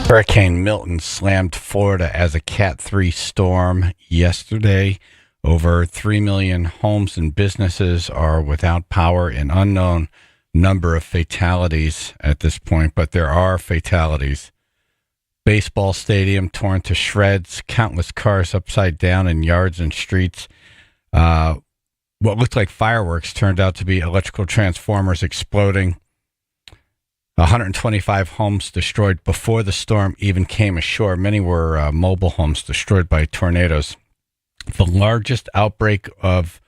Hurricane Milton slammed Florida as a Cat 3 storm yesterday. Over 3 million homes and businesses are without power, an unknown number of fatalities at this point, but there are fatalities. Baseball stadium torn to shreds, countless cars upside down in yards and streets. What looked like fireworks turned out to be electrical transformers exploding. 125 homes destroyed before the storm even came ashore. Many were mobile homes destroyed by tornadoes. The largest outbreak of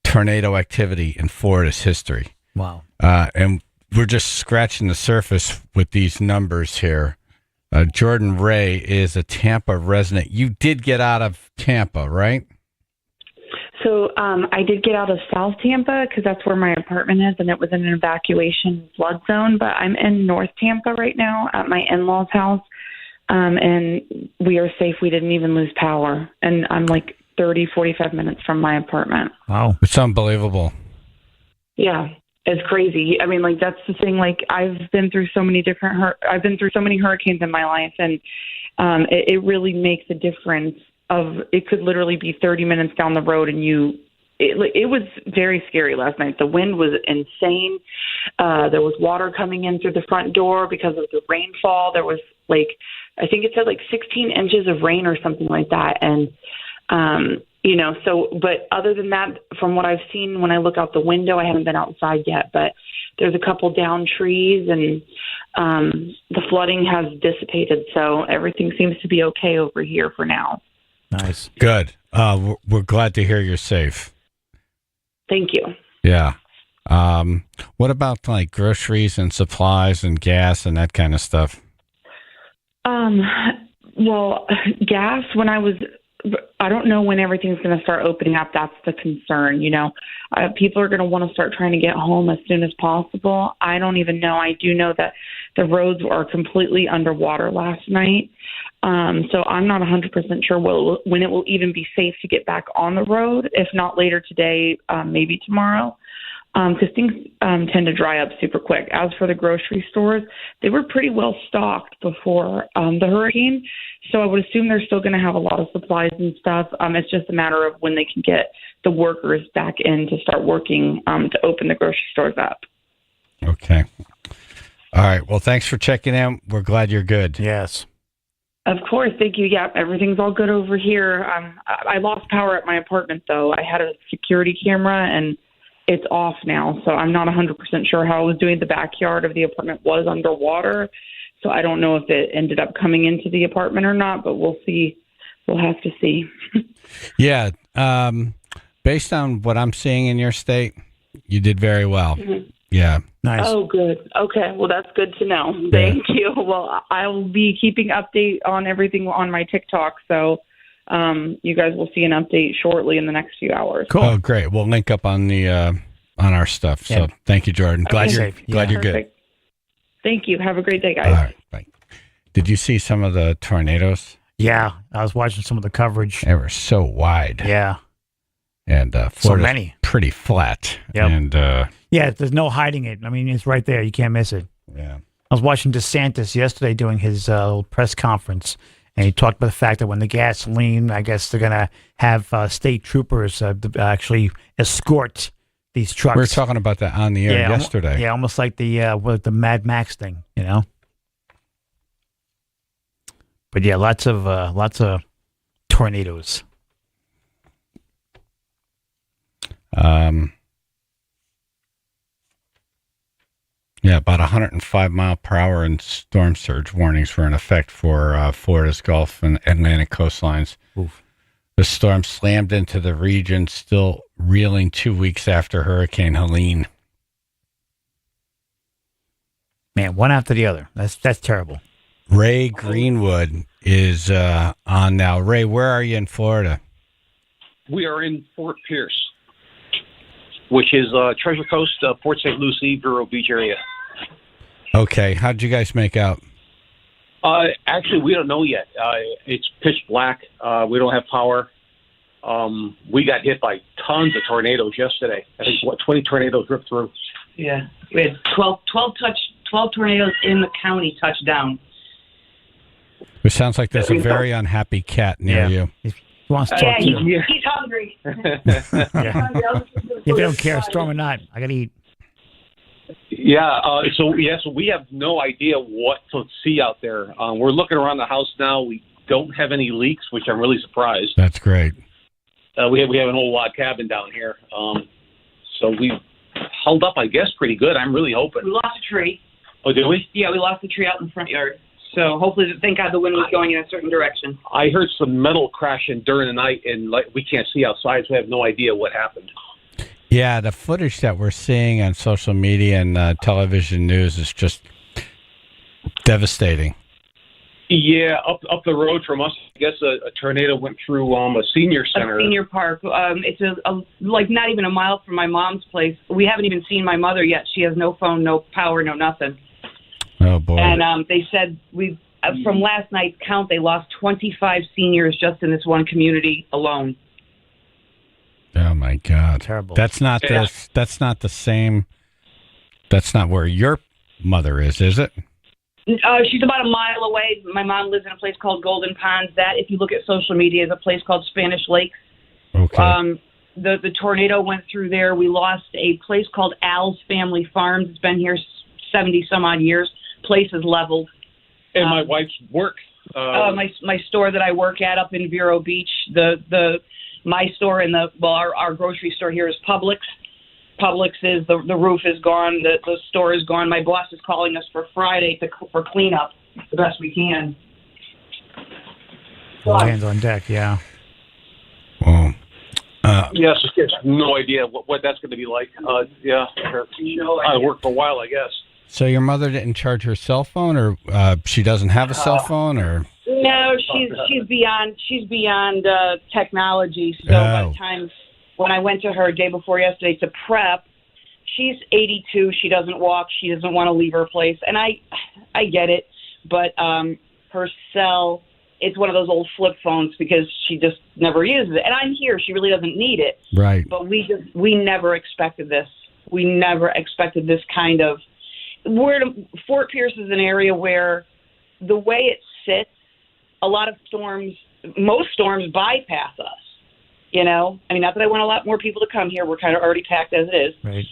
tornado activity in Florida's history. Wow. And we're just scratching the surface with these numbers here. Jordan Ray is a Tampa resident. You did get out of Tampa, right? So I did get out of South Tampa because that's where my apartment is, and it was in an evacuation flood zone. But I'm in North Tampa right now at my in-laws' house, and we are safe. We didn't even lose power, and I'm like 30, 45 minutes from my apartment. Wow. It's unbelievable. Yeah, it's crazy. I mean, like, that's the thing. Like, I've been through so many hurricanes in my life, and it really makes a difference. It could literally be 30 minutes down the road, and it was very scary last night. The wind was insane. There was water coming in through the front door because of the rainfall. There was I think it said 16 inches of rain or something like that. And, but other than that, from what I've seen when I look out the window, I haven't been outside yet, but there's a couple down trees, and the flooding has dissipated. So everything seems to be okay over here for now. Nice. Good. We're glad to hear you're safe. Thank you. Yeah. What about groceries and supplies and gas and that kind of stuff? Well, gas, I don't know when everything's going to start opening up. That's the concern. People are going to want to start trying to get home as soon as possible. I don't even know. I do know that the roads are completely underwater last night. So I'm not 100% sure when it will even be safe to get back on the road, if not later today, maybe tomorrow, because things tend to dry up super quick. As for the grocery stores, they were pretty well stocked before the hurricane, so I would assume they're still going to have a lot of supplies and stuff. It's just a matter of when they can get the workers back in to start working to open the grocery stores up. Okay. All right. Well, thanks for checking in. We're glad you're good. Yes. Of course. Thank you. Yeah, everything's all good over here. I lost power at my apartment, though. I had a security camera, and it's off now. So I'm not 100% sure how I was doing. The backyard of the apartment was underwater. So I don't know if it ended up coming into the apartment or not, but we'll see. We'll have to see. Yeah. Based on what I'm seeing in your state, you did very well. Mm-hmm. Yeah. Nice. Oh, good. Okay. Well, that's good to know. Thank you. Well, I'll be keeping update on everything on my TikTok. So you guys will see an update shortly in the next few hours. Cool. Oh, great. We'll link up on the on our stuff. So thank you, Jordan. Glad you're good. Thank you. Have a great day, guys. All right. Bye. Did you see some of the tornadoes? Yeah. I was watching some of the coverage. They were so wide. Yeah. And so many. Pretty flat. Yep. And there's no hiding it. I mean, it's right there. You can't miss it. Yeah. I was watching DeSantis yesterday doing his little press conference, and he talked about the fact that when the gasoline, I guess they're going to have state troopers actually escort these trucks. We were talking about that on the air yesterday. Almost like the Mad Max thing, But yeah, lots of tornadoes. About 105 mile per hour and storm surge warnings were in effect for Florida's Gulf and Atlantic coastlines. Oof. The storm slammed into the region, still reeling 2 weeks after Hurricane Helene. Man, one after the other. That's terrible. Ray Greenwood is on now. Ray, where are you in Florida? We are in Fort Pierce, which is Treasure Coast, Port St. Lucie, Vero Beach area. Okay. How did you guys make out? Actually, we don't know yet. It's pitch black. We don't have power. We got hit by tons of tornadoes yesterday. I think, 20 tornadoes ripped through. Yeah. We had 12 tornadoes in the county touch down. It sounds like there's a very unhappy cat near you. He wants to talk to you. He's hungry. Yeah. If you don't care, storm or not, I got to eat. Yeah. So we have no idea what to see out there. We're looking around the house now. We don't have any leaks, which I'm really surprised. That's great. We have an old log cabin down here, so we held up, I guess, pretty good. I'm really hoping. We lost a tree. Oh, did we? Yeah, we lost a tree out in the front yard. So hopefully, thank God the wind was going in a certain direction. I heard some metal crashing during the night, and we can't see outside, so we have no idea what happened. Yeah, the footage that we're seeing on social media and television news is just devastating. Yeah, up the road from us, I guess a tornado went through a senior center. A senior park. It's like not even a mile from my mom's place. We haven't even seen my mother yet. She has no phone, no power, no nothing. Oh, boy. And they said from last night's count, they lost 25 seniors just in this one community alone. Oh, my God. Terrible. That's not the same. That's not where your mother is it? She's about a mile away. My mom lives in a place called Golden Ponds. That, if you look at social media, is a place called Spanish Lakes. Okay. The tornado went through there. We lost a place called Al's Family Farms. It's been here 70-some-odd years. Place is leveled. And my wife's work. My store that I work at up in Vero Beach. My store and our grocery store here is Publix. Publix is the roof is gone. The store is gone. My boss is calling us for Friday for cleanup the best we can. All hands on deck, yeah. Well, yes, no idea what that's going to be like. Yeah, I worked for a while, I guess. so your mother didn't charge her cell phone, or she doesn't have a cell phone, or? No, she's beyond technology. So by the time when I went to her day before yesterday to prep, she's 82. She doesn't walk. She doesn't want to leave her place, and I get it. But her cell, it's one of those old flip phones because she just never uses it. And I'm here. She really doesn't need it. Right. But we never expected this. We never expected this kind of. Fort Pierce is an area where the way it sits, a lot of most storms bypass us. You know, I mean, not that I want a lot more people to come here. We're kind of already packed as it is. Right.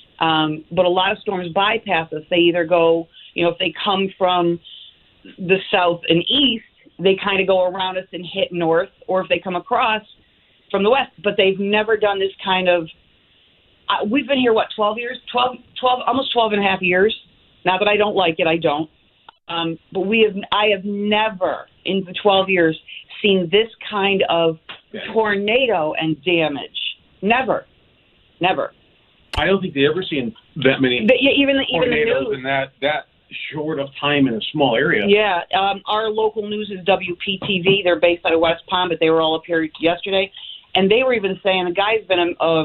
But a lot of storms bypass us. They either go, if they come from the south and east, they kind of go around us and hit north, or if they come across from the west. But they've never done this kind of. We've been here, 12 years? 12, almost 12 and a half years. Not that I don't like it, I don't. But I have never, in the 12 years, seen this kind of tornado and damage. Never. I don't think they've ever seen that many even tornadoes the news. in that short of time in a small area. Yeah, our local news is WPTV. They're based out of West Palm, but they were all up here yesterday. And they were even saying, the guy's been a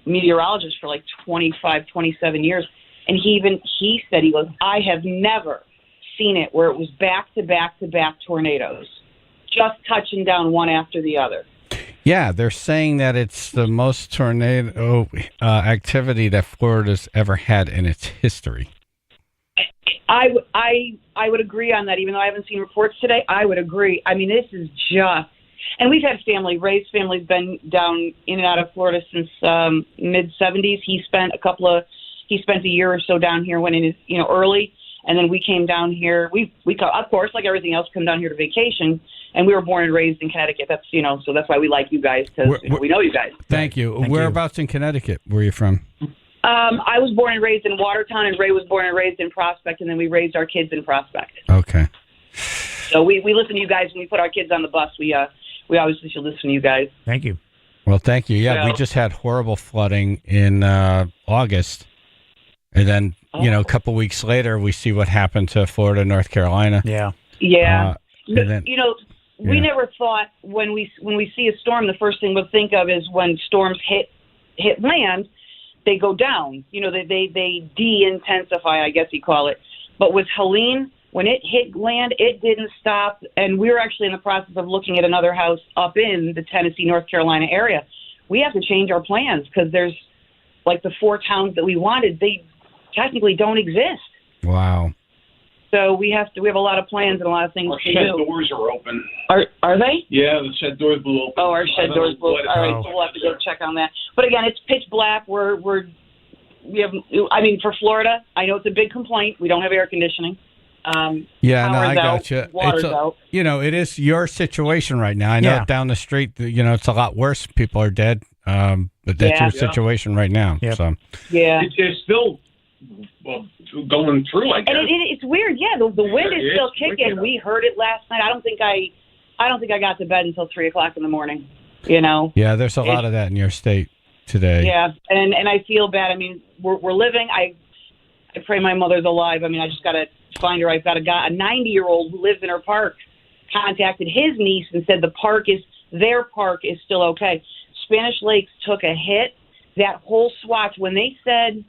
meteorologist for like 25, 27 years. And he said, he goes, I have never seen it where it was back-to-back-to-back tornadoes, just touching down one after the other. Yeah, they're saying that it's the most tornado activity that Florida's ever had in its history. I would agree on that, even though I haven't seen reports today. I would agree. I mean, this is just, and we've had Ray's family's been down in and out of Florida since mid-'70s. He spent a year or so down here, went in early, and then we came down here. We of course, like everything else, come down here to vacation, and we were born and raised in Connecticut. That's so that's why we like you guys, because we know you guys. Thank you. Whereabouts in Connecticut were you from? I was born and raised in Watertown, and Ray was born and raised in Prospect, and then we raised our kids in Prospect. Okay. So we listen to you guys when we put our kids on the bus. We obviously should listen to you guys. Thank you. Well, thank you. Yeah, we just had horrible flooding in August. And then, a couple weeks later, we see what happened to Florida, North Carolina. Yeah. We never thought when we see a storm, the first thing we'll think of is when storms hit land, they go down. They de-intensify, I guess you call it. But with Helene, when it hit land, it didn't stop. And we were actually in the process of looking at another house up in the Tennessee, North Carolina area. We have to change our plans because there's like the 4 towns that we wanted, they technically don't exist. Wow. So we have a lot of plans and a lot of things Our to shed do. doors are open. Are they? Yeah, the shed doors blew open. Oh, our shed doors blew. All right, Oh. so we'll have to go check on that. But again, it's pitch black. We have. I mean, for Florida, I know it's a big complaint. We don't have air conditioning. Yeah, no, Power's I got out, you. water's It's out. it is your situation right now. I know Yeah. down the street, it's a lot worse. People are dead. But that's Yeah. your situation right now. Yep. So Yeah. It's still going through, I guess. And it's weird, yeah. The wind is Yeah, still it's kicking. wicked. We heard it last night. I don't think I got to bed until 3:00 in the morning. You know. yeah, there's a lot of that in your state today. Yeah, and I feel bad. I mean, we're living. I pray my mother's alive. I mean, I just got to find her. I've got a 90-year-old who lives in her park. Contacted his niece and said their park is still okay. Spanish Lakes took a hit. That whole swatch, when they said,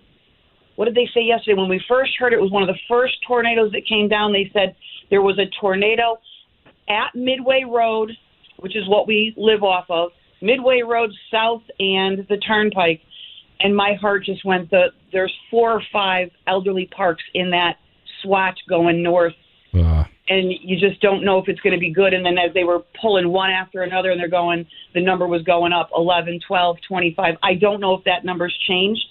what did they say yesterday? When we first heard it was one of the first tornadoes that came down, they said there was a tornado at Midway Road, which is what we live off of, Midway Road South and the Turnpike. And my heart just went, there's 4 or 5 elderly parks in that swatch going north. And you just don't know if it's going to be good. And then as they were pulling one after another and the number was going up 11, 12, 25. I don't know if that number's changed.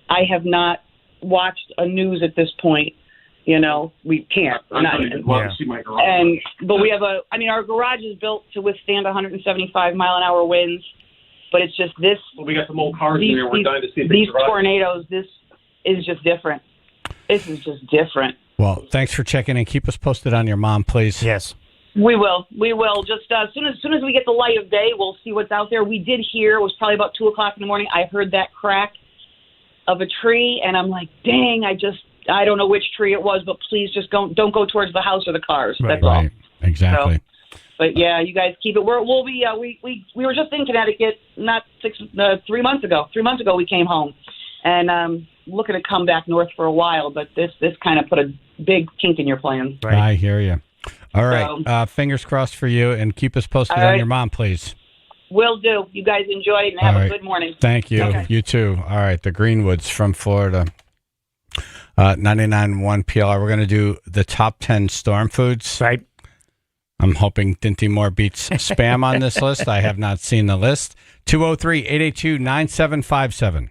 I have not watched a news at this point. We can't. I'm going to love to see my garage. But we have our garage is built to withstand 175 mile an hour winds. But it's just this. Well, we got some old cars in there. We're dying to see if these they survive. tornadoes. This is just different. This is just different. Well, thanks for checking in. Keep us posted on your mom, please. Yes. We will. Just as soon as we get the light of day, we'll see what's out there. We did hear, it was probably about 2:00 in the morning, I heard that crack of a tree, and I'm like, dang, I don't know which tree it was, but please just don't go towards the house or the cars. That's all. Right. Exactly. But yeah, you guys keep it. We'll be. We were just in Connecticut 3 months ago. 3 months ago we came home, and looking to come back north for a while. But this kind of put a big kink in your plans. Right. I hear you. All right. Fingers crossed for you, and keep us posted on your mom, please. Will do. You guys enjoy it and have a good morning. Thank you. Okay. You too. All right. The Greenwoods from Florida. 99.1 PLR. We're going to do the top 10 storm foods. Right. I'm hoping Dinty Moore beats spam on this list. I have not seen the list. 203-882-9757.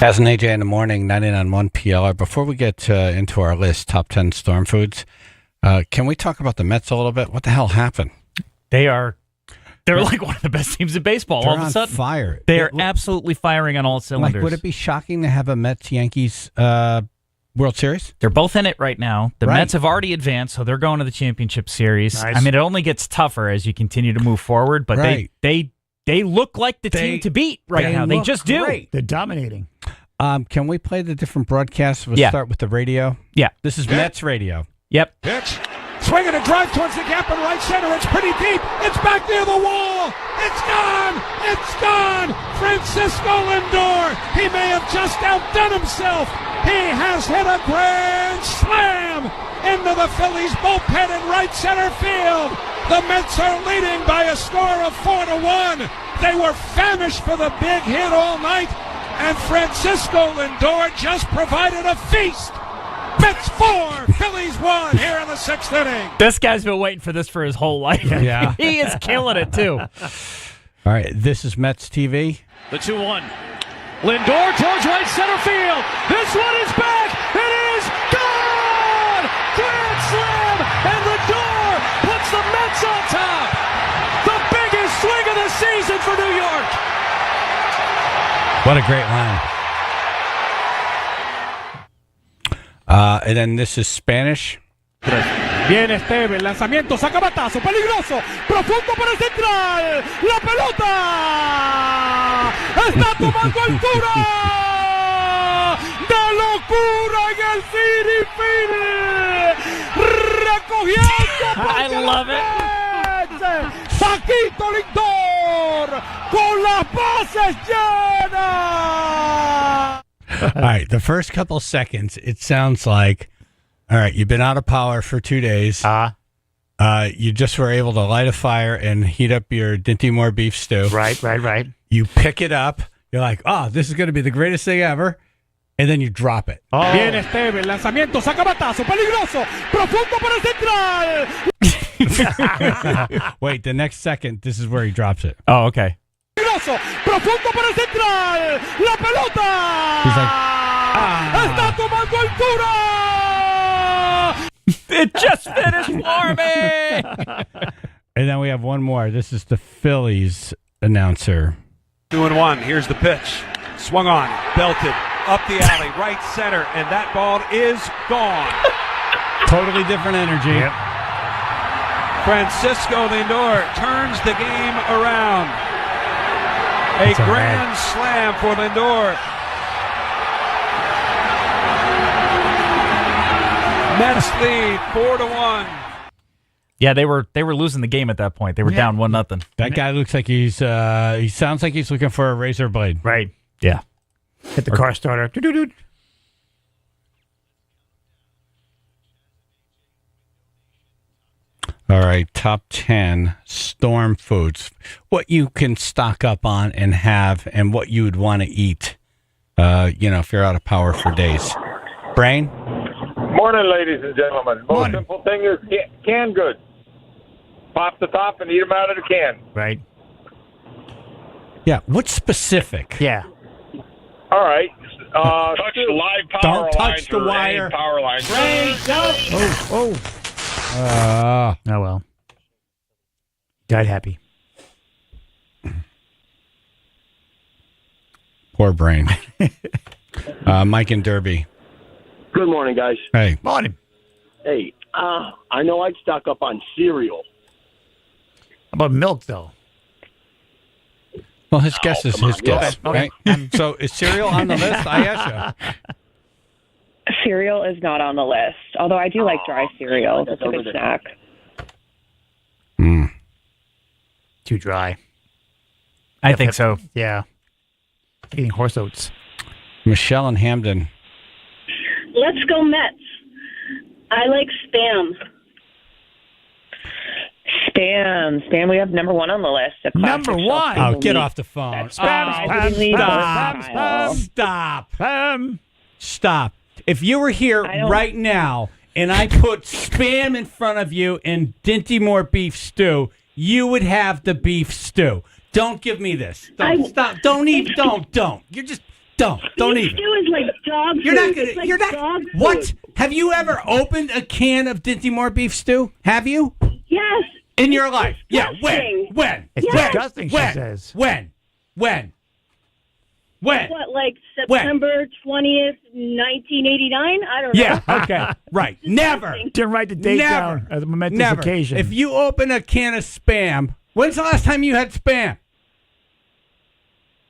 Chaz and AJ in the morning, 99.1 PLR. Before we get into our list, top 10 storm foods, can we talk about the Mets a little bit? What the hell happened? They're like one of the best teams in baseball. They're All of a on sudden, fire. they are absolutely firing on all cylinders. Like, would it be shocking to have a Mets-Yankees World Series? They're both in it right now. The Right. Mets have already advanced, so they're going to the championship series. Nice. I mean, it only gets tougher as you continue to move forward, but Right. they look like the team to beat right now. They look just do. great. They're dominating. Can we play the different broadcasts? We'll Yeah. start with the radio. Yeah. This is Mets radio. Yep. Pitch. Swinging a drive towards the gap in right center. It's pretty deep. It's back near the wall. It's gone. It's gone. Francisco Lindor. He may have just outdone himself. He has hit a grand slam into the Phillies bullpen in right center field. The Mets are leading by a score of 4-1. They were famished for the big hit all night, and Francisco Lindor just provided a feast. Mets 4, Phillies 1 here in the 6th inning. This guy's been waiting for this for his whole life. Yeah. He is killing it, too. All right, this is Mets TV. The 2-1. Lindor towards right center field. This one is back. It is gone. Grand slam, and Lindor puts the Mets on top. The biggest swing of the season for New York. What a great line. And then this is Spanish. Viene Esteves, lanzamiento, saca batazo, peligroso, profundo para el central, la pelota está tomando altura, de locura en el City Field, recogiendo I love it. Paquito Lindor con las bases llenas. All right, the first couple seconds, it sounds like, all right, you've been out of power for 2 days. You just were able to light a fire and heat up your Dinty Moore beef stew. Right. You pick it up. You're like, oh, this is going to be the greatest thing ever. And then you drop it. Viene Esteves, lanzamiento, saca batazo, peligroso, profundo para el central. Wait, the next second, this is where he drops it. Oh, okay. Peligroso, profundo para el central, la pelota. He's like, Está tomando altura. It just finished for me. And then we have one more. This is the Phillies announcer. 2-1. Here's the pitch. Swung on, belted, up the alley, right center, and that ball is gone. Totally different energy. Yep. Francisco Lindor turns the game around. A That's all grand slam for Lindor. Mets lead 4-1. Yeah, they were losing the game at that point. They were down 1-0. That guy looks like he sounds like he's looking for a razor blade. Right. Yeah. Hit the car starter. Doo-doo-doo. All right, top 10 storm foods. What you can stock up on and have, and what you would want to eat, if you're out of power for days. Brain? Morning, ladies and gentlemen. Most Morning. simple thing is canned goods. Pop the top and eat them out of the can. Right. Yeah, what's specific? Yeah. All right. Touch the live power Don't touch lines the or wire. any power lines. Oh. Oh, well. Died happy. Poor Brain. Mike and Derby. Good morning, guys. Hey. Morning. Hey, I know I'd stock up on cereal. How about milk, though? Well, his guess is his guess, Okay. right? So is cereal on the list? I asked you. Cereal is not on the list, although I do like dry cereal. That's a good snack. Too dry. I think so. Yeah. Eating horse oats. Michelle and Hamden. Let's go Mets. I like Spam. Spam. We have number 1 on the list. A classic Number 1. Oh, get off the phone. That's Stop. If you were here right now and I put Spam in front of you and Dinty Moore beef stew, you would have the beef stew. Don't give me this. Stop. Don't. You're just Don't Beef even. stew is like dog food. You're not It's gonna. like You're not. dog food. What? Have you ever opened a can of Dinty Moore beef stew? Have you? Yes. In your life? Yeah. disgusting. When? It's Yes. disgusting, she When? says. When? What, like September 20th, 1989? I don't know. Yeah. Okay. Right. Never. Didn't write the date Never. down as a momentous Never. occasion. If you open a can of Spam, when's the last time you had Spam?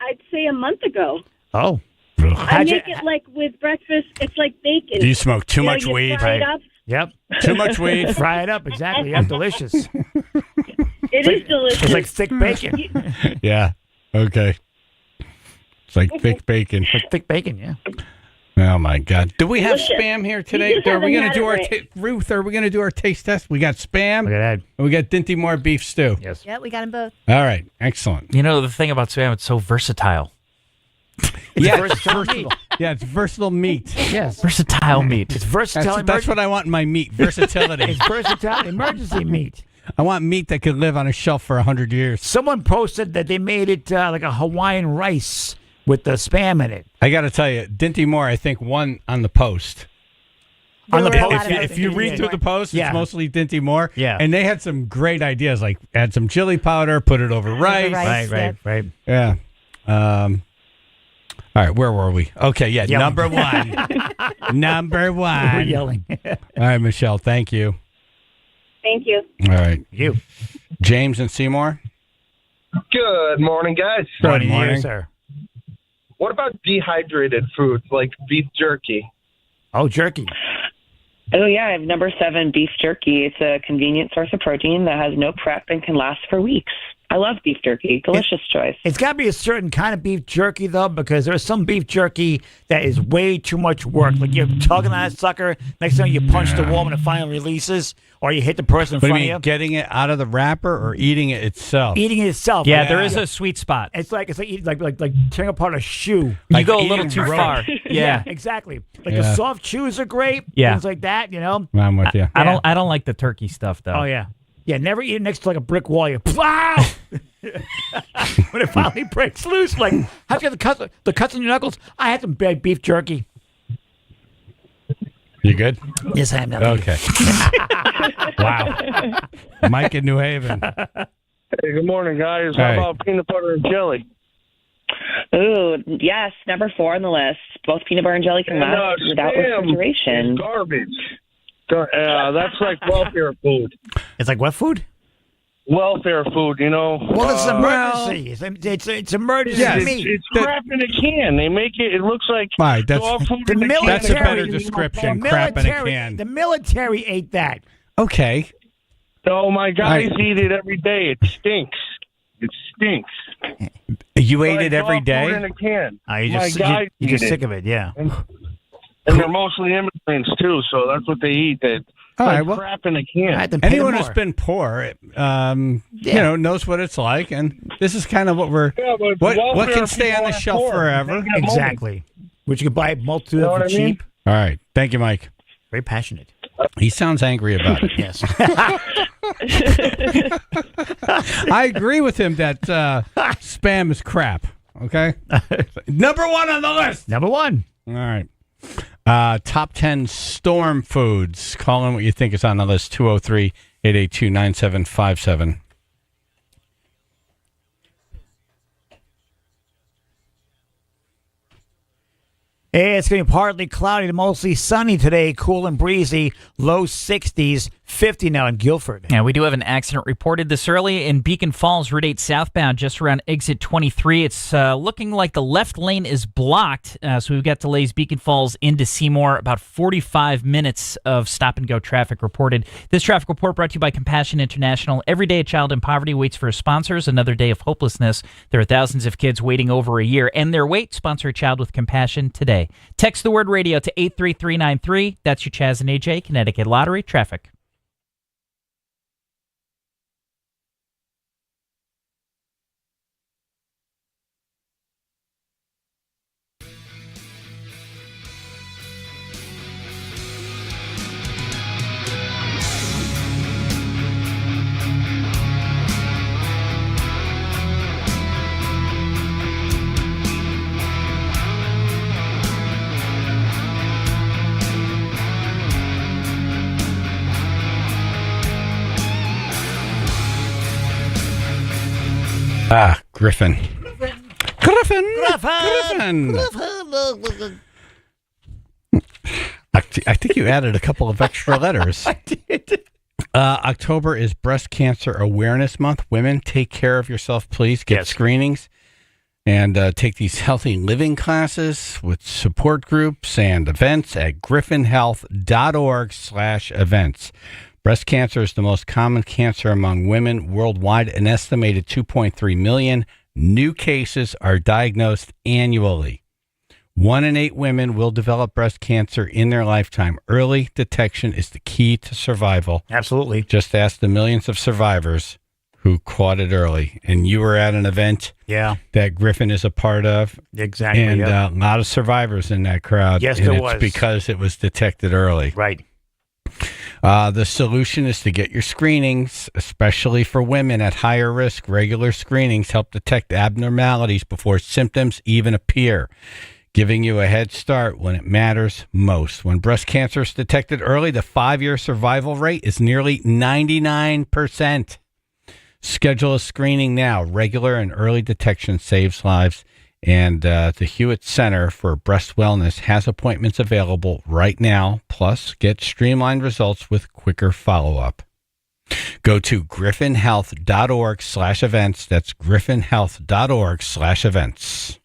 I'd say a month ago. Oh. I How'd you- make it like with breakfast. It's like bacon. Do you smoke too You know, much you weed? fry it up. Yep. Too much weed? Fry it up, exactly. Yeah, delicious. It is delicious. It's like thick bacon. Yeah. Okay. It's like thick bacon. Like thick bacon, yeah. Oh my God! Do we have Delicious. Spam here You today? just Are we haven't going to do had our it right. Ruth? Are we going to do our taste test? We got Spam. Look at that. And we got Dinty Moore beef stew. Yes. Yeah, we got them both. All right. Excellent. You know, the thing about Spam, it's so versatile. Yeah, versatile meat. Yeah, it's versatile meat. Yes. Versatile meat. It's versatile. That's what I want in my meat. Versatility. It's versatile emergency meat. I want meat that could live on a shelf for 100 years. Someone posted that they made it like a Hawaiian rice with the Spam in it. I got to tell you, Dinty Moore, I think, won on the post. On the There were a post, lot of If you read through the post, Yeah. it's mostly Dinty Moore. Yeah. And they had some great ideas, like add some chili powder, put it over rice. rice. Right. Yeah. All right, where were we? Okay, yeah, Yelling. number one. Number We're one. yelling. All right, Michelle, thank you. Thank you. All right. You. James and Seymour? Good morning, guys. Good You, morning. sir. What about dehydrated foods like beef jerky? Oh, jerky. Oh, yeah, I have number 7, beef jerky. It's a convenient source of protein that has no prep and can last for weeks. I love beef jerky. Delicious choice. It's got to be a certain kind of beef jerky, though, because there's some beef jerky that is way too much work. Like you're tugging on that sucker, next time you punch the wall when it finally releases, or you hit the person in What do front you mean, of you. getting it out of the wrapper or eating it itself? Eating it itself. Yeah, like, there is a sweet spot. It's like eating, like tearing apart a shoe. You go a little eating too rope. far. Yeah. Exactly. Like Yeah. the soft chews are great. Yeah. Things like that, you know. I'm with you. I don't like the turkey stuff though. Oh yeah. Yeah, never eat it next to like a brick wall. You wow. When it finally breaks loose, like how'd you get the cuts on your knuckles? I had some bad beef jerky. You good? Yes, I am now. Okay. Wow. Mike in New Haven. Hey, good morning, guys. Hey. How about peanut butter and jelly? Ooh, yes, number 4 on the list. Both peanut butter and jelly can And, last without Spam refrigeration. is garbage. That's like welfare food. It's like what food? Welfare food, you know. Well, it's emergency. It's emergency Yes. meat. It's crap in a can. They make it. It looks like Right, that's- dog food The in a can. That's a better military- description. The Crap in a military- can. The military ate that. Okay. No, my guys Right. eat it every day. It stinks. It stinks. You ate Like it every dog food day? in a can. You're My just, guys you're eat just it. sick of it, yeah. And they're mostly immigrants too, so that's what they eat. That All like right, well, crap in a can. I had to pay them Anyone more. who's been poor, you know, knows what it's like, and this is kind of what we're. Yeah, but What welfare can stay on the people shelf aren't poor. forever? They got money. Exactly. Which you can buy a multitude You know of what for I mean? cheap. All right. Thank you, Mike. Very passionate. He sounds angry about it. Yes. I agree with him that Spam is crap. Okay. Number 1 on the list. Number 1. All right. Top 10 storm foods. Call in what you think is on the list. 203-882-9757. It's going to be partly cloudy to mostly sunny today, cool and breezy, low 60s, 50 now in Guilford. Yeah, we do have an accident reported this early in Beacon Falls, Route 8 southbound, just around exit 23. It's looking like the left lane is blocked, so we've got delays Beacon Falls into Seymour. About 45 minutes of stop-and-go traffic reported. This traffic report brought to you by Compassion International. Every day a child in poverty waits for sponsors. Another day of hopelessness. There are thousands of kids waiting over a year, and their wait. Sponsor a child with compassion today. Text the word radio to 83393. That's your Chaz and AJ Connecticut Lottery traffic. Griffin. I think you added a couple of extra letters. I did. October is Breast Cancer Awareness Month. Women, take care of yourself, please. Get screenings and take these healthy living classes with support groups and events at griffinhealth.org/events. Breast cancer is the most common cancer among women worldwide. An estimated 2.3 million new cases are diagnosed annually. 1 in 8 women will develop breast cancer in their lifetime. Early detection is the key to survival. Absolutely. Just ask the millions of survivors who caught it early. And you were at an event that Griffin is a part of. Exactly. And a lot of survivors in that crowd. Yes, and there it's was. because it was detected early. Right. The solution is to get your screenings, especially for women at higher risk. Regular screenings help detect abnormalities before symptoms even appear, giving you a head start when it matters most. When breast cancer is detected early, the 5-year survival rate is nearly 99%. Schedule a screening now. Regular and early detection saves lives. And the Hewitt Center for Breast Wellness has appointments available right now. Plus, get streamlined results with quicker follow-up. Go to griffinhealth.org/events. That's griffinhealth.org/events.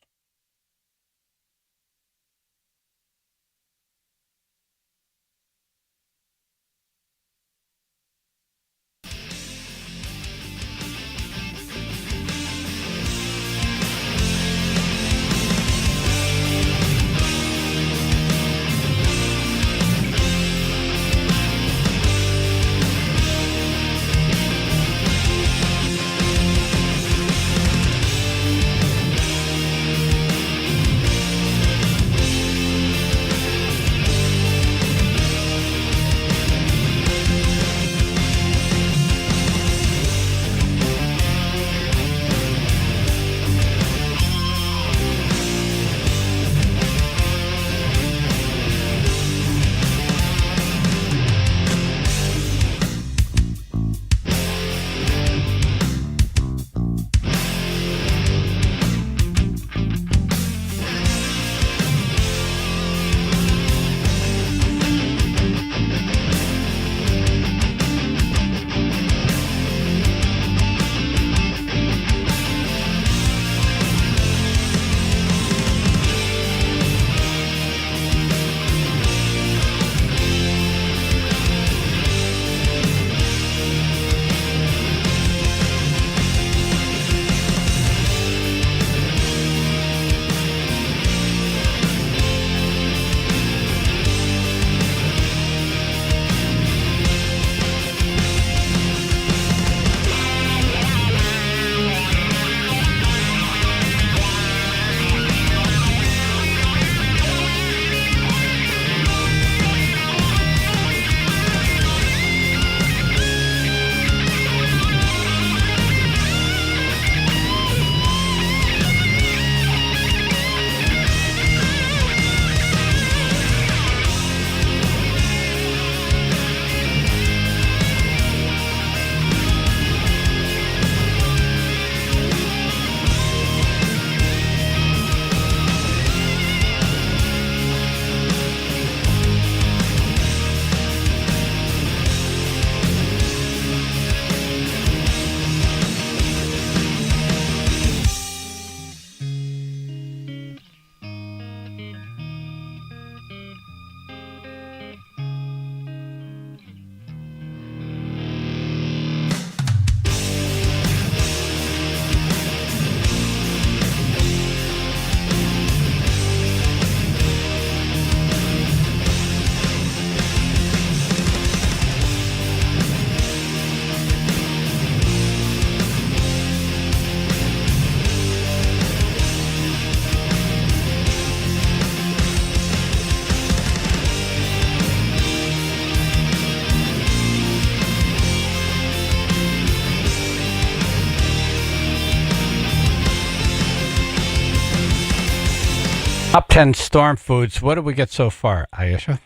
Top 10 storm foods. What did we get so far, Ayesha?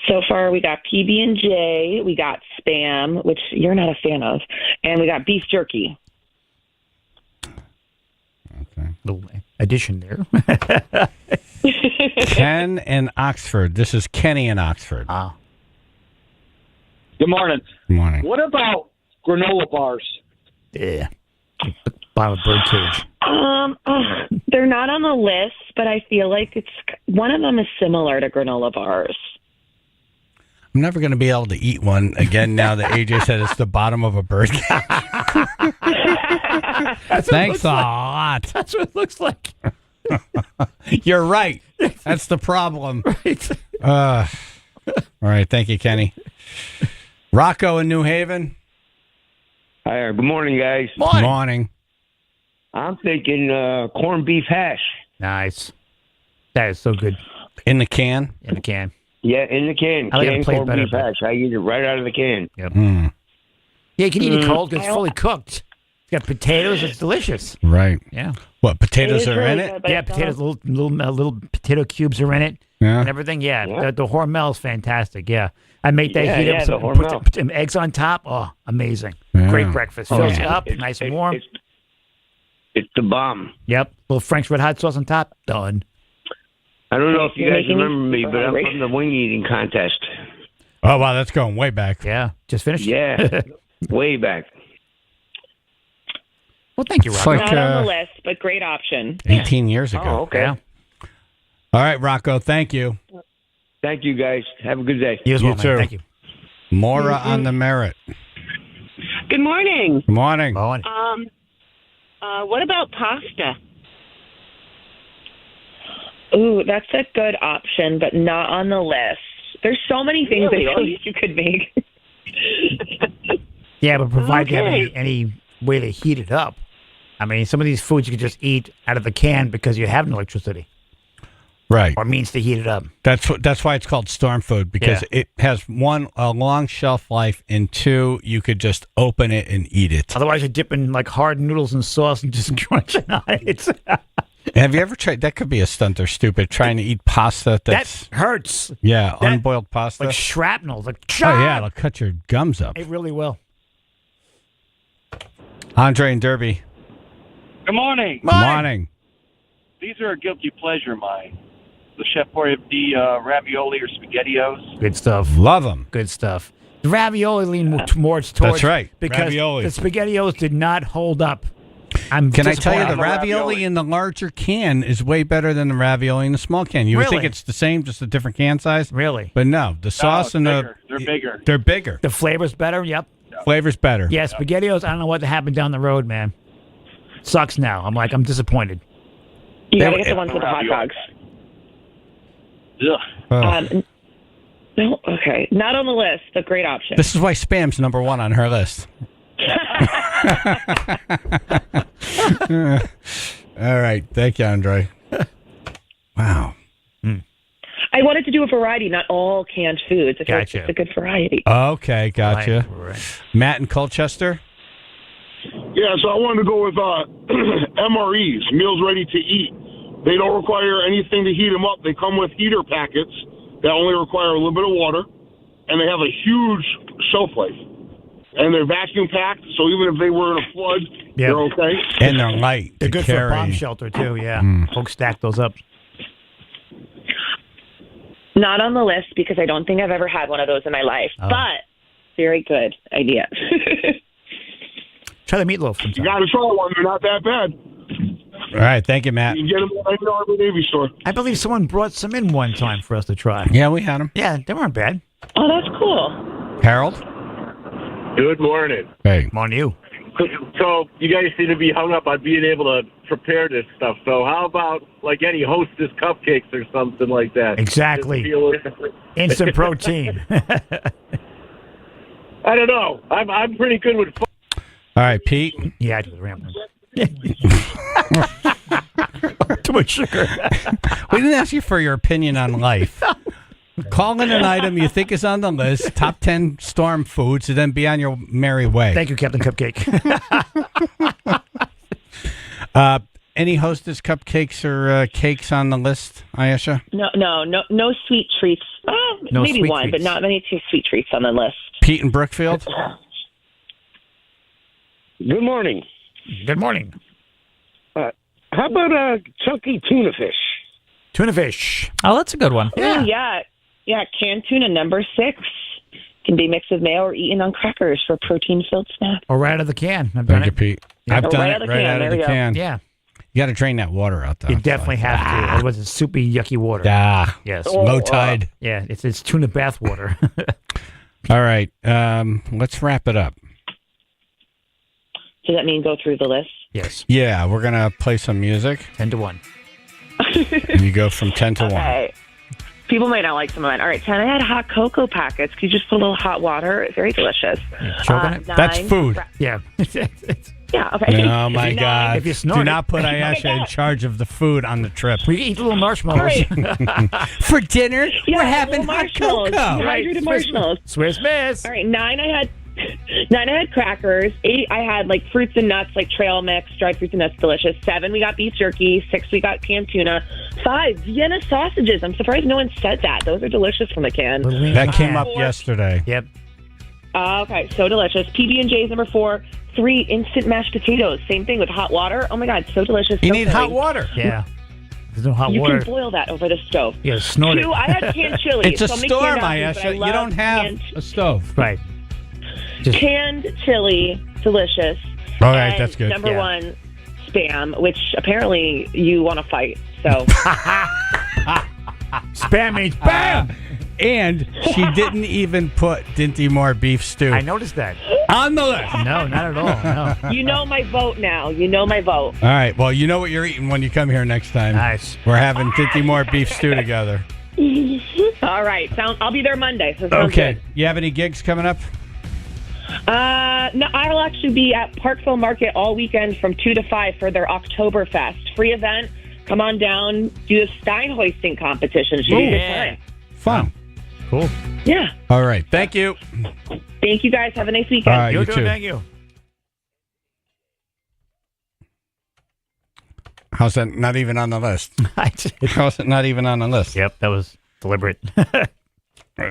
So far, we got PB&J, we got Spam, which you're not a fan of, and we got beef jerky. Little addition there. Ken in Oxford. This is Kenny in Oxford. Good morning. Good morning. What about granola bars? Yeah. Bottom of a bird cage. They're not on the list, but I feel like one of them is similar to granola bars. I'm never going to be able to eat one again now that AJ said it's the bottom of a bird cage. Thanks a lot. That's what it looks like. You're right. That's the problem. Right. All right. Thank you, Kenny. Rocco in New Haven. Hi, good morning, guys. Morning. I'm thinking corned beef hash. Nice. That is so good. In the can? In the can. Yeah, in the can. I like Canned a plate corned better, beef but- hash. I eat it right out of the can. Yep. Mm. Yeah, you can eat it cold because it's fully cooked. It's got potatoes. It's delicious. Right. Yeah. What, potatoes It is are in really it? good, but Yeah, it's not potatoes, little potato cubes are in it. Yeah. And everything. Yeah. Yeah. The Hormel is fantastic. Yeah. I make that Yeah, heat yeah, up the some, put Hormel. some eggs on top. Oh, amazing. Yeah. Great breakfast. Oh, Fills yeah. you up, nice and warm. It's the bomb. Yep. Little Frank's Red Hot sauce on top. Done. I don't know if you You're guys making me remember me, but I'm hungry. from the wing eating contest. Oh, wow. That's going way back. Yeah. Just finished? Yeah, way back. Well, thank you, It's Rob. like Not on the list, but great option. 18 years ago. Oh, okay. Yeah. All right, Rocco. Thank you. Thank you, guys. Have a good day. You as You well, man. too. Thank you. Mora on the Merit. Good morning. Good morning. Bowen. What about pasta? Ooh, that's a good option, but not on the list. There's so many things Really? I feel like you could make. Yeah, but provide you have Okay. any way to heat it up. I mean, some of these foods you can just eat out of the can because you have no electricity Right. or means to heat it up. That's why it's called storm food, because Yeah. it has one, a long shelf life, and two, you could just open it and eat it. Otherwise, you're dipping like hard noodles in sauce and just crunching on it. Have you ever tried? That could be a stunt or stupid. Trying to eat pasta that's That hurts. yeah, that- unboiled pasta. Like shrapnel. Like, oh yeah, it'll cut your gums up. It really will. Andre and Derby. Good morning. Morning. These are a guilty pleasure of mine. The Chef Boyardee ravioli or SpaghettiOs. Good stuff. Love them. Good stuff. The ravioli lean more towards That's right. because Ravioli. the SpaghettiOs did not hold up. Can I tell you, the disappointed. ravioli in the larger can is way better than the ravioli in the small can. You would think Really? it's the same, just a different can size. Really? But no, the sauce and They're bigger. they're bigger. The flavor's better. Yep. Flavor's better. Yeah, SpaghettiOs. I don't know what happened down the road, man. Sucks now. I'm disappointed. You They gotta were- get the ones with the hot dogs. Ugh. Ugh. No, okay. Not on the list, but great option. This is why spam's number one on her list. All right. Thank you, Andre. Wow. I wanted to do a variety, not all canned foods. I feel like Gotcha. it's a good variety. Okay, gotcha. Right. Matt in Colchester. Yeah, so I wanted to go with MREs, meals ready to eat. They don't require anything to heat them up. They come with heater packets that only require a little bit of water, and they have a huge shelf life. And they're vacuum packed, so even if they were in a flood, they're okay. And they're light. They're to good for a carry. bomb shelter too. Yeah, Mm. folks stack those up. Not on the list because I don't think I've ever had one of those in my life. Oh. But very good idea. Try the meatloaf. You got to try one. They're not that bad. All right. Thank you, Matt. You can get them at any Army Navy store. I believe someone brought some in one time for us to try. Yeah, we had them. Yeah, they weren't bad. Oh, that's cool. Harold. Good morning. Hey. On you. So you guys seem to be hung up on being able to prepare this stuff. So how about like any Hostess cupcakes or something like that? Exactly. Instant protein. I don't know. I'm pretty good with. All right, Pete. Yeah, I do the rambling. Too much sugar. We didn't ask you for your opinion on life. Call in an item you think is on the list, top 10 storm foods, and then be on your merry way. Thank you, Captain Cupcake. Any Hostess cupcakes or cakes on the list, Ayesha? No sweet treats. No Maybe sweet one, but treats. not many sweet treats on the list. Pete in Brookfield? Good morning. Good morning. How about chunky tuna fish? Tuna fish. Oh, that's a good one. Yeah. Yeah, canned tuna number 6 can be mixed with mayo or eaten on crackers for protein-filled snack. Or right out of the can. I've done Thank you, it. Pete. Yeah. I've Or done right it out of the right can. out of There the we go. can. Yeah. You got to drain that water out, though. You definitely have to. Otherwise, it's soupy, yucky water. Ah, Yes. low tide. Yeah, it's tuna bath water. All right. Let's wrap it up. Does that mean go through the list? Yes. Yeah, we're going to play some music. 10-1. And you go from 10 to 1. Okay. People might not like some of mine. All right, 10, I had hot cocoa packets. Could you just put a little hot water? It's very delicious. Choke on it? 9, That's food. Yeah. Yeah, okay. Oh, my 9, God. If you snort Do it. not put Ayesha in charge of the food on the trip. We eat little marshmallows. For dinner, Yeah, we're having little hot marshmallows. cocoa. Dehydrated marshmallows. Swiss miss. All right, 9, I had crackers. 8, I had like fruits and nuts, like trail mix, dried fruits and nuts, delicious. 7, we got beef jerky. 6, we got canned tuna. 5, Vienna sausages. I'm surprised no one said that. Those are delicious from the can. That came up yesterday. Yep. Okay, so delicious. PB&J's number 4. 3, instant mashed potatoes. Same thing with hot water. Oh my God, so delicious. You so need hot filling. water. Yeah. There's no hot You water. can boil that over the stove. Yeah, snort 2, it. I had canned chili. It's a So many storm, canned options, but I Ayesha. You love don't have canned- a stove. Right. Just Canned chili, delicious. All right, And that's good. Number Yeah. 1, spam, which apparently you want to fight. So spam means bam. And she didn't even put Dinty Moore beef stew I noticed that. on the list. No, not at all. No. you know my vote now. You know my vote. All right. Well, you know what you're eating when you come here next time. Nice. We're having Dinty Moore beef stew together. All right, I'll be there Monday. So sounds Okay. good. You have any gigs coming up? No, I'll actually be at Parkville Market all weekend from 2 to 5 for their Oktoberfest free event. Come on down, do the Stein hoisting competition. Should be a good time. Fun. Cool. Yeah. All right. Thank you. Thank you guys. Have a nice weekend. All right, you too. too. Thank you. How's that not even on the list? How's it not even on the list? Yep, that was deliberate. All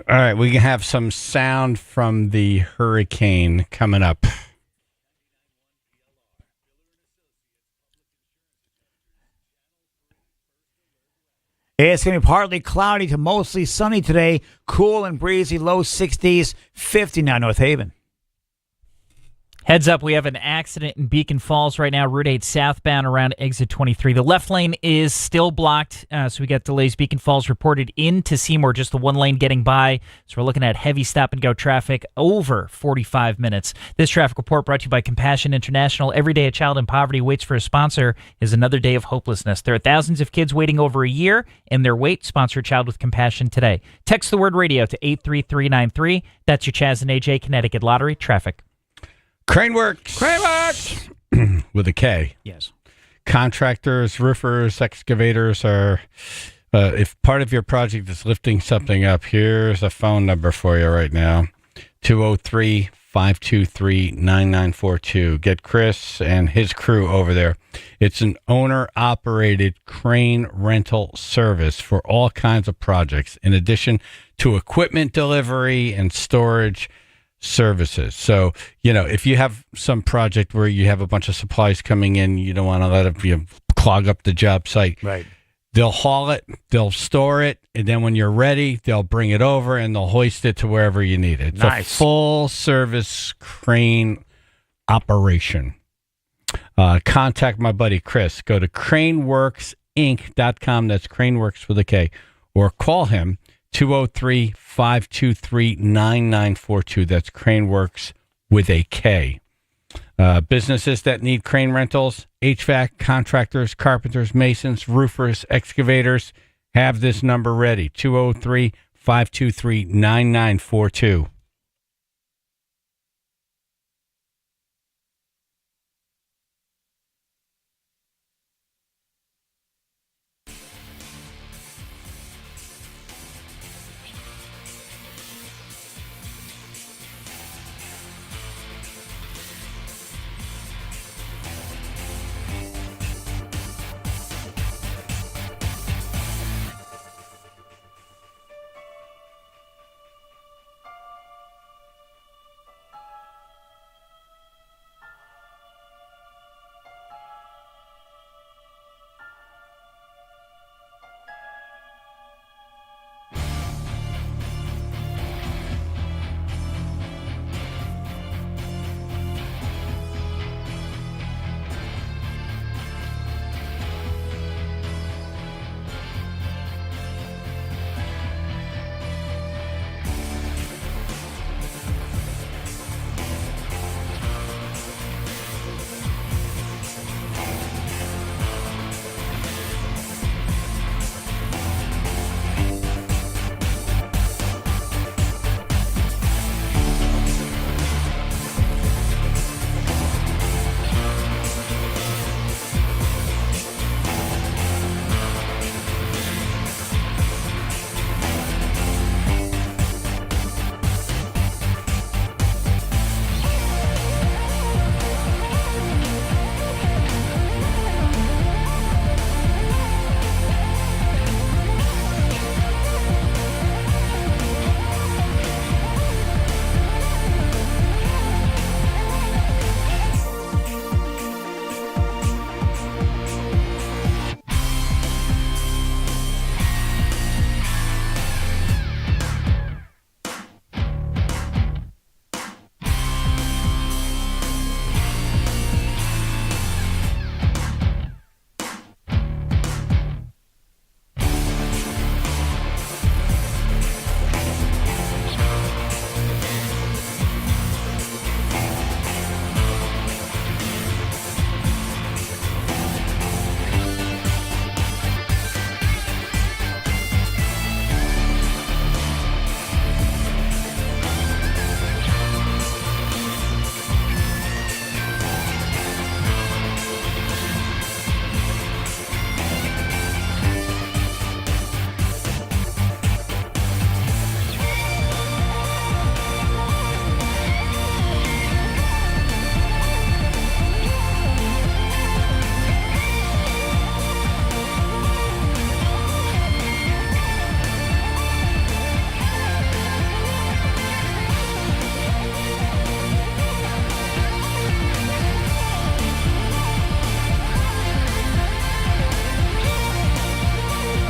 right, we have some sound from the hurricane coming up. It's going to be partly cloudy to mostly sunny today. Cool and breezy, low 60s, 59 North Haven. Heads up, we have an accident in Beacon Falls right now, Route 8 southbound around exit 23. The left lane is still blocked, so we got delays. Beacon Falls reported into Seymour, just the one lane getting by. So we're looking at heavy stop-and-go traffic over 45 minutes. This traffic report brought to you by Compassion International. Every day a child in poverty waits for a sponsor is another day of hopelessness. There are thousands of kids waiting over a year in their wait. Sponsor a child with compassion today. Text the word radio to 83393. That's your Chaz and AJ Connecticut Lottery traffic. Craneworks with a K. Yes. Contractors, roofers, excavators are. If part of your project is lifting something up, here's a phone number for you right now: 203-523-9942. Get Chris and his crew over there. It's an owner-operated crane rental service for all kinds of projects, in addition to equipment delivery and storage services. So, if you have some project where you have a bunch of supplies coming in, you don't want to let it clog up the job site. Right. They'll haul it, they'll store it, and then when you're ready, they'll bring it over and they'll hoist it to wherever you need it. It's a full service crane operation. Contact my buddy Chris. Go to craneworksinc.com. That's Craneworks with a K. Or call him 203-523-9942. That's Craneworks with a K. Businesses that need crane rentals, HVAC, contractors, carpenters, masons, roofers, excavators, have this number ready. 203-523-9942.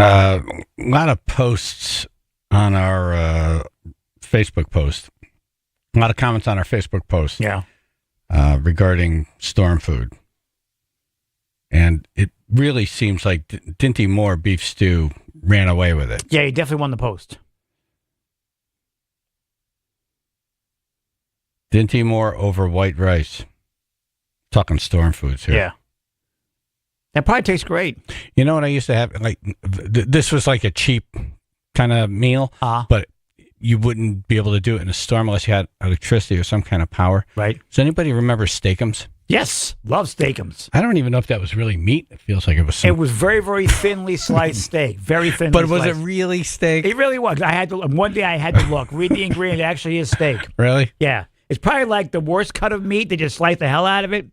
A lot of posts on our Facebook post. A lot of comments on our Facebook post. Yeah. Regarding storm food. And it really seems like Dinty Moore beef stew ran away with it. Yeah, he definitely won the post. Dinty Moore over white rice. Talking storm foods here. Yeah. That probably tastes great. You know what I used to have? Like this was like a cheap kind of meal, but you wouldn't be able to do it in a storm unless you had electricity or some kind of power. Right. Does anybody remember steakums? Yes, love steakums. I don't even know if that was really meat. It feels like it was. It was very, very thinly sliced steak. Very thinly But sliced. was it really steak? It really was. I had to. One day I had to look. Read the ingredient. It actually is steak. Really? Yeah. It's probably like the worst cut of meat. They just slice the hell out of it.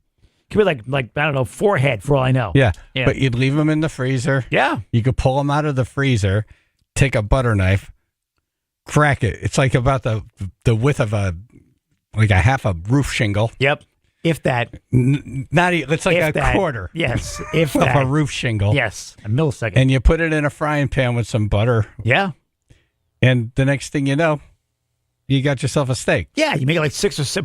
Could be like I don't know, forehead for all I know. Yeah. But you'd leave them in the freezer. Yeah. You could pull them out of the freezer, take a butter knife, crack it. It's like about the width of a half a roof shingle. Yep. If that. Not even. It's like a quarter. Yes. If of that. a roof shingle. Yes. A millisecond. And you put it in a frying pan with some butter. Yeah. And the next thing you know, you got yourself a steak. Yeah, you make it like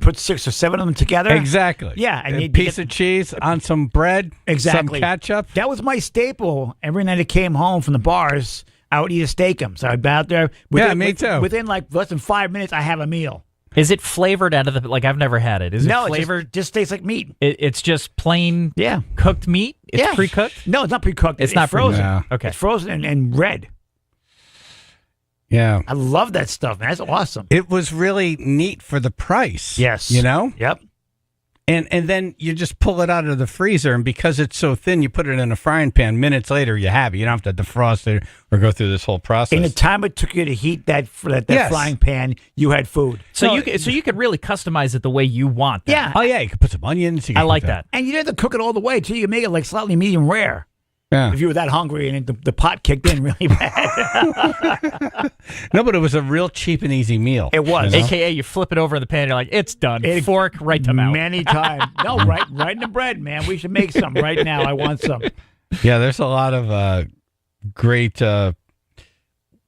put 6 or 7 of them together. Exactly. Yeah, and a piece of cheese on some bread. Exactly. Some ketchup. That was my staple. Every night I came home from the bars, I would eat a steakum. So I'd be out there. Me too. Within like less than 5 minutes, I have a meal. Is it flavored out of the, like I've never had it. Is it flavored? It just tastes like meat. It's just plain cooked meat? It's yeah. pre-cooked? No, it's not pre-cooked. It's not frozen. No. Okay. It's frozen and red. Yeah. I love that stuff, man. That's awesome. It was really neat for the price. Yes. You know? Yep. And then you just pull it out of the freezer, and because it's so thin, you put it in a frying pan. Minutes later, you have it. You don't have to defrost it or go through this whole process. In the time it took you to heat that frying pan, you had food. So you could really customize it the way you want. That. Yeah. Oh, yeah. You could put some onions. I like that. And you didn't have to cook it all the way, too. You can make it like slightly medium rare. Yeah. If you were that hungry and the pot kicked in really bad. No, but it was a real cheap and easy meal. It was. You know? AKA you flip it over in the pan, you're like, it's done. Fork right to mouth. Many times. No, right in the bread, man. We should make some right now. I want some. Yeah, there's a lot of great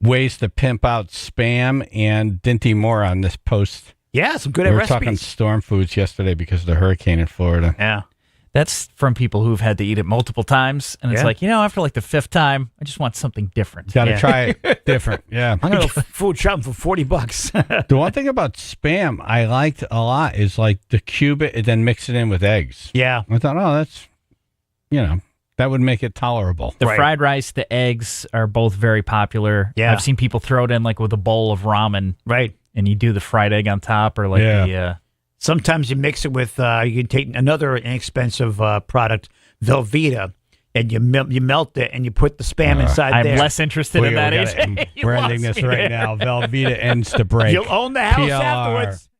ways to pimp out Spam and Dinty Moore on this post. Yeah, some good we were recipes. talking storm foods yesterday because of the hurricane in Florida. Yeah. That's from people who've had to eat it multiple times. And it's like, after like the 5th time, I just want something different. Got to try it different. Yeah. I'm going to go food shopping for $40. The one thing about Spam I liked a lot is like to cube it and then mix it in with eggs. Yeah. I thought, that's, that would make it tolerable. The fried rice, the eggs are both very popular. Yeah. I've seen people throw it in like with a bowl of ramen. Right. And you do the fried egg on top or like the... Sometimes you mix it with, you can take another inexpensive product, Velveeta, and you melt it and you put the Spam inside there. I'm less interested in that, AJ. We're ending this right now. Velveeta ends the break. You'll own the house PLR. afterwards.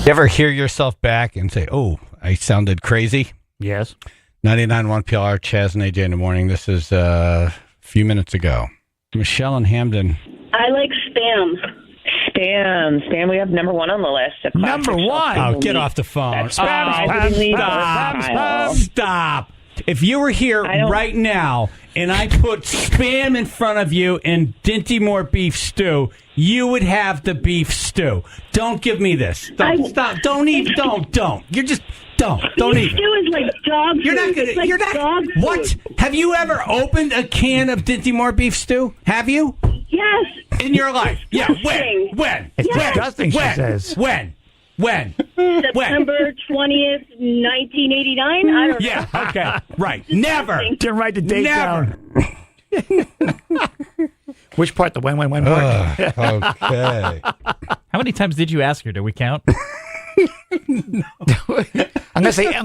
You ever hear yourself back and say, "Oh, I sounded crazy"? Yes. 99.1 PLR, Chaz and AJ in the morning. This is a few minutes ago. Michelle and Hamden. I like Spam. Spam. We have number 1 on the list. A classic Number 1. Oh, get off the phone. Stop. If you were here right now and I put Spam in front of you and Dinty Moore beef stew, you would have the beef stew. Don't give me this. Stop. Don't eat. Don't. You're just don't eat. Beef stew is like dog food. You're not gonna. It's like dog food. What? Have you ever opened a can of Dinty Moore beef stew? Have you? Yes. In your life? Yeah. When? It's disgusting, she says. When? September 20th, 1989. I don't know. Yeah, okay. Right. Never. Didn't write the date Never. down. Which part? The when part? Okay. How many times did you ask her? Do we count? I'm gonna say 8. I'm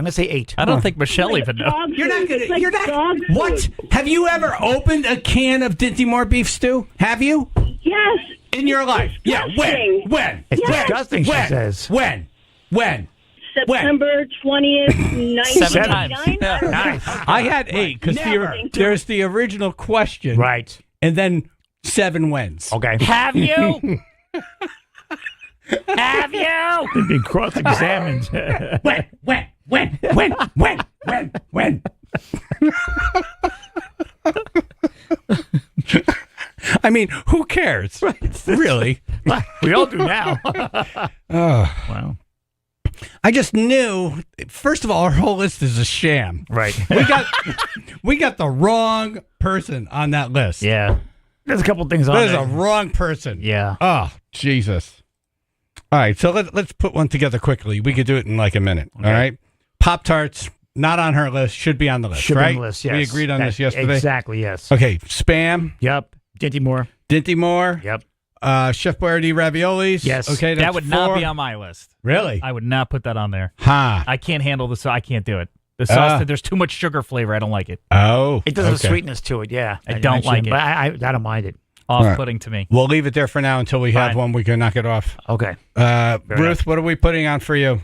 gonna say 8. I don't think Michelle even knows. You're not gonna. Like You're not. dog food. What? Have you ever opened a can of Dinty Moore beef stew? Have you? Yes. In your life? Yeah. When? It's disgusting, she says. When? September 20th, 1989. Nice. I had 8 because there's the original question. Right. And then 7 wins. Okay. Have you? Have you? They've been cross-examined. When? I mean, who cares? Really? We all do now. Wow. I just knew. First of all, our whole list is a sham. Right. We got the wrong person on that list. Yeah. There's a couple things on There's there. a wrong person. Yeah. Oh, Jesus. All right, so let's put one together quickly. We could do it in like a minute. Okay. All right. Pop-Tarts, not on her list, should be on the list, Should right? be on the list, yes. We agreed on this yesterday? Exactly, yes. Okay, Spam. Yep. Dinty Moore. Dinty Moore. Yep. Chef Boyardee raviolis. Yes. Okay, that's That would not 4. be on my list. Really? I would not put that on there. Ha. I can't handle the sauce. I can't do it. The sauce, there's too much sugar flavor. I don't like it. Oh. It does have a sweetness to it, yeah. I don't like it. But I don't mind it. Off-putting to me. We'll leave it there for now until we have one. We can knock it off. Okay. Ruth, what are we putting on for you?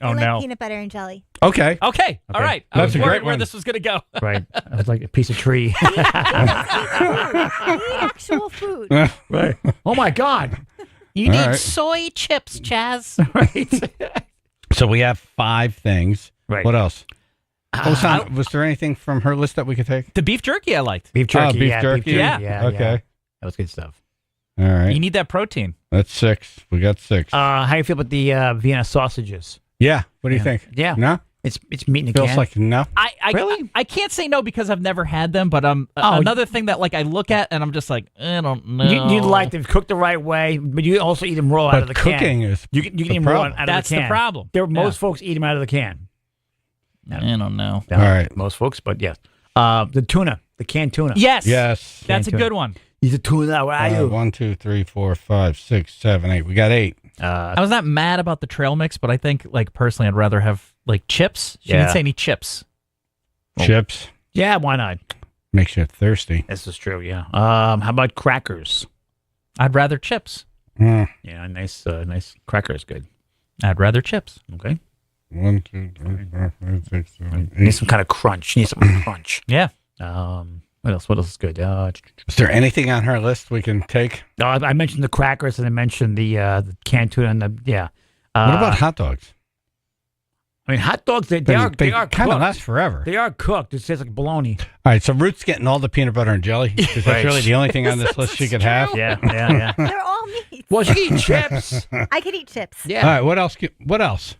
Oh, I like no. peanut butter and jelly. Okay. All right. I That's was a worried great where one. this was going to go. Right. I was like a piece of tree. Eat actual food. Right. Oh, my God. You All need right. soy chips, Chaz. Right. So we have 5 things. Right. What else? Was there anything from her list that we could take? The beef jerky I liked. Beef jerky. Beef yeah, jerky? Yeah. Okay. That was good stuff. All right. You need that protein. That's 6. We got 6. How do you feel about the Vienna sausages? Yeah. What do you think? Yeah. No? It's meat in a Feels can. like no. Really? I can't say no because I've never had them, but another thing that like I look at and I'm just like, I don't know. You like them cooked the right way, but you also eat them raw out of the can. Cooking is You can eat the them raw problem. out of That's the can. the problem. Most folks eat them out of the can. I don't know. All right. Most folks, but yes. The tuna, the canned tuna. Yes. Yes. That's a Canned tuna. good one. He's a tuna. Where are you? 1, 2, 3, 4, 5, 6, 7, 8. We got 8. I was not mad about the trail mix, but I think like personally I'd rather have like chips. She didn't say any chips. Chips. Yeah, why not? Makes you thirsty. This is true. Yeah. How about crackers? I'd rather chips. Mm. Yeah, nice cracker is good. I'd rather chips. Okay. 1, 2, 3, 4, 5, 6, 7, 8. Need some kind of crunch. Need some crunch. Yeah. What else? What else is good? Is there anything on her list we can take? I mentioned the crackers and I mentioned the canned tuna and what about hot dogs? I mean, hot dogs, they are kind of cooked. last forever. They are cooked. It tastes like bologna. All right, so Ruth's getting all the peanut butter and jelly because that's really the only thing on this list she could have. Yeah. They're all meat. Well, she can eat chips. I could eat chips. Yeah. All right, what else? What else?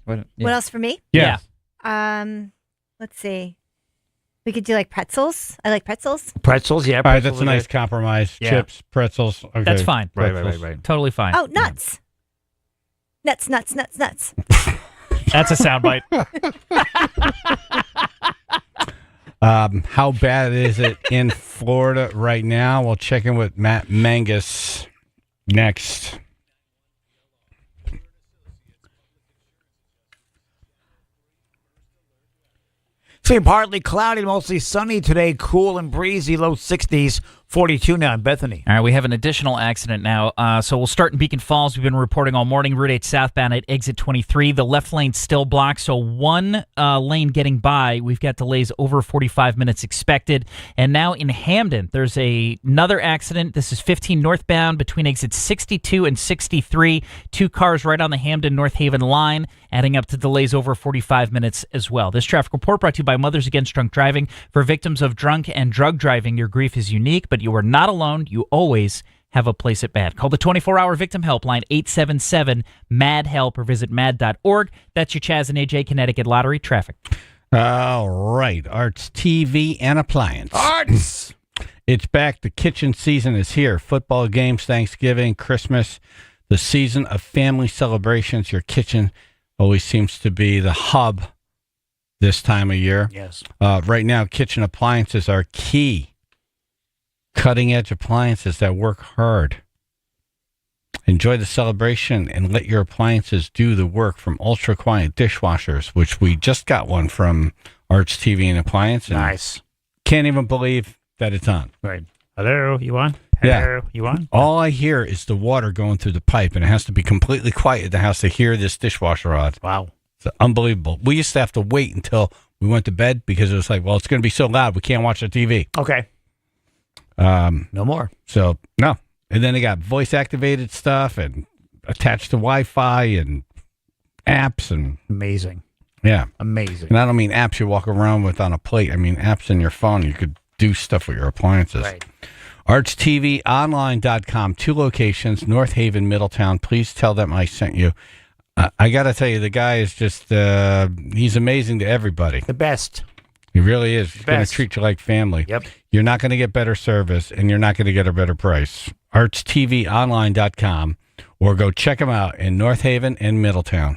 What else for me? Yeah. Let's see. We could do like pretzels. I like pretzels. Pretzels, yeah. All right, pretzels that's a are nice good. compromise. Yeah. Chips, pretzels. Okay. That's fine. Right. Totally fine. Oh, nuts. Nuts. That's a soundbite. How bad is it in Florida right now? We'll check in with Matt Mangus next. Partly cloudy, mostly sunny today, cool and breezy, low 60s. 42 now in Bethany. All right, we have an additional accident now. So we'll start in Beacon Falls. We've been reporting all morning. Route 8 southbound at exit 23. The left lane still blocked, so one lane getting by. We've got delays over 45 minutes expected. And now in Hamden, there's another accident. This is 15 northbound between exits 62 and 63. 2 cars right on the Hamden-North Haven line, adding up to delays over 45 minutes as well. This traffic report brought to you by Mothers Against Drunk Driving. For victims of drunk and drug driving, your grief is unique, but you are not alone. You always have a place at MAD. Call the 24-hour victim helpline, 877-MAD-HELP, or visit mad.org. That's your Chaz and AJ Connecticut Lottery traffic. All right. Arts TV and Appliance. Arts! It's back. The kitchen season is here. Football games, Thanksgiving, Christmas, the season of family celebrations. Your kitchen always seems to be the hub this time of year. Yes. Right now, kitchen appliances are key. Cutting-edge appliances that work hard. Enjoy the celebration and let your appliances do the work from ultra-quiet dishwashers, which we just got one from Arts TV and Appliance. And nice. Can't even believe that it's on. Right. Hello, you on? Hello, you on? All I hear is the water going through the pipe, and it has to be completely quiet in the house to hear this dishwasher on. Wow. It's unbelievable. We used to have to wait until we went to bed because it was like, well, it's going to be so loud we can't watch the TV. Okay. No more. So, no. And then they got voice-activated stuff and attached to Wi-Fi and apps. And amazing. Yeah. Amazing. And I don't mean apps you walk around with on a plate. I mean apps in your phone. You could do stuff with your appliances. Right. ArtsTVOnline.com. 2 locations, North Haven, Middletown. Please tell them I sent you. I got to tell you, the guy is just, he's amazing to everybody. The best. He really is. He's going to treat you like family. Yep. You're not going to get better service, and you're not going to get a better price. ArtsTVOnline.com, or go check them out in North Haven and Middletown.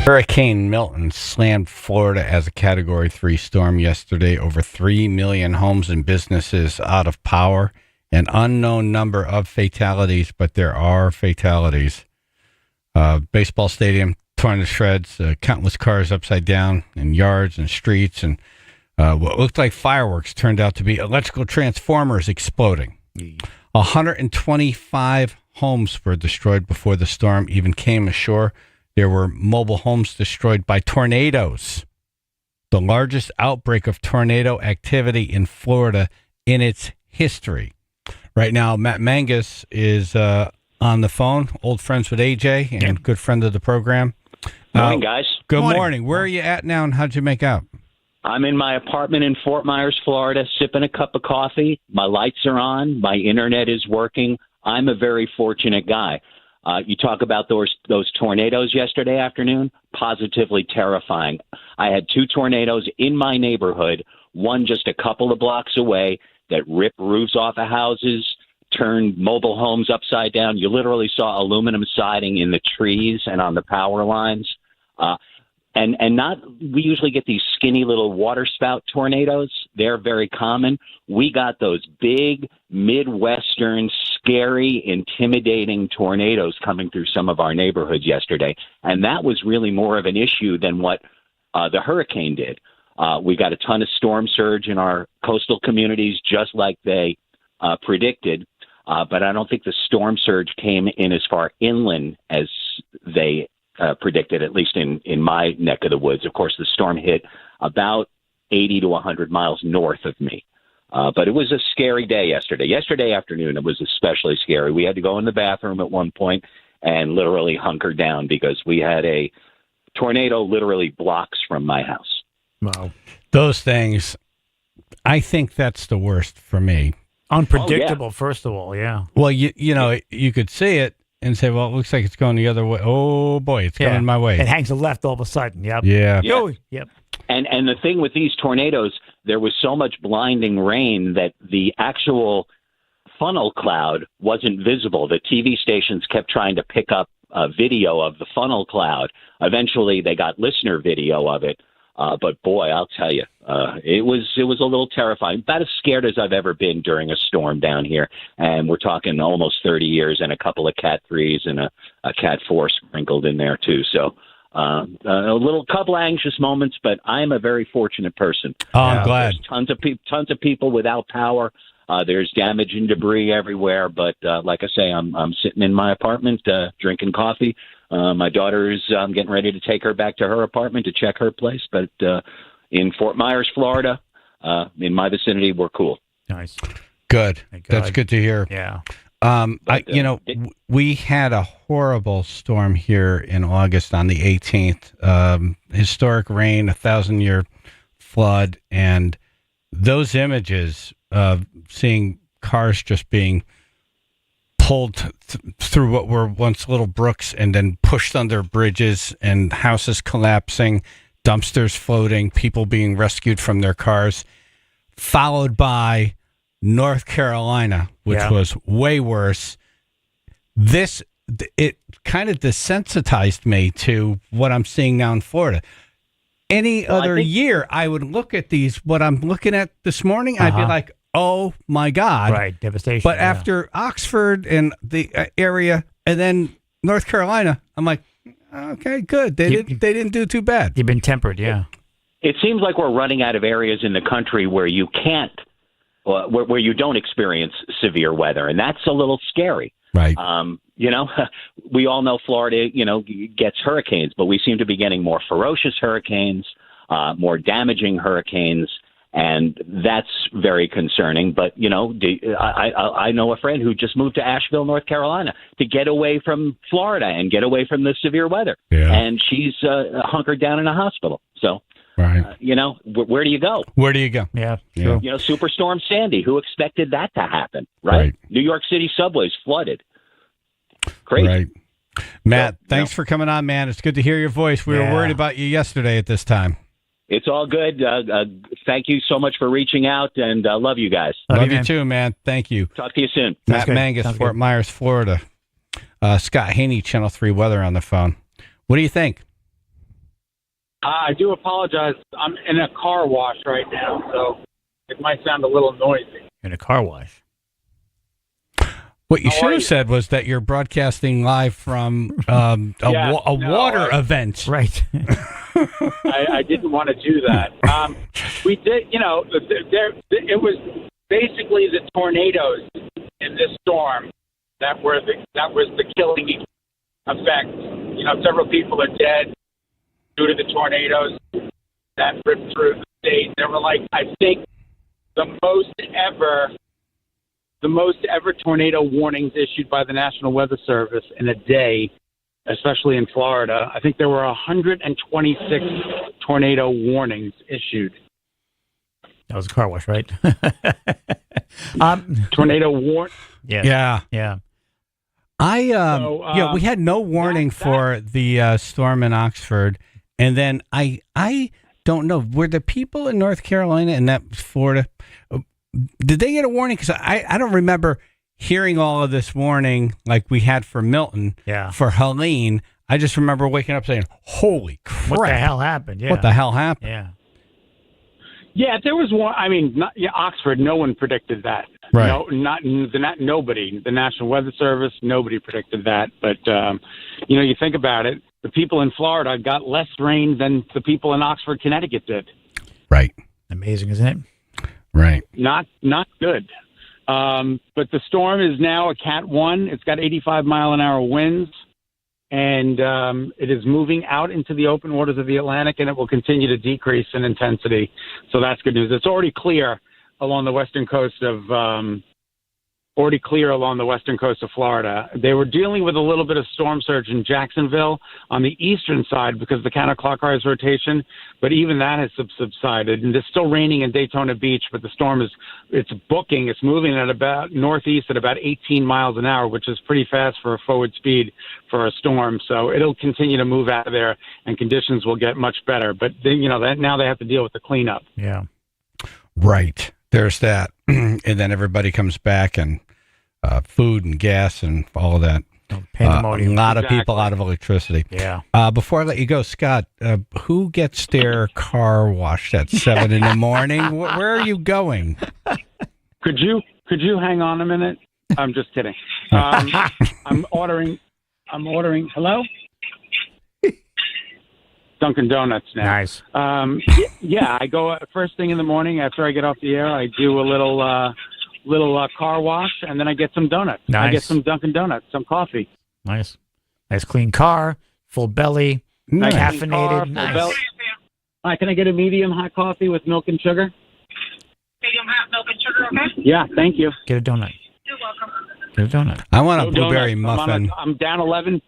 Hurricane Milton slammed Florida as a Category 3 storm yesterday. Over 3 million homes and businesses out of power. An unknown number of fatalities, but there are fatalities. Baseball stadium torn to shreds, countless cars upside down in yards and streets, and what looked like fireworks turned out to be electrical transformers exploding. 125 homes were destroyed before the storm even came ashore. There were mobile homes destroyed by tornadoes. The largest outbreak of tornado activity in Florida in its history. Right now, Matt Mangus is on the phone, old friends with AJ and good friend of the program. Morning, guys. Good morning. Where are you at now, and how'd you make out? I'm in my apartment in Fort Myers, Florida, sipping a cup of coffee. My lights are on. My internet is working. I'm a very fortunate guy. You talk about those tornadoes yesterday afternoon, positively terrifying. I had 2 tornadoes in my neighborhood, one just a couple of blocks away, that ripped roofs off of houses, turned mobile homes upside down. You literally saw aluminum siding in the trees and on the power lines. We usually get these skinny little waterspout tornadoes. They're very common. We got those big, Midwestern, scary, intimidating tornadoes coming through some of our neighborhoods yesterday. And that was really more of an issue than what the hurricane did. We got a ton of storm surge in our coastal communities, just like they predicted. But I don't think the storm surge came in as far inland as they predicted, at least in my neck of the woods. Of course, the storm hit about 80 to 100 miles north of me. But it was a scary day yesterday. Yesterday afternoon, it was especially scary. We had to go in the bathroom at one point and literally hunker down because we had a tornado literally blocks from my house. Wow. Those things, I think that's the worst for me. Unpredictable, first of all, yeah. Well, you know, you could see it and say, well, it looks like it's going the other way. Oh, boy, it's coming my way. It hangs to the left all of a sudden, yep. Yeah. Yep. And the thing with these tornadoes, there was so much blinding rain that the actual funnel cloud wasn't visible. The TV stations kept trying to pick up a video of the funnel cloud. Eventually, they got listener video of it. But boy, I'll tell you, it was a little terrifying. About as scared as I've ever been during a storm down here. And we're talking almost 30 years and a couple of Cat 3s and a Cat 4 sprinkled in there too. So a little couple anxious moments, but I'm a very fortunate person. Oh, I'm glad. There's tons of people without power. There's damage and debris everywhere. But like I say, I'm sitting in my apartment drinking coffee. My daughter is getting ready to take her back to her apartment to check her place. But in Fort Myers, Florida, in my vicinity, we're cool. Nice. Good. That's good to hear. Yeah. We had a horrible storm here in August on the 18th. Historic rain, 1,000-year flood, and those images of seeing cars just being pulled through what were once little brooks and then pushed under bridges and houses collapsing, dumpsters floating, people being rescued from their cars, followed by North Carolina, which was way worse. It kind of desensitized me to what I'm seeing now in Florida. Any other year, I would look at what I'm looking at this morning, I'd be like, oh my God. Right, devastation. But after Oxford and the area and then North Carolina, I'm like, okay, good. They didn't do too bad. You've been tempered, yeah. It seems like we're running out of areas in the country where you can't, where you don't experience severe weather, and that's a little scary. Right. We all know Florida, gets hurricanes, but we seem to be getting more ferocious hurricanes, more damaging hurricanes. And that's very concerning. But, I know a friend who just moved to Asheville, North Carolina, to get away from Florida and get away from the severe weather. Yeah. And she's hunkered down in a hospital. So, right. Where do you go? Where do you go? Yeah, sure. Superstorm Sandy, who expected that to happen, right? New York City subways flooded. Crazy. Right. Matt, thanks for coming on, man. It's good to hear your voice. We were worried about you yesterday at this time. It's all good. Thank you so much for reaching out, and love you guys. Love you too, man. Thank you. Talk to you soon. Matt Mangus, Fort Myers, Florida. Scott Haney, Channel 3 Weather on the phone. What do you think? I do apologize. I'm in a car wash right now, so it might sound a little noisy. In a car wash. What you should have said was that you're broadcasting live from water event. Right. I didn't want to do that. We did, it was basically the tornadoes in this storm that was the killing effect. Several people are dead due to the tornadoes that ripped through the state. There were I think the most ever tornado warnings issued by the National Weather Service in a day, especially in Florida. I think there were 126 tornado warnings issued. That was a car wash, right? Tornado warn. Yeah. We had no warning for the storm in Oxford, and then I don't know, were the people in North Carolina and that Florida, did they get a warning? Because I don't remember hearing all of this warning like we had for Milton. Yeah. For Helene, I just remember waking up saying, "Holy crap! What the hell happened?" Yeah. What the hell happened? Yeah. Yeah, there was one. I mean, Oxford. No one predicted that. Right. No, not nobody. The National Weather Service. Nobody predicted that. But you think about it. The people in Florida got less rain than the people in Oxford, Connecticut did. Right. Amazing, isn't it? Right. Not good. But the storm is now a Cat 1. It's got 85-mile-an-hour winds, and it is moving out into the open waters of the Atlantic, and it will continue to decrease in intensity. So that's good news. It's already clear along the western coast of Florida. They were dealing with a little bit of storm surge in Jacksonville on the eastern side because of the counterclockwise rotation, but even that has subsided. And it's still raining in Daytona Beach, but the storm it's moving at about northeast at about 18 miles an hour, which is pretty fast for a forward speed for a storm. So it'll continue to move out of there, and conditions will get much better. But now they have to deal with the cleanup. Yeah. Right. There's that. And then everybody comes back and food and gas and all of that. Pandemonium. A lot of people out of electricity. Yeah. Before I let you go, Scott, who gets their car washed at 7 in the morning? Where are you going? Could you hang on a minute? I'm just kidding. I'm ordering. Hello? Dunkin' Donuts now. Nice. I go first thing in the morning after I get off the air. I do a little car wash, and then I get some donuts. Nice. I get some Dunkin' Donuts, some coffee. Nice clean car, full belly, Nice caffeinated. Car, nice. belly. Can I get a medium hot coffee with milk and sugar? Medium hot milk and sugar, okay? Yeah, thank you. Get a donut. You're welcome. Get a donut. I want a No blueberry donuts. muffin. I'm down 11.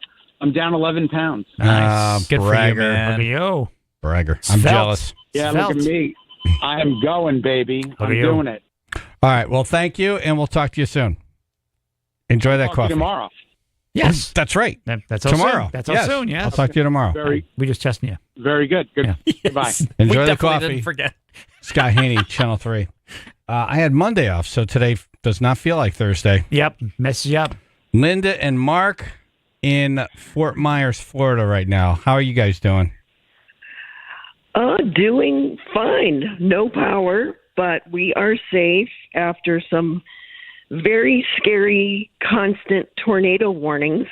I'm down 11 pounds. Nice. Good bragger. for you, man. Look at you. Bragger. I'm Svelte. jealous. Yeah, Svelte. look at me. I am going, baby. Look I'm at you. doing it. All right. Well, thank you, and we'll talk to you soon. Enjoy that Talk to you coffee. tomorrow. Yes. That's right. That's all Tomorrow. soon. That's all Yes. soon, yes. I'll talk to you tomorrow. We just testing you. Very good. Good. Yeah. Goodbye. Enjoy We the definitely coffee. didn't forget. Scott Haney, Channel 3. I had Monday off, so today does not feel like Thursday. Yep. Messes you up. Linda and Mark in Fort Myers, Florida right now. How are you guys doing? Doing fine. No power, but we are safe after some very scary, constant tornado warnings.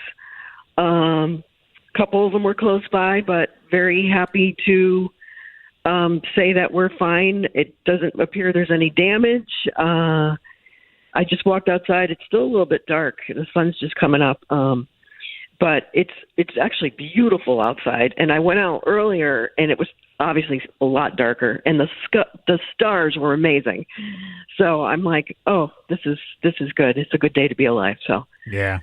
Couple of them were close by, but very happy to say that we're fine. It doesn't appear there's any damage. I just walked outside. It's still a little bit dark. The sun's just coming up. But it's actually beautiful outside. And I went out earlier, and it was obviously a lot darker, and the stars were amazing. So I'm like, oh, this is good. It's a good day to be alive. So yeah.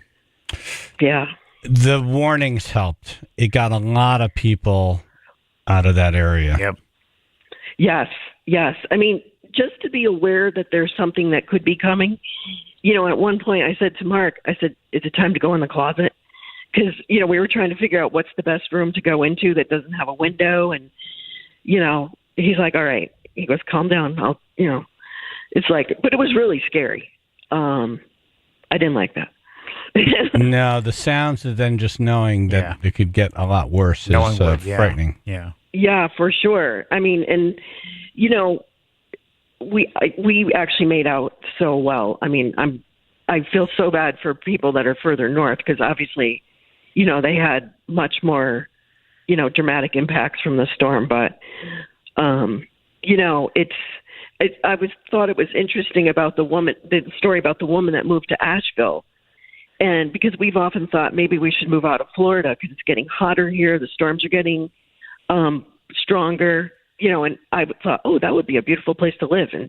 The warnings helped. It got a lot of people out of that area. Yep. Yes. I mean, just to be aware that there's something that could be coming. At one point I said to Mark, is it time to go in the closet? Because, we were trying to figure out what's the best room to go into that doesn't have a window. And, he's like, all right. He goes, calm down. It's like, but it was really scary. I didn't like that. No, the sounds of then just knowing that it could get a lot worse is frightening. Yeah. Yeah, for sure. I mean, and we actually made out so well. I mean, I feel so bad for people that are further north because obviously, they had much more, dramatic impacts from the storm. But, thought it was interesting about the story about the woman that moved to Asheville. And because we've often thought maybe we should move out of Florida because it's getting hotter here, the storms are getting stronger, and I thought, that would be a beautiful place to live. And,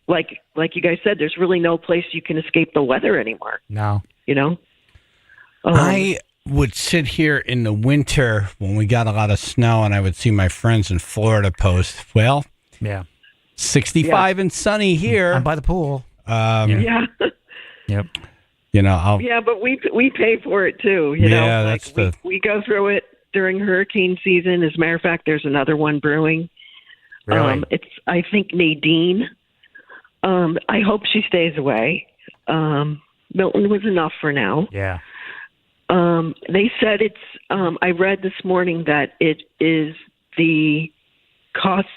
like you guys said, there's really no place you can escape the weather anymore. No. I would sit here in the winter when we got a lot of snow and I would see my friends in Florida post, 65 and sunny here. I'm by the pool. Yeah. Yep. Yeah, but we pay for it too. We go through it during hurricane season. As a matter of fact, there's another one brewing. Really? It's I think Nadine. I hope she stays away. Milton was enough for now. Yeah. They said it's. I read this morning that it is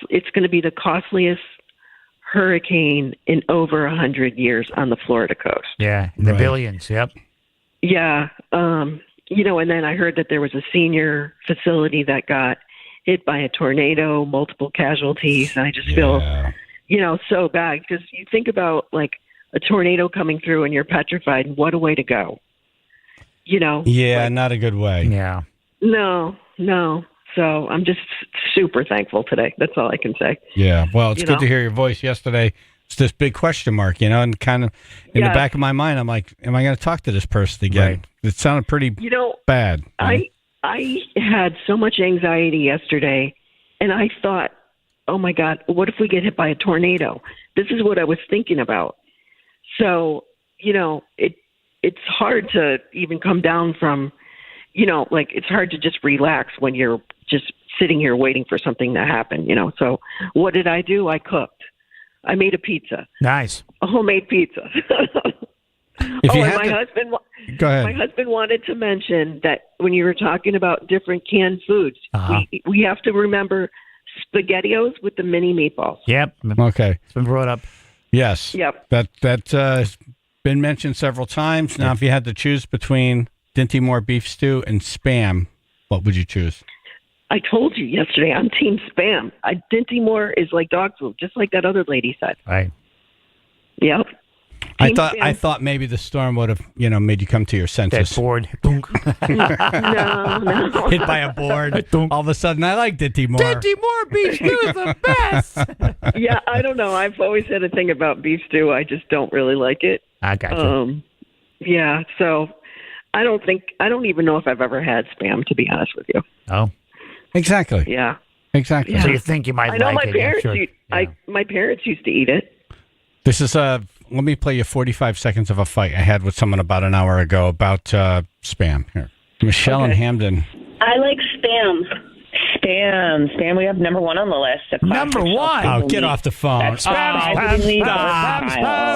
It's going to be the costliest hurricane in over 100 years on the Florida coast. Yeah, in the billions. Yep. Yeah. And then I heard that there was a senior facility that got hit by a tornado, multiple casualties. And I just feel, so bad because you think about like a tornado coming through and you're petrified. What a way to go. Yeah, not a good way. Yeah. No. So I'm just super thankful today. That's all I can say. Yeah. Well, it's good to hear your voice. Yesterday, it's this big question mark, and kind of in the back of my mind, I'm like, am I going to talk to this person again? Right. It sounded pretty bad. I had so much anxiety yesterday, and I thought, oh my God, what if we get hit by a tornado? This is what I was thinking about. So, it's hard to even come down from, it's hard to just relax when you're just sitting here waiting for something to happen, So what did I do? I cooked. I made a pizza. Nice. A homemade pizza. Go My ahead. husband wanted to mention that when you were talking about different canned foods, we have to remember SpaghettiOs with the mini meatballs. Yep. Okay. It's been brought up. Yes. Yep. That's been mentioned several times. Now, if you had to choose between Dinty Moore beef stew and Spam, what would you choose? I told you yesterday, I'm Team Spam. Dinty Moore is like dog food, just like that other lady said. Right. Yep. I thought maybe the storm would have, made you come to your senses. That board. No. Hit by a board. All of a sudden, I like Dinty Moore. Dinty Moore beef stew is the best. Yeah, I don't know. I've always had a thing about beef stew. I just don't really like it. I got you. Yeah, so I don't even know if I've ever had Spam, to be honest with you. Oh. Exactly. Yeah. Exactly. Yeah. So you think you might I know like my it. parents. Sure. My parents used to eat it. This is let me play you 45 seconds of a fight I had with someone about an hour ago about Spam. Here, Michelle in Hamden. I like Spam. Spam. We have number one on the list. Number one. Oh, get off the phone.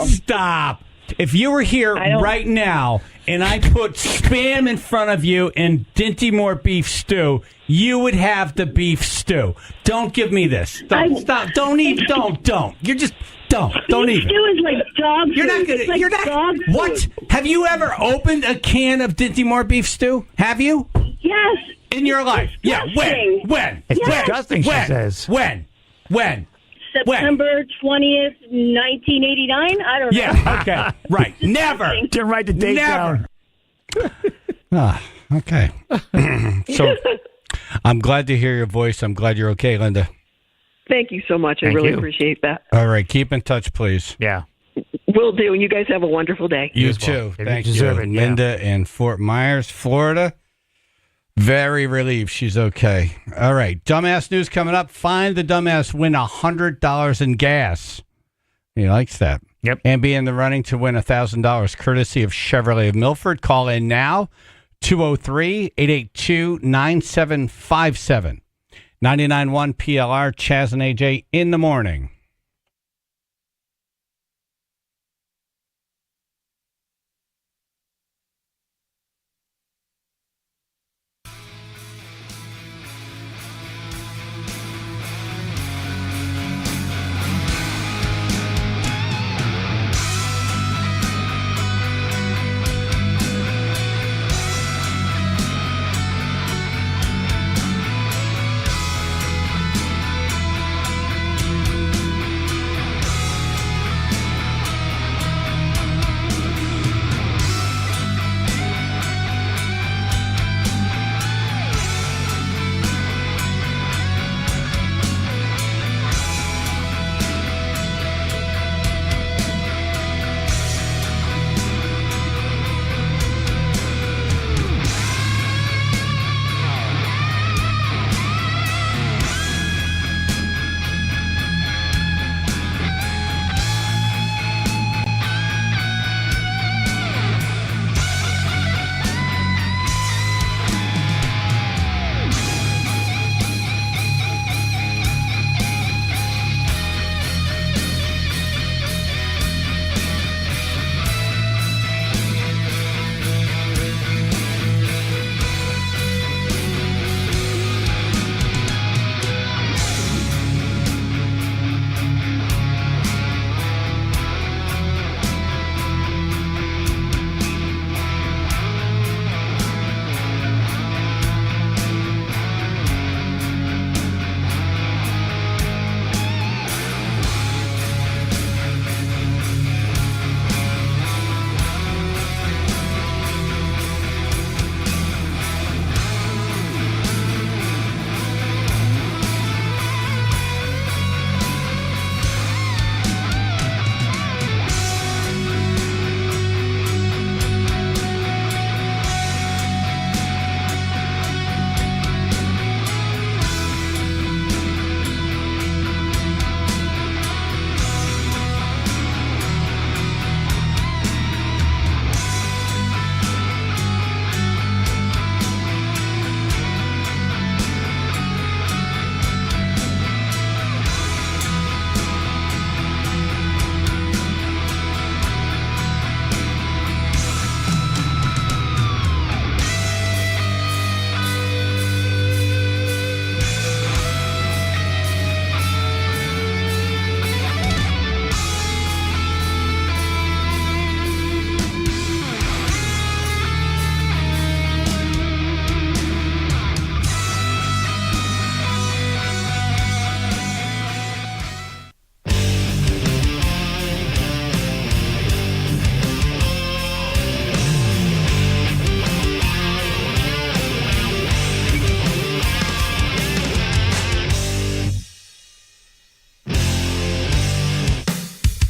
Stop. If you were here right now and I put Spam in front of you and Dinty Moore beef stew, you would have the beef stew. Don't give me this. Stop. Don't even. Don't. You're just don't even. Beef stew is like dog food. You're not gonna. It's like You're not. dog food. What? Have you ever opened a can of Dinty Moore beef stew? Have you? Yes. In your life? Yeah. When? It's disgusting. She says. When? September 20th, 1989? I don't know. Yeah, okay. Right. Never. Didn't write the date down. Okay. So I'm glad to hear your voice. I'm glad you're okay, Linda. Thank you so much. I really appreciate that. All right. Keep in touch, please. Yeah. Will do. And you guys have a wonderful day. You too. Thank you. deserve it, yeah. Linda in Fort Myers, Florida. Very relieved she's okay. All right. Dumbass news coming up. Find the dumbass win $100 in gas. He likes that. Yep. And be in the running to win $1,000 courtesy of Chevrolet of Milford. Call in now. 203-882-9757. 99.1 PLR, Chaz and AJ in the morning.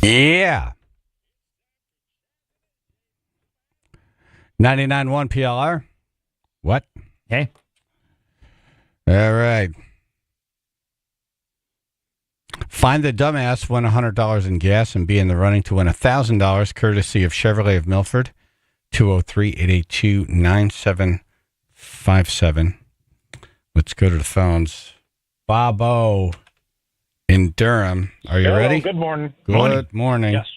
Yeah. 99.1 PLR. What? Hey. All right. Find the dumbass, win $100 in gas, and be in the running to win $1,000, courtesy of Chevrolet of Milford. 203-882-9757. Let's go to the phones. Bobo in Durham. Are you Hello, ready? good morning. Good morning. Yes.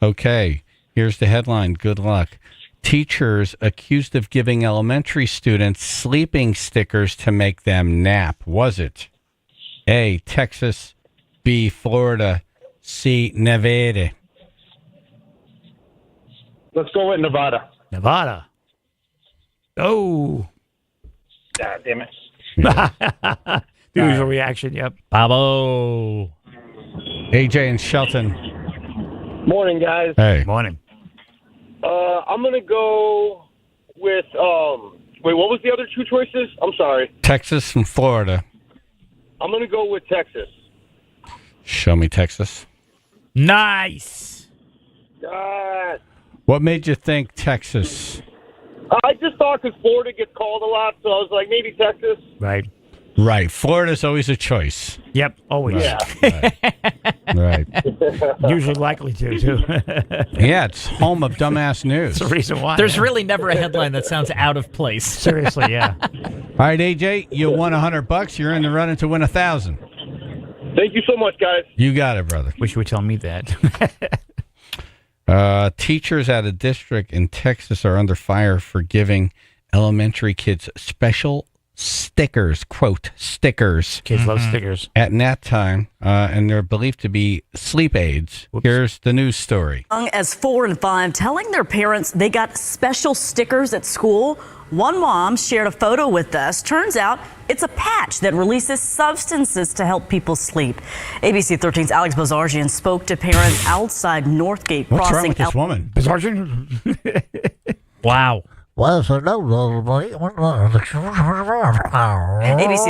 Okay, here's the headline. Good luck. Teachers accused of giving elementary students sleeping stickers to make them nap. Was it A, Texas, B, Florida, C, Nevada? Let's go with Nevada. Nevada. Oh. God damn it. The usual reaction, yep. Babo. AJ and Shelton. Morning, guys. Hey. Morning. I'm going to go with, wait, what was the other two choices? I'm sorry. Texas and Florida. I'm going to go with Texas. Show me Texas. Nice. God. What made you think Texas? I just thought because Florida gets called a lot, so I was like, maybe Texas. Right. Right. Florida's always a choice. Yep, always. Yeah. Right. Usually likely to, too. Yeah, it's home of dumbass news. That's the reason why. There's really never a headline that sounds out of place. Seriously, yeah. All right, AJ, you won $100. You're in the running to win $1,000. Thank you so much, guys. You got it, brother. Wish you would tell me that. Teachers at a district in Texas are under fire for giving elementary kids special stickers, quote, stickers. Kids love stickers. At nap time, and they're believed to be sleep aids. Whoops. Here's the news story. Young as 4 and 5 telling their parents they got special stickers at school. One mom shared a photo with us. Turns out it's a patch that releases substances to help people sleep. ABC 13's Alex Bazarjian spoke to parents outside Northgate What's Crossing. wrong with this woman? Bazarjian? Wow. ABC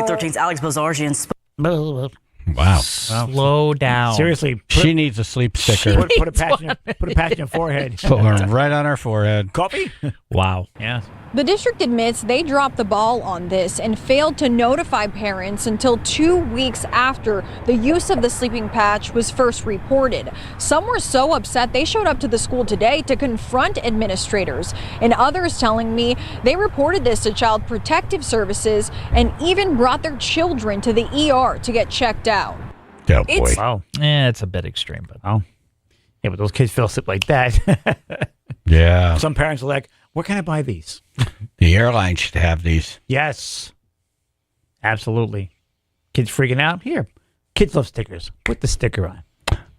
13's Alex Bazarjian spoke. Wow. Slow down. Seriously. She needs a sleep sticker. Put a patch in your forehead. Put one right on her forehead. Coffee? Wow. Yeah. The district admits they dropped the ball on this and failed to notify parents until 2 weeks after the use of the sleeping patch was first reported. Some were so upset they showed up to the school today to confront administrators, and others telling me they reported this to Child Protective Services and even brought their children to the ER to get checked out. Oh, boy. Wow. Yeah, it's a bit extreme, but Yeah, but those kids feel asleep like that. Yeah. Some parents are like, where can I buy these? The airline should have these. Yes. Absolutely. Kids freaking out? Here. Kids love stickers. Put the sticker on.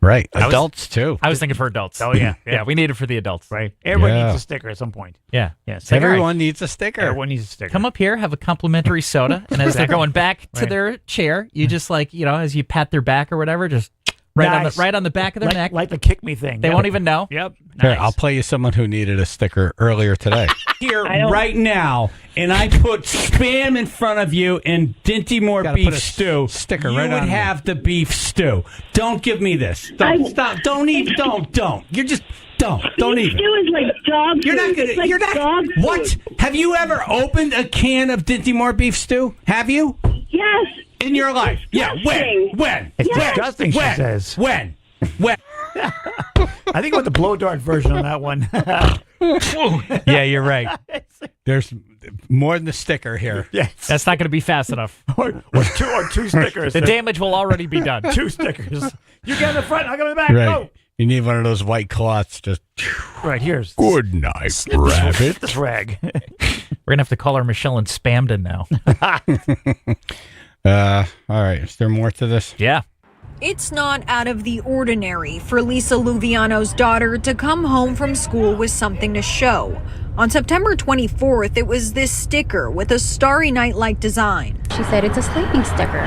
Right. Adults, too. I was thinking for adults. Oh, yeah. Yeah, we need it for the adults. Right. Everyone Yeah. needs a sticker at some point. Yeah. Yes. Everyone needs a sticker. Everyone needs a sticker. Come up here, have a complimentary soda, and as they're going back to their chair, you just as you pat their back or whatever, just Nice. right on the back of their neck. Like the kick me thing. They won't even know. Yep. Here, Nice. I'll play you someone who needed a sticker earlier today. Here right now, and I put Spam in front of you and Dinty Moore Gotta put beef a stew, sticker you right would on there. have the beef stew. Don't give me this. Don't stop. Don't even. Don't. You're just don't even. Stew is like dog food. You're not gonna. It's like You're not. dog food. What? Have you ever opened a can of Dinty Moore beef stew? Have you? Yes. In your life? Yeah. When? It's disgusting, she says. When? I think I want the blow dart version on that one. Yeah, you're right. There's more than the sticker here. Yes. That's not going to be fast enough. or two stickers. The damage will already be done. 2 stickers. You get in the front, I'll go in the back. Right. Go. You need one of those white cloths. Just Right, here's. good night, rabbit. This rag. We're going to have to call her Michelle and Spamden now. All right. Is there more to this? Yeah. It's not out of the ordinary for Lisa Luviano's daughter to come home from school with something to show. On September 24th, it was this sticker with a Starry Night-like design. She said it's a sleeping sticker.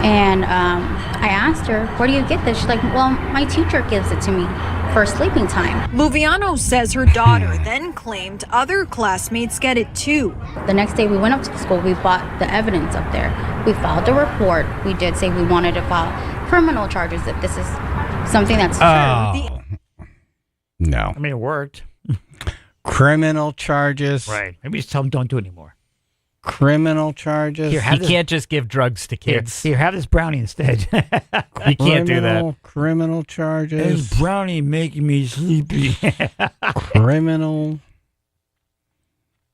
And I asked her, where do you get this? She's like, well, my teacher gives it to me for sleeping time. Luviano says her daughter then claimed other classmates get it too. The next day we went up to the school, we bought the evidence up there. We filed a report. We did say we wanted to file criminal charges if this is something that's true. Oh. No. I mean, it worked. Criminal charges. Right. Maybe just tell them don't do it anymore. Criminal charges. Here, You can't just give drugs to kids. Here, have this brownie instead. You can't do that. Criminal charges. This brownie making me sleepy. Criminal.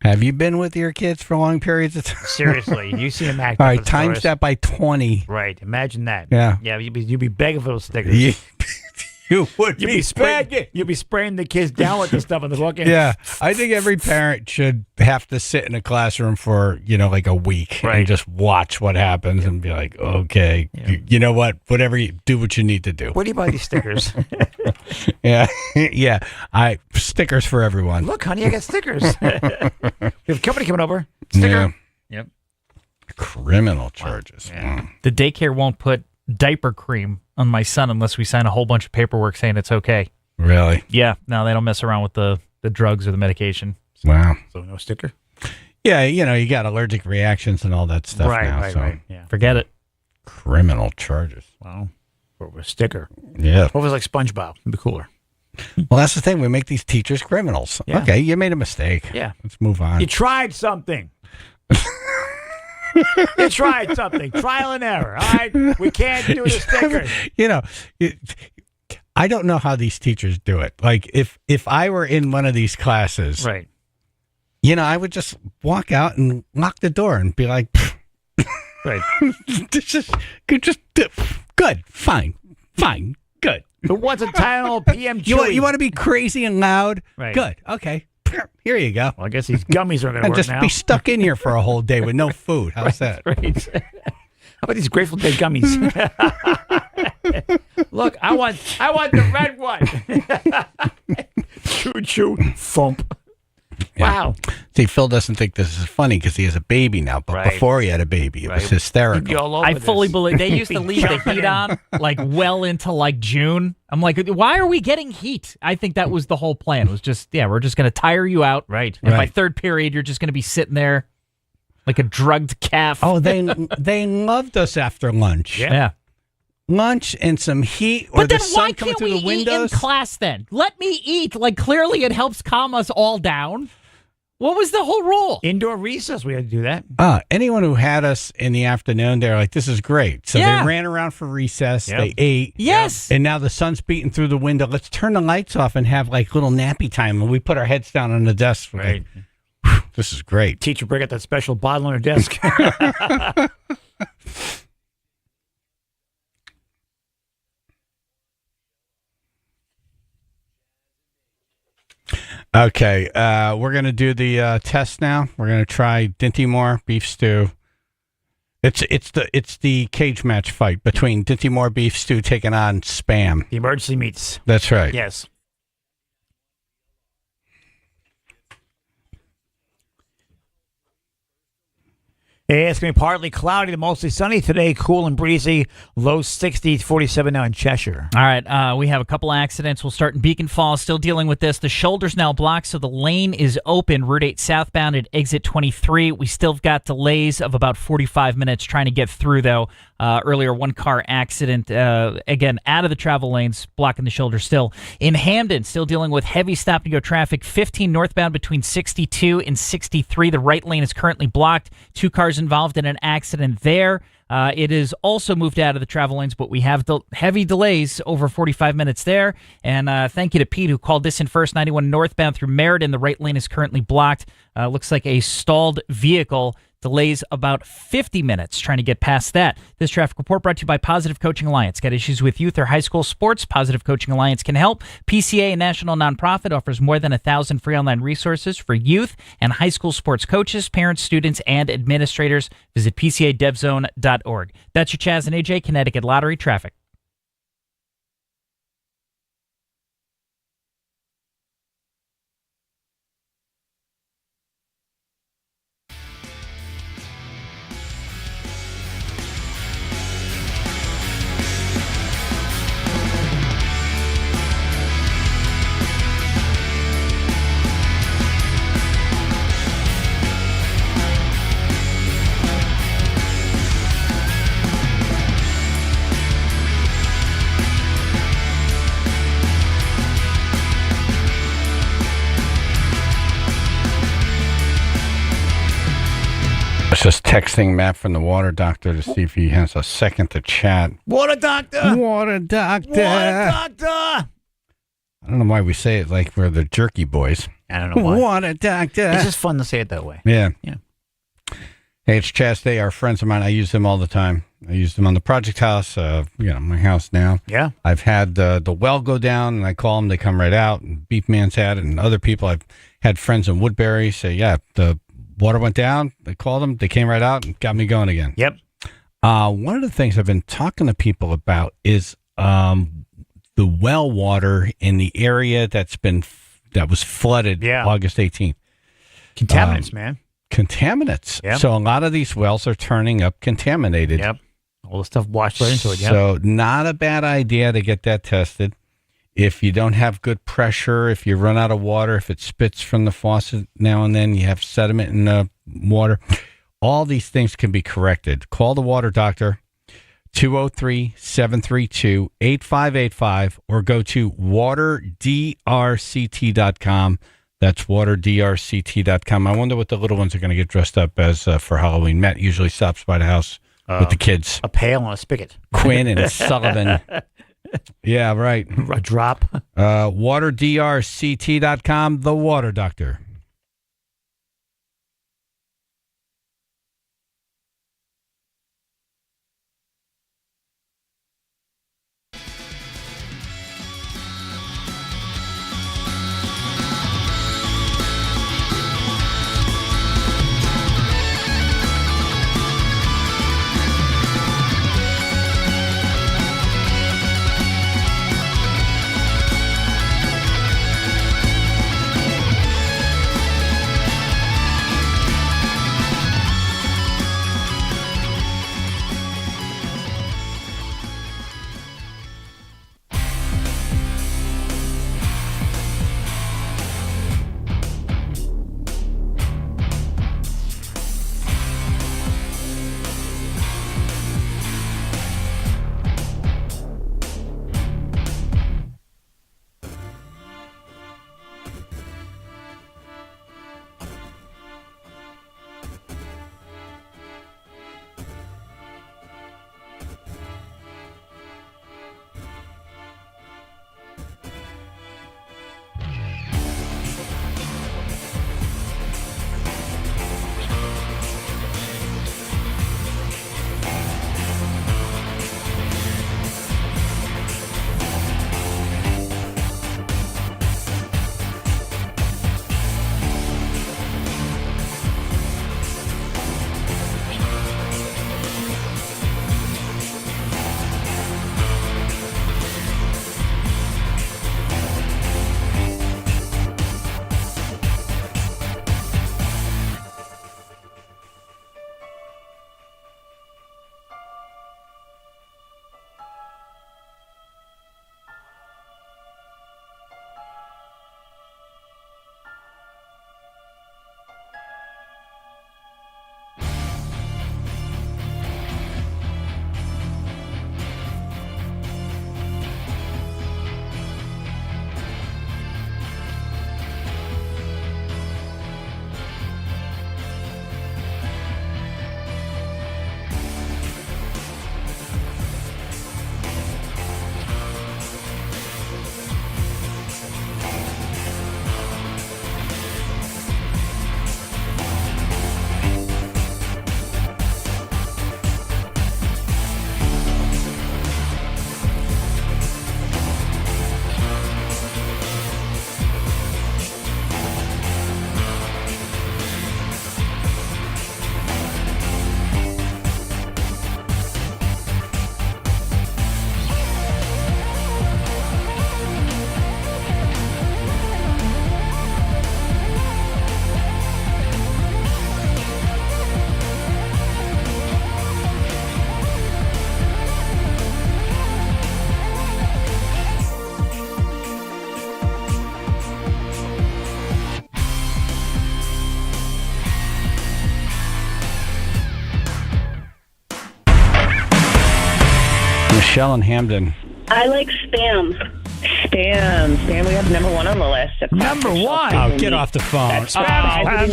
Have you been with your kids for long periods of time? Seriously, you see them act. All up right, at the times stores. that by 20. Right. Imagine that. Yeah. Yeah. You'd be begging for those stickers. You would You'd be spraying the kids down with this stuff on the walk-in. Yeah, I think every parent should have to sit in a classroom for, like a week and just watch what happens and be like, okay, you know what? Whatever you do, what you need to do. Where do you buy these stickers? Yeah, yeah. Stickers for everyone. Look, honey, I got stickers. We have company coming over. Sticker. Yeah. Yep. Criminal charges. The daycare won't put diaper cream on my son unless we sign a whole bunch of paperwork saying it's okay. Really? Yeah. No, they don't mess around with the drugs or the medication. Wow. So no sticker? Yeah, you got allergic reactions and all that stuff now. Right. Yeah. Forget it. Criminal charges. Wow. Or a sticker. Yeah. What was like SpongeBob? It'd be cooler. Well, that's the thing. We make these teachers criminals. Yeah. Okay, you made a mistake. Yeah. Let's move on. You tried something. You tried something. Trial and error. All right. We can't do the stickers. I don't know how these teachers do it. Like if I were in one of these classes, right? I would just walk out and lock the door and be like, right. This is good, fine, good. Who wants a Tylenol PM Chewy? You want to be crazy and loud? Right. Good. Okay. Here you go. Well, I guess these gummies are going to And work just now. be stuck in here for a whole day with no food. How's that? Right. How about these Grateful Dead gummies? Look, I want the red one. Choo choo thump. Wow. See, Phil doesn't think this is funny because he has a baby now, but before he had a baby, it was hysterical. I fully believe they used to leave the heat on like well into like June. I'm like, why are we getting heat? I think that was the whole plan. It was just, we're just going to tire you out. Right. And by third period, you're just going to be sitting there like a drugged calf. Oh, they loved us after lunch. Yeah. Lunch and some heat, or But then the sun why coming can't through we the eat windows. in class then? Let me eat. Like, clearly it helps calm us all down. What was the whole rule? Indoor recess, we had to do that. Anyone who had us in the afternoon, they're like, this is great. So they ran around for recess. Yep. They ate. Yes. And now the sun's beating through the window. Let's turn the lights off and have like little nappy time. And we put our heads down on the desk. Right. Like, this is great. Teacher bring out that special bottle on her desk. Okay, we're gonna do the test now. We're gonna try Dinty Moore beef stew. It's the cage match fight between Dinty Moore beef stew taking on Spam. The emergency meats. That's right. Yes. It's going to be partly cloudy to mostly sunny today, cool and breezy, low 60s, 47 now in Cheshire. All right, we have a couple accidents. We'll start in Beacon Falls, still dealing with this. The shoulder's now blocked, so the lane is open. Route 8 southbound at exit 23. We still got delays of about 45 minutes trying to get through, though. Earlier, one car accident, again, out of the travel lanes, blocking the shoulder still. In Hamden, still dealing with heavy stop-and-go traffic. 15 northbound between 62 and 63. The right lane is currently blocked. 2 cars involved in an accident there. It is also moved out of the travel lanes, but we have heavy delays over 45 minutes there. And thank you to Pete, who called this in first. 91 northbound through Meriden. The right lane is currently blocked. Looks like a stalled vehicle. Delays about 50 minutes trying to get past that. This traffic report brought to you by Positive Coaching Alliance. Got issues with youth or high school sports? Positive Coaching Alliance can help. PCA, a national nonprofit, offers more than 1,000 free online resources for youth and high school sports coaches, parents, students, and administrators. Visit PCADevZone.org. That's your Chaz and AJ Connecticut Lottery traffic. Just texting Matt from the water doctor to see if he has a second to chat. Water doctor. Water doctor. Water doctor. I don't know why we say it like we're the jerky boys. I don't know why. Water doctor. It's just fun to say it that way. Yeah. Yeah. Hey, it's Chaz. They are friends of mine. I use them all the time. I use them on the project house, my house now. Yeah. I've had the well go down, and I call them. They come right out. And Beef Man's had it, and other people. I've had friends in Woodbury say, yeah, the water went down. They called them. They came right out and got me going again. Yep. One of the things I've been talking to people about is the well water in the area that was flooded August 18th. Contaminants, man. Contaminants. Yep. So a lot of these wells are turning up contaminated. Yep. All the stuff washed right into it. Yep. So not a bad idea to get that tested. If you don't have good pressure, if you run out of water, if it spits from the faucet now and then, you have sediment in the water, all these things can be corrected. Call the water doctor, 203-732-8585, or go to waterdrct.com. That's waterdrct.com. I wonder what the little ones are going to get dressed up as for Halloween. Matt usually stops by the house with the kids. A pail and a spigot. Quinn and Sullivan. Yeah, right. A drop. Waterdrct.com, the water doctor. Michelle and Hamden. I like Spam. Spam. We have number one on the list. Number one. Oh, get off the phone. That's right.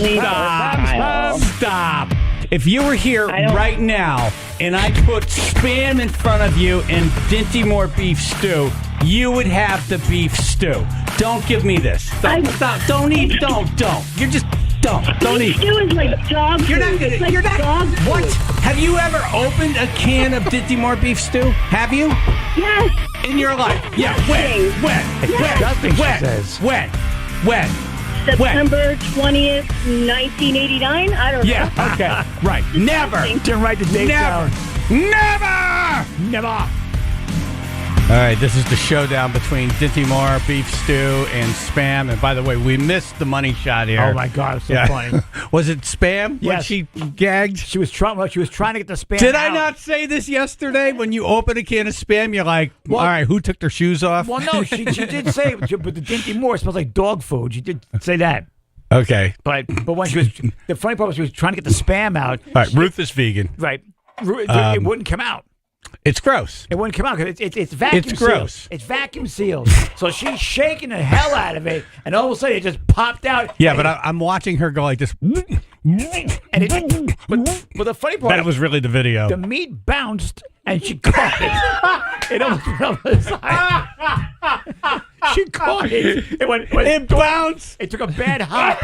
Stop. If you were here right now and I put Spam in front of you and Dinty Moore beef stew, you would have the beef stew. Don't give me this. Don't eat. Don't. You're just don't eat. Stew is like dog food. You're not gonna. It's like dog food. What? Have you ever opened a can of Dinty Moore beef stew? Have you? Yes. In your life? Yeah. When? September 20th, 1989. I don't know. Yeah. Okay. Right. Never. Turn right the date down. Never. All right, this is the showdown between Dinty Moore, beef stew, and Spam. And by the way, we missed the money shot here. Oh my God, it's so funny. Was it Spam when Yes. she gagged? She was trying to get the Spam Did out. I not say this yesterday? When you open a can of Spam, you're like, all right, who took their shoes off? Well, no, she did say, but the Dinty Moore smells like dog food. She did say that. Okay. But when she was, the funny part was she was trying to get the Spam out. All right, Ruth is vegan. Right. It wouldn't come out. It's gross. It wouldn't come out because it's vacuum It's gross. sealed. It's vacuum sealed. So she's shaking the hell out of it, and all of a sudden it just popped out. Yeah, but I'm watching her go like this. But the funny part That was really the video. the meat bounced and she caught it. It almost went over the side. She caught it. It bounced. It took a bad hop.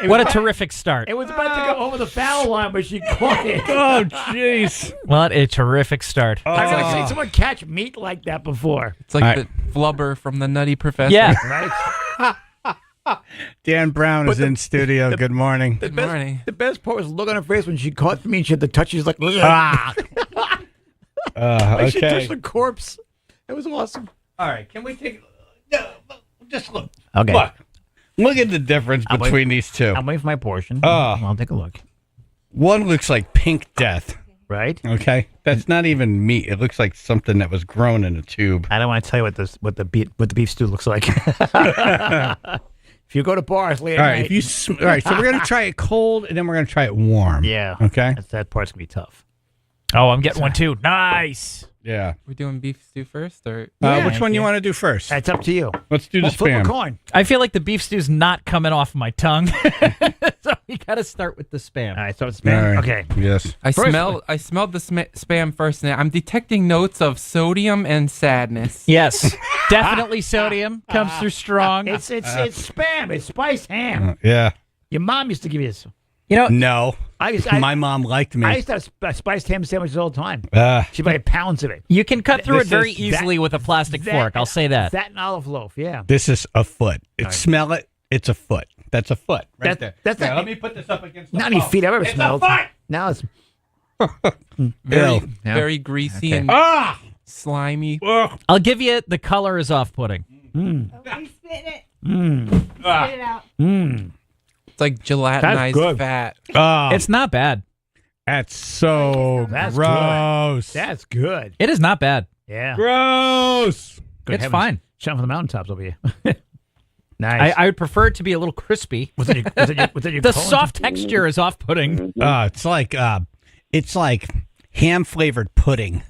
What a terrific start. It was about to go over the foul line, but she caught it. Oh, jeez. What a terrific start. I've never seen someone catch meat like that before. It's like the flubber from the Nutty Professor. Yeah. Right? Dan Brown is in studio. Good morning. Good morning. The best part was the look on her face when she caught me and she had the touch. She's like, Ah. like she Okay. touched the corpse. It was awesome. All right. Can we take just look? Okay. Look at the difference I'm between these two. I'm waiting for my portion. Oh. I'll take a look. One looks like pink death. Right? Okay. That's not even meat. It looks like something that was grown in a tube. I don't want to tell you what the beef stew looks like. If you go to bars late All at right. night, All right. So we're gonna try it cold, and then we're gonna try it warm. Yeah. Okay. That part's gonna be tough. Oh, I'm getting one too. Nice. Yeah. We're doing beef stew first, or Which one you want to do first? That's up to you. Let's do the Flip Spam. a coin. I feel like the beef stew's not coming off my tongue. So we got to start with the Spam. All right, so it's Spam. All right. Okay. Yes. I smelled the Spam first, and I'm detecting notes of sodium and sadness. Yes. Definitely sodium. Comes through strong. It's Spam. It's spiced ham. Yeah. Your mom used to give you this. You know, No. I My mom liked me. I used to have spiced ham sandwiches all the time. Ah. She'd buy pounds of it. you can cut through This it very is easily with a plastic fork. I'll say that. That and olive loaf, yeah. This is a foot. right. Smell it. It's a foot. That's a foot right there. That's Here, not- let me put this up against the Not any phone. feet I've ever It's smelled. a foot. Now it's Very greasy and slimy. I'll give you the color is off-putting. Okay, spit it. Spit it out. It's like gelatinized good. fat. Oh, It's not bad. that's so That's gross. That's good. It is not bad. Yeah. Gross. Good It's heavens. fine. Shouting from the mountaintops over here. Nice. I would prefer it to be a little crispy. Was it your The colon? soft texture is off-putting. It's like ham flavored pudding.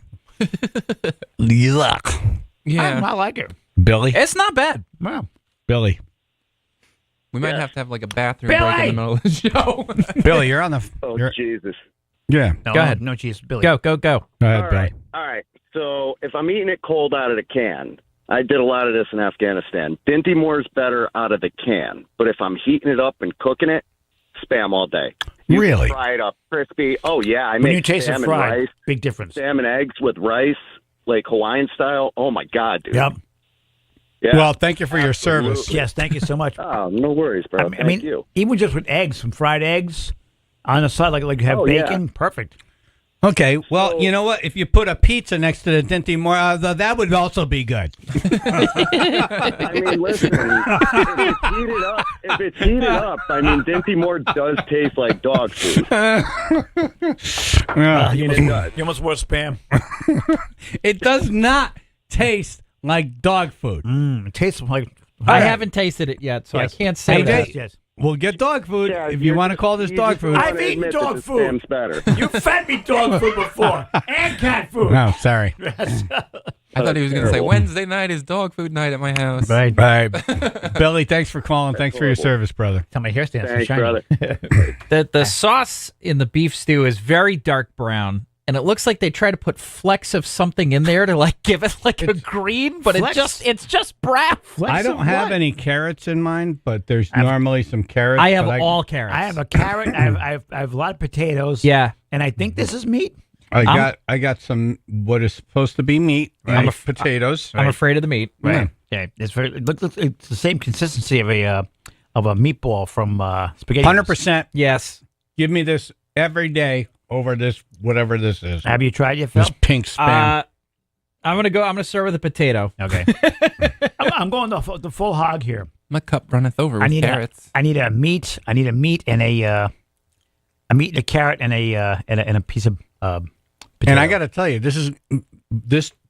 Yuck. Yeah, I like it. Billy. It's not bad. Wow. Billy. we might have to have like a bathroom Billy! break in the middle of the show. Billy, you're on the. Oh, you're- Jesus. yeah. No, Go ahead. No cheese. Billy. Go. Go ahead, All Billy. right. All right. So if I'm eating it cold out of the can, I did a lot of this in Afghanistan. Dinty Moore's better out of the can. But if I'm heating it up and cooking it, Spam all day. You Really? Fry it up crispy. Oh, yeah. I When make you taste it Spam and fried, rice. big difference. Spam and eggs with rice, like Hawaiian style. Oh, my God, dude. Yep. Yeah. Well, thank you for your service. Absolutely. Yes, thank you so much. Oh, no worries, bro. I mean, Thank you. even just with eggs, some fried eggs on the side, like you have Oh, yeah. bacon, perfect. Okay, well, you know what? If you put a pizza next to the Dinty Moore, that would also be good. I mean, listen, if it's heated up, I mean, Dinty Moore does taste like dog food. Yeah. You almost wore Spam. It does not taste like dog food. It tastes like. I haven't tasted it yet, so Yes. I can't say AJ? that. Yes. We'll get dog food if you want to call this You dog just food. wanna I've eaten admit dog that the food. Spam's better. You fed me dog food before and cat food. No, sorry. I thought he was going to say Wednesday night is dog food night at my house. Right. Billy, thanks for calling. Thanks for your service, brother. Tell my hair stands Thanks, shiny. brother. The sauce in the beef stew is very dark brown, and it looks like they try to put flecks of something in there to like give it like a green, but it's just brown. I don't have any carrots in mine, but there's normally some carrots. I have but all carrots. I have a carrot. I have a lot of potatoes. Yeah, and I think this is meat. I got some what is supposed to be meat, right? Potatoes. I'm afraid of the meat. Right. Okay. It's it's the same consistency of a meatball from spaghetti. 100%. Yes. Give me this every day over this whatever this is. Have you tried yet, Phil? This pink spam. I'm gonna start with a potato. Okay. I'm going the full hog here. My cup runneth over with carrots. I need a meat. I need a meat and a meat and a carrot and a piece of potato. And I got to tell you, this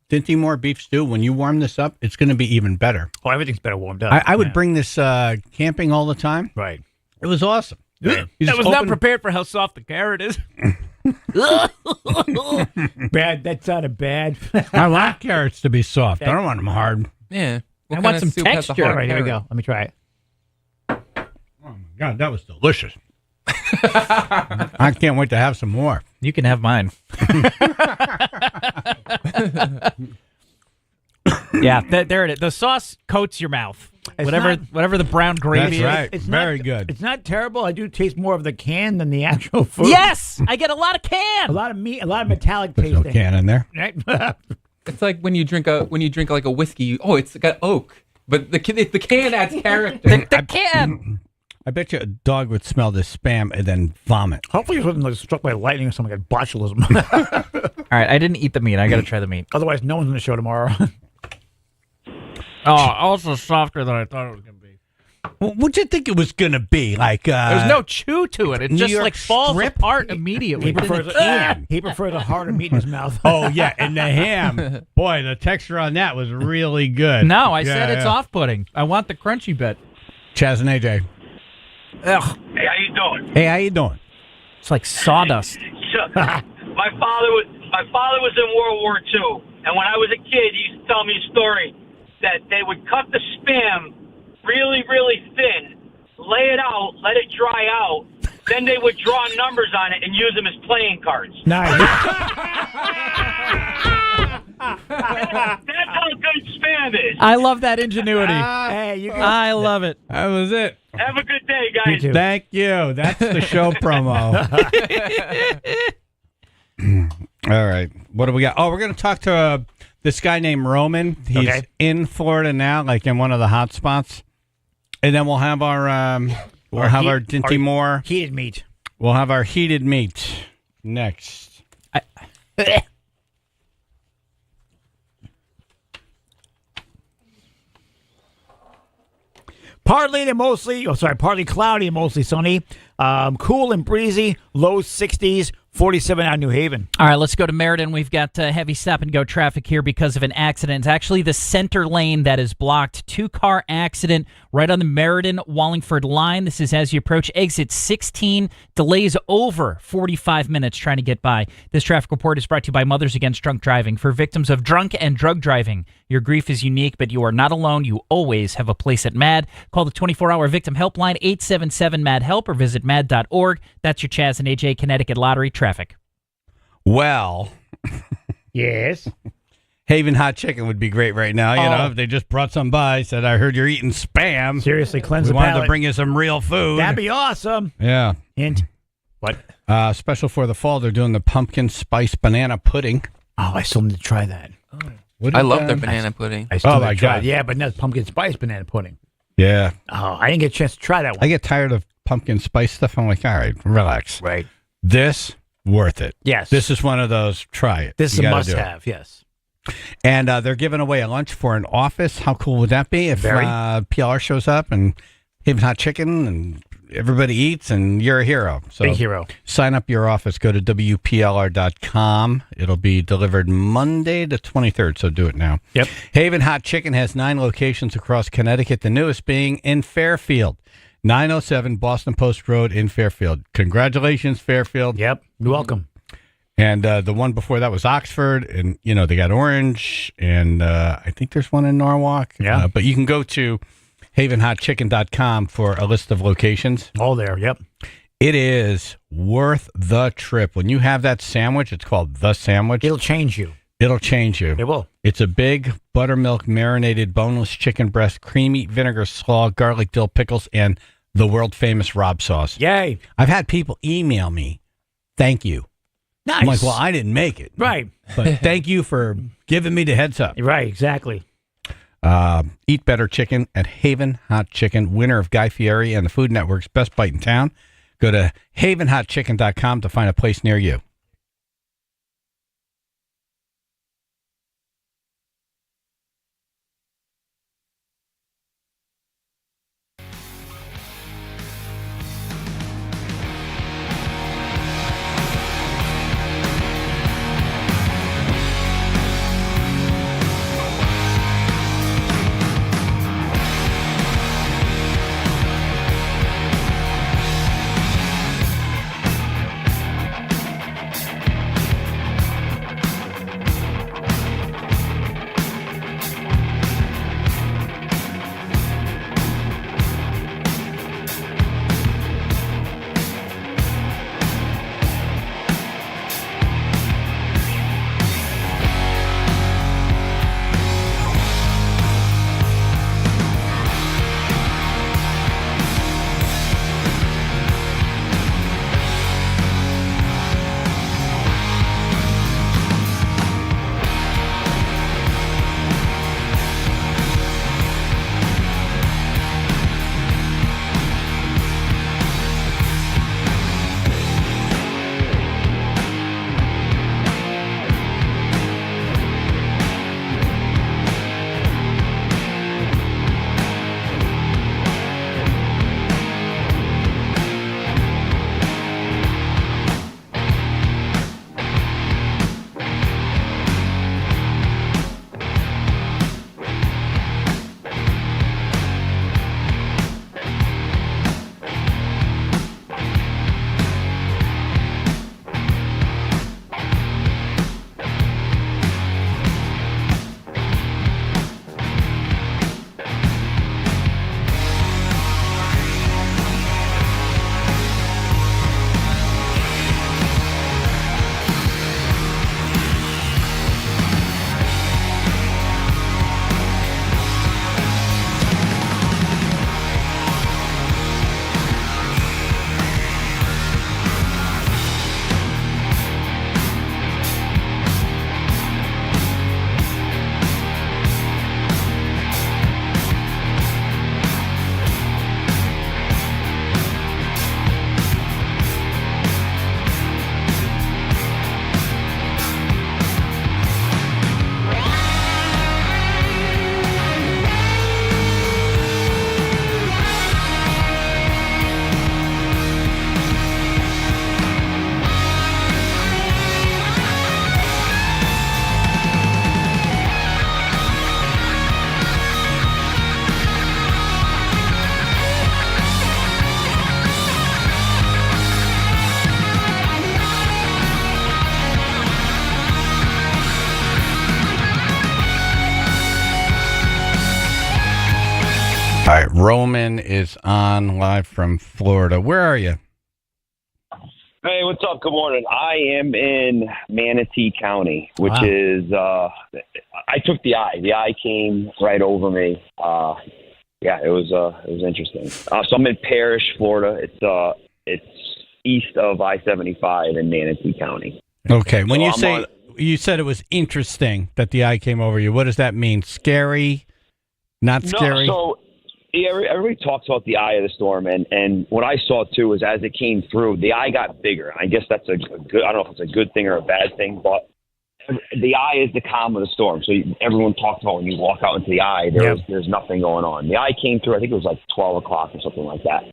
Dinty Moore beef stew. When you warm this up, it's going to be even better. Oh, everything's better warmed up. I would bring this camping all the time. Right. It was awesome. Yeah. I was not prepared for how soft the carrot is. Bad. That sounded bad. I like carrots to be soft. I don't want them hard. Yeah. I want some texture. All right, here we go. Let me try it. Oh my God, that was delicious. I can't wait to have some more. You can have mine. Yeah, there it is. The sauce coats your mouth. Whatever the brown gravy is. That's right. It's very not, good. It's not terrible. I do taste more of the can than the actual food. Yes, I get a lot of can. A lot of meat, a lot of metallic There's taste. no can in there. Right? It's like when you drink like a whiskey. It's got oak, but the can adds character. The can. I bet you a dog would smell this spam and then vomit. Hopefully it wasn't like struck by lightning or something like botulism. All right, I didn't eat the meat. I got to try the meat. Otherwise, no one's going to show tomorrow. Oh, also softer than I thought it was going to be. Well, what'd you think it was going to be? Like there's no chew to it. It New just York like falls strip? apart immediately. He prefers a harder meat in his mouth. Oh, yeah, and the ham. Boy, the texture on that was really good. No, I said it's off-putting. I want the crunchy bit. Chaz and AJ. Ugh. Hey, how you doing? Hey, how you doing? It's like sawdust. So, my father was in World War II, and when I was a kid, he used to tell me a story that they would cut the Spam really, really thin, lay it out, let it dry out, then they would draw numbers on it and use them as playing cards. Nice. That's how good Spam is. I love that ingenuity. Hey, I love it. That was it. Have a good day, guys. You too. Thank you. That's the show promo. All right. What do we got? Oh, we're going to talk to this guy named Roman. He's in Florida now, like in one of the hot spots. And then we'll have our Dinty Moore heated meat. We'll have our heated meat next. Partly cloudy and mostly sunny. Cool and breezy, low 60s, 47 out of New Haven. All right, let's go to Meriden. We've got heavy stop-and-go traffic here because of an accident. It's actually the center lane that is blocked. Two-car accident right on the Meriden-Wallingford line. This is as you approach exit 16. Delays over 45 minutes trying to get by. This traffic report is brought to you by Mothers Against Drunk Driving. For victims of drunk and drug driving, your grief is unique, but you are not alone. You always have a place at MAD. Call the 24-hour victim helpline, 877-MAD-HELP, or visit mad.org. That's your Chaz and AJ Connecticut Lottery traffic. Well, yes. Haven Hot Chicken would be great right now. You know, if they just brought some by, said, I heard you're eating Spam. Seriously, cleanse the palate. We wanted palate. to bring you some real food. That'd be awesome. Yeah. Hint. What? Special for the fall, they're doing the pumpkin spice banana pudding. Oh, I still need to try that. I love their banana pudding. I still Oh, need my to try God. it. Yeah, but not pumpkin spice banana pudding. Yeah. Oh, I didn't get a chance to try that one. I get tired of pumpkin spice stuff. I'm like, all right, relax. Right. This, worth it. Yes. This is one of those, try it. This is You a gotta do it. must-have, yes. And they're giving away a lunch for an office. How cool would that be if Very. PLR shows up and Haven Hot Chicken and everybody eats and you're a hero. So Big hero. Sign up your office. Go to WPLR.com. It'll be delivered Monday the 23rd, so do it now. Yep. Haven Hot Chicken has 9 locations across Connecticut, the newest being in Fairfield. 907 Boston Post Road in Fairfield. Congratulations, Fairfield. Yep. You're welcome. And the one before that was Oxford, and they got Orange, and I think there's one in Norwalk. Yeah. But you can go to havenhotchicken.com for a list of locations. All there, yep. It is worth the trip. When you have that sandwich, it's called The Sandwich. It'll change you. It'll change you. It will. It's a big buttermilk marinated boneless chicken breast, creamy vinegar slaw, garlic dill pickles, and the world famous Rob sauce. Yay. I've had people email me, thank you. Nice. I'm like, well, I didn't make it. Right. But thank you for giving me the heads up. Right, exactly. Eat better chicken at Haven Hot Chicken, winner of Guy Fieri and the Food Network's Best Bite in Town. Go to havenhotchicken.com to find a place near you. All right, Roman is on live from Florida. Where are you? Hey, what's up? Good morning. I am in Manatee County, which is, I took the eye. The eye came right over me. Yeah, it was interesting. So I'm in Parrish, Florida. It's east of I-75 in Manatee County. Okay, when So you said it was interesting that the eye came over you, what does that mean? Scary? Not scary? No, so yeah, everybody talks about the eye of the storm, and what I saw too was as it came through, the eye got bigger. I guess that's a good. I don't know if it's a good thing or a bad thing, but the eye is the calm of the storm. So everyone talks about when you walk out into the eye, there's nothing going on. The eye came through. I think it was like 12 o'clock or something like that.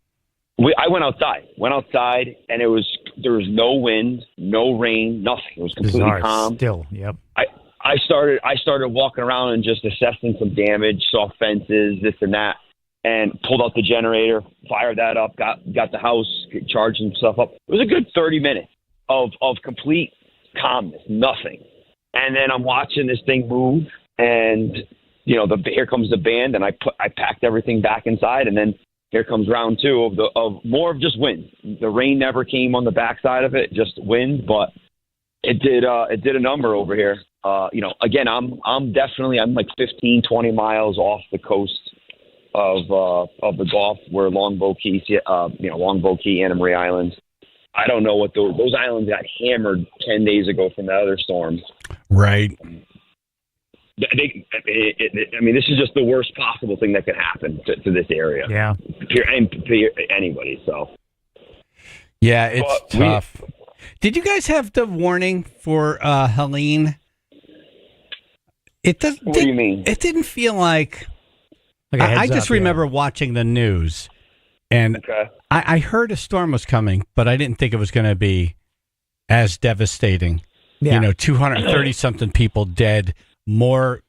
I went outside, and there was no wind, no rain, nothing. It was completely calm. Still, yep. I started walking around and just assessing some damage, saw fences, this and that, and pulled out the generator, fired that up, got the house, charged some stuff up. It was a good 30 minutes of complete calmness, nothing. And then I'm watching this thing move, and here comes the band, and I packed everything back inside, and then here comes round two of more of just wind. The rain never came on the backside of it, just wind, but it did a number over here. Again, I'm like 15, 20 miles off the coast of the Gulf, where Longboat Key, Anna Marie Islands. I don't know what those islands got hammered 10 days ago from the other storm. Right. This is just the worst possible thing that could happen to this area. Yeah. Anybody. So. Yeah, it's tough. Did you guys have the warning for Helene? What do you mean? It didn't feel like. I just remember watching the news, and I heard a storm was coming, but I didn't think it was going to be as devastating. Yeah. 230 something people dead. More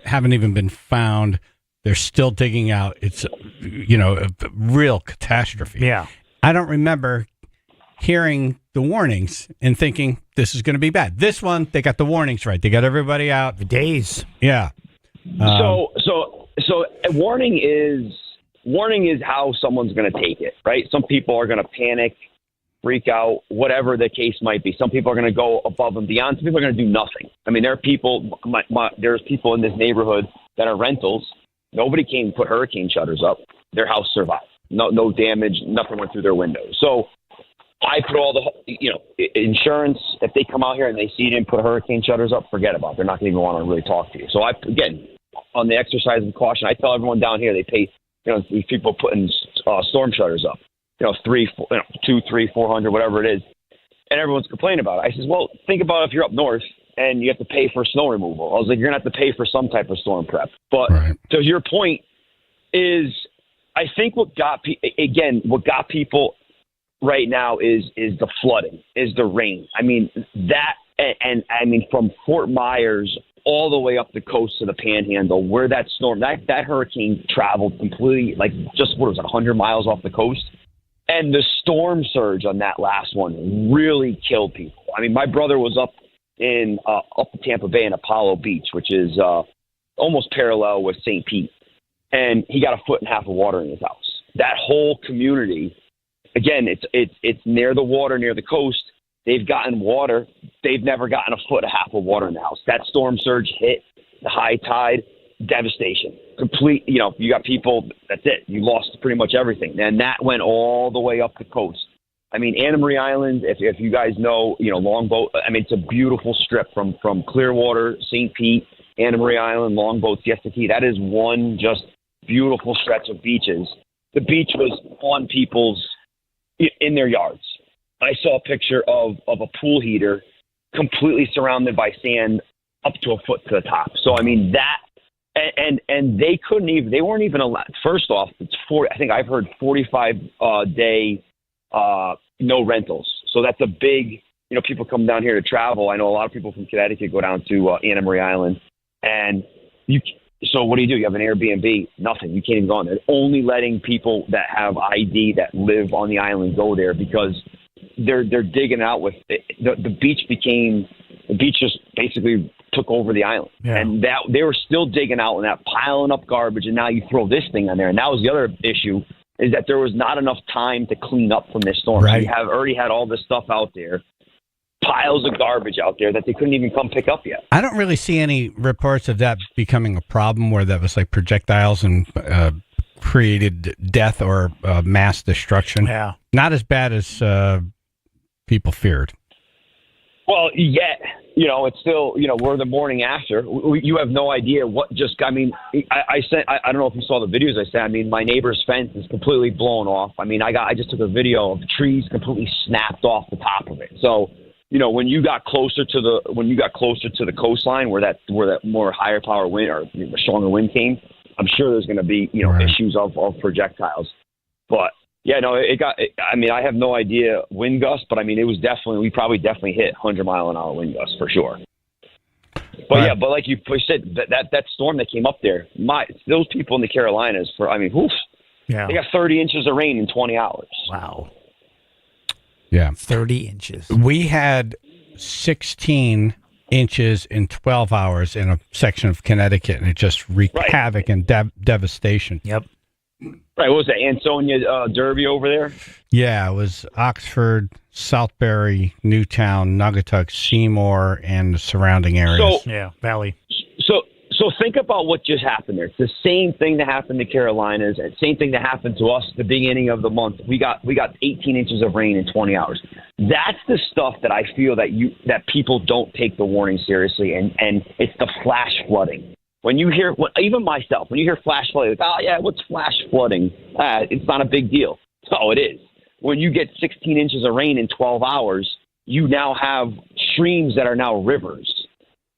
haven't even been found. They're still digging out. It's a real catastrophe. Yeah. I don't remember hearing the warnings and thinking this is going to be bad. This one, they got the warnings right. They got everybody out. The days. Yeah. So warning is how someone's going to take it, right? Some people are going to panic, freak out, whatever the case might be. Some people are going to go above and beyond. Some people are going to do nothing. I mean, there are people. There's people in this neighborhood that are rentals. Nobody came and put hurricane shutters up. Their house survived. No damage. Nothing went through their windows. So I put all the insurance. If they come out here and they see you didn't put hurricane shutters up, forget about it. They're not going to even want to really talk to you. So again, on the exercise of caution, I tell everyone down here they pay. These people putting storm shutters up. 200, 300, 400, whatever it is, and everyone's complaining about it. I says, well, think about if you're up north and you have to pay for snow removal. I was like, you're gonna have to pay for some type of storm prep. But to your point is, I think what got people right now is the flooding, is the rain. I mean that, and I mean from Fort Myers all the way up the coast to the Panhandle, where that storm, that hurricane traveled completely, like just 100 miles off the coast. And the storm surge on that last one really killed people. I mean, my brother was up in Tampa Bay in Apollo Beach, which is almost parallel with St. Pete, and he got 1.5 feet of water in his house. That whole community, again, it's near the water, near the coast. They've gotten water. They've never gotten 1.5 feet of water in the house. That storm surge hit, the high tide, devastation. Complete, you got people, that's it. You lost pretty much everything. And that went all the way up the coast. I mean, Anna Marie Island, if you guys know, Longboat, I mean, it's a beautiful strip from Clearwater, St. Pete, Anna Marie Island, Longboat, Siesta Key. That is one just beautiful stretch of beaches. The beach was on people's, in their yards. I saw a picture of a pool heater completely surrounded by sand up to 1 foot to the top. So, I mean, that, and they weren't even allowed. First off, it's I think I've heard 45 day no rentals. So that's a big, people come down here to travel. I know a lot of people from Connecticut go down to Anna Marie Island, and so what do? You have an Airbnb? Nothing. You can't even go on there. They're only letting people that have ID that live on the island go there because they're digging out with it. The beach just basically took over the island, and that they were still digging out and that piling up garbage. And now you throw this thing on there, and that was the other issue, is that there was not enough time to clean up from this storm. Right. So you have already had all this stuff out there, piles of garbage out there that they couldn't even come pick up yet. I don't really see any reports of that becoming a problem where that was like projectiles and created death or mass destruction. Yeah. Not as bad as people feared. Well, it's still, we're the morning after. You have no idea what just, I mean, I don't know if you saw the videos I sent. I mean, my neighbor's fence is completely blown off. I mean, I just took a video of the trees completely snapped off the top of it. So, when you got closer to the coastline where that more higher power wind or stronger wind came, I'm sure there's going to be, issues of projectiles. But yeah, no, I have no idea wind gust, but I mean, we probably definitely hit 100-mile-an-hour wind gusts for sure. But yeah, but like you said, that storm that came up there, those people in the Carolinas they got 30 inches of rain in 20 hours. Wow. Yeah. 30 inches. We had 16 inches in 12 hours in a section of Connecticut, and it just wreaked havoc and devastation. Yep. Right, what was that, Ansonia Derby over there? Yeah, it was Oxford, Southbury, Newtown, Naugatuck, Seymour, and the surrounding areas. Valley. So think about what just happened there. It's the same thing that happened to Carolinas, and same thing that happened to us at the beginning of the month. We got 18 inches of rain in 20 hours. That's the stuff that I feel that people don't take the warning seriously, and it's the flash flooding. When you hear, even myself, when you hear flash flooding, like, oh yeah, what's flash flooding? It's not a big deal. Oh, it is. When you get 16 inches of rain in 12 hours, you now have streams that are now rivers.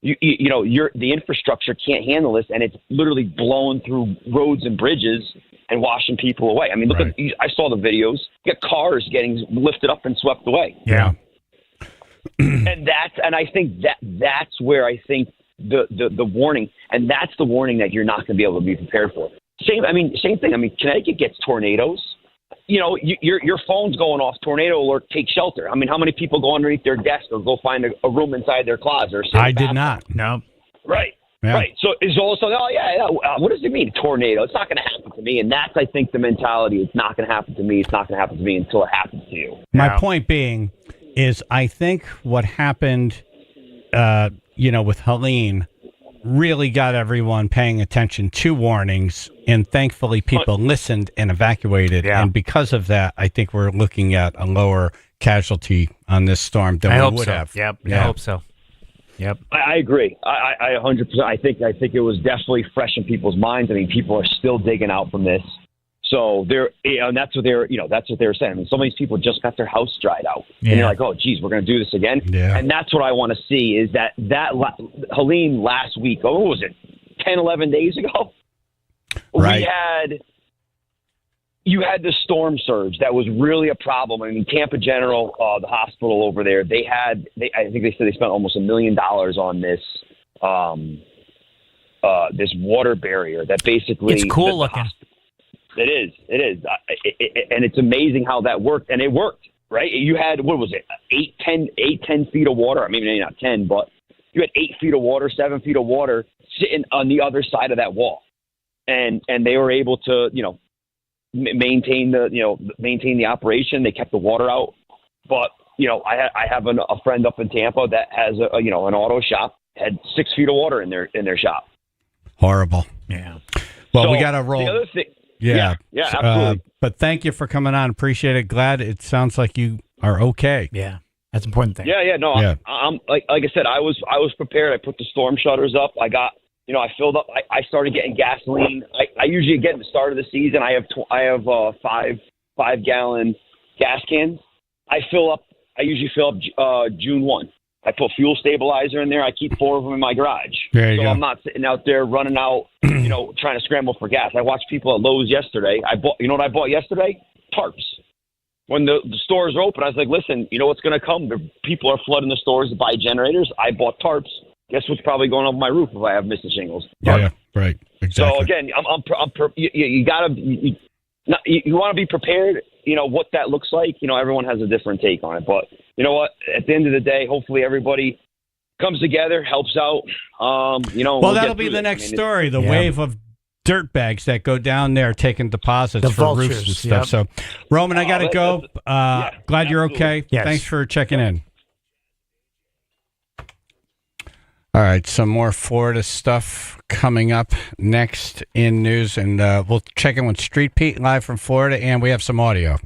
You know, the infrastructure can't handle this, and it's literally blowing through roads and bridges and washing people away. I mean, look at, I saw the videos. You got cars getting lifted up and swept away. Yeah. And I think that's where I think the warning, and that's the warning that you're not going to be able to be prepared for. Same thing. I mean, Connecticut gets tornadoes. You know, your phone's going off, tornado alert, take shelter. I mean, how many people go underneath their desk or go find a room inside their closet? Or I did not. No. Right. Yeah. Right. So it's all of a sudden, what does it mean, tornado? It's not going to happen to me. And that's, I think, the mentality. It's not going to happen to me. It's not going to happen to me until it happens to you. My point being is I think what happened, with Helene really got everyone paying attention to warnings, and thankfully people listened and evacuated. Yeah. And because of that, I think we're looking at a lower casualty on this storm than we would have. Yep. Yeah. I hope so. Yep. I agree. I 100%. I think it was definitely fresh in people's minds. I mean, people are still digging out from this. So and that's what they were saying. I mean, some of these people just got their house dried out, and they're like, "Oh, geez, we're going to do this again." Yeah. And that's what I want to see is that Helene last week. Oh, what was it? 10, 11 days ago. Right. You had the storm surge that was really a problem. I mean, Tampa General, the hospital over there, I think they said they spent almost $1 million on this this water barrier that basically it's cool looking. It is. And it's amazing how that worked. And it worked, right? You had, what was it, 10 feet of water. I mean, maybe not 10, but you had 8 feet of water, 7 feet of water sitting on the other side of that wall. And they were able to, maintain the operation. They kept the water out. But, I have a friend up in Tampa that has an auto shop, had 6 feet of water in their shop. Horrible. Yeah. Well, So, we got to roll. The other thing, Yeah, absolutely. But thank you for coming on. Appreciate it. Glad it sounds like you are okay. Yeah, that's an important thing. Yeah. No, Yeah. I'm like I said, I was prepared. I put the storm shutters up. I got, I filled up. I started getting gasoline. I usually get at the start of the season. I have 5-gallon gas cans. I usually fill up June 1. I put fuel stabilizer in there. I keep 4 of them in my garage. There you so go. I'm not sitting out there running out, trying to scramble for gas. I watched people at Lowe's yesterday. You know what I bought yesterday? Tarps. When the stores are open, I was like, listen, you know what's going to come? The people are flooding the stores to buy generators. I bought tarps. Guess what's probably going on my roof if I have missing shingles? Yeah, right. Exactly. So again, you gotta, you want to be prepared. What that looks like. Everyone has a different take on it, but you know what? At the end of the day, hopefully everybody comes together, helps out. Well, that'll be the next story. The wave of dirt bags that go down there taking deposits for vultures, roofs and stuff. So, Roman, I got to go. Glad you're okay. Yes. Thanks for checking in. All right, some more Florida stuff coming up next in news, and we'll check in with Street Pete live from Florida, and we have some audio.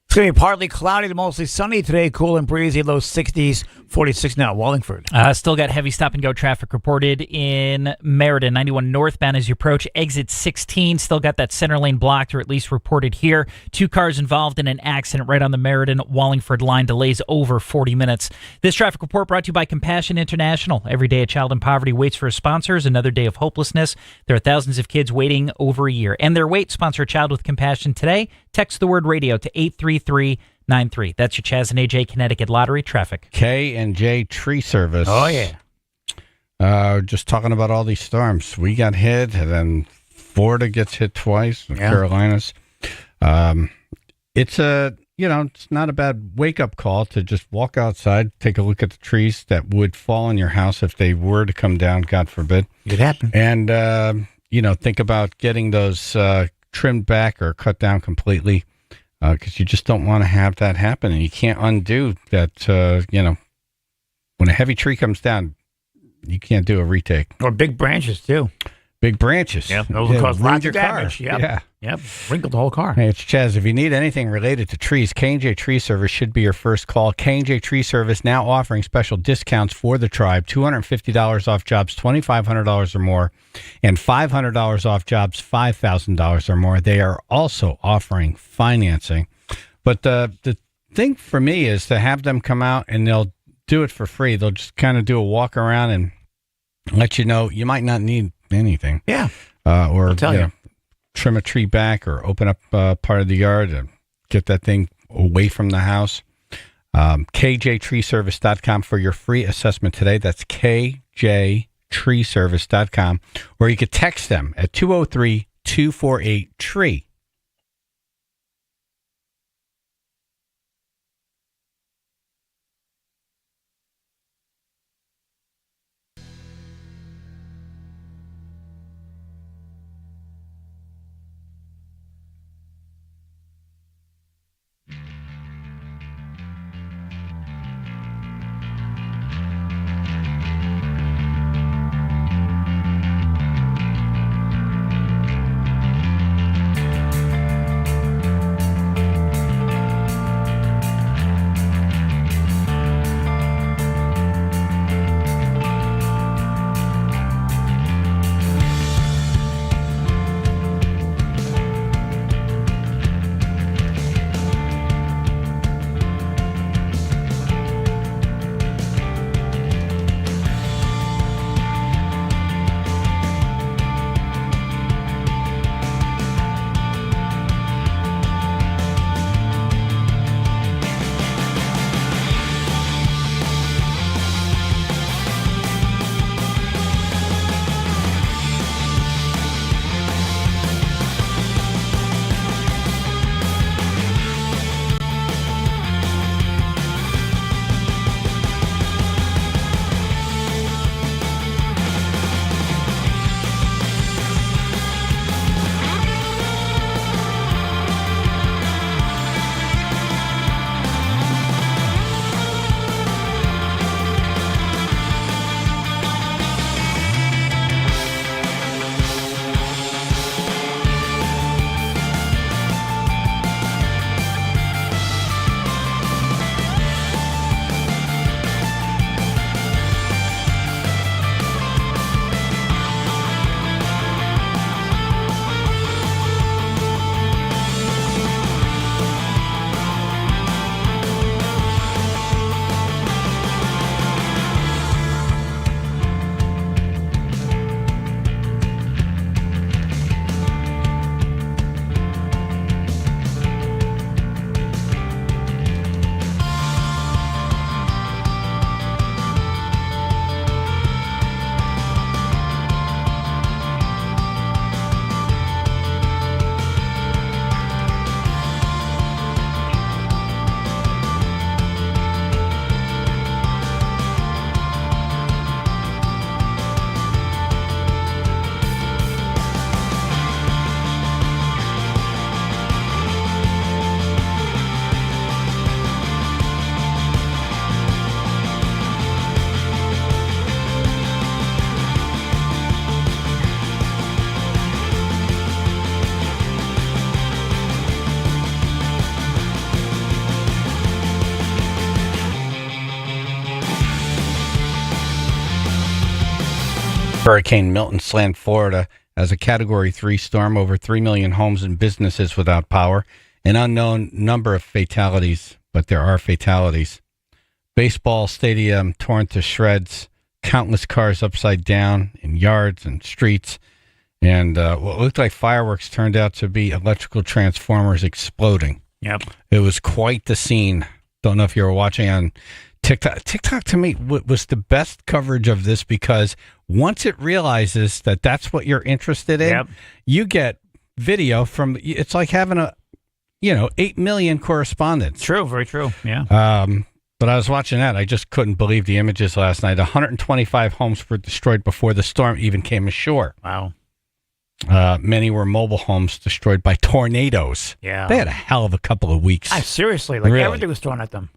It's going to be partly cloudy to mostly sunny today, cool and breezy, low 60s, 46 now, Wallingford. Still got heavy stop-and-go traffic reported in Meriden, 91 northbound as you approach exit 16. Still got that center lane blocked, or at least reported here. 2 cars involved in an accident right on the Meriden-Wallingford line. Delays over 40 minutes. This traffic report brought to you by Compassion International. Every day a child in poverty waits for sponsors. Another day of hopelessness. There are thousands of kids waiting over a year. And their wait. Sponsor a child with compassion today. Text the word radio to 83393. That's your Chaz and AJ Connecticut Lottery traffic. K&J Tree Service. Oh, yeah. Just talking about all these storms. We got hit, and then Florida gets hit twice, the Carolinas. It's it's not a bad wake-up call to just walk outside, take a look at the trees that would fall on your house if they were to come down, God forbid. It happened. And, think about getting those trimmed back or cut down completely because you just don't want to have that happen. And you can't undo that, when a heavy tree comes down, you can't do a retake. Or big branches, too. Big branches. Yep, those will cause lots of damage. Car. Yep. Yep, wrinkled the whole car. Hey, it's Chaz. If you need anything related to trees, K&J Tree Service should be your first call. K&J Tree Service now offering special discounts for the tribe, $250 off jobs $2,500 or more, and $500 off jobs $5,000 or more. They are also offering financing. But the thing for me is to have them come out and they'll do it for free. They'll just kind of do a walk around and let you know you might not need anything. Yeah. Or trim a tree back or open up part of the yard and get that thing away from the house. KJTreeservice.com for your free assessment today. That's KJTreeservice.com. Or you could text them at 203-248-TREE. Hurricane Milton slammed Florida as a Category 3 storm. Over 3 million homes and businesses without power. An unknown number of fatalities, but there are fatalities. Baseball stadium torn to shreds. Countless cars upside down in yards and streets. And what looked like fireworks turned out to be electrical transformers exploding. Yep. It was quite the scene. Don't know if you were watching on TikTok. TikTok to me was the best coverage of this because once it realizes that that's what you're interested in, you get video from. It's like having 8 million correspondents. True, very true. Yeah. But I was watching that. I just couldn't believe the images last night. 125 homes were destroyed before the storm even came ashore. Wow. Many were mobile homes destroyed by tornadoes. Yeah. They had a hell of a couple of weeks. Seriously, Really. everything was thrown at them.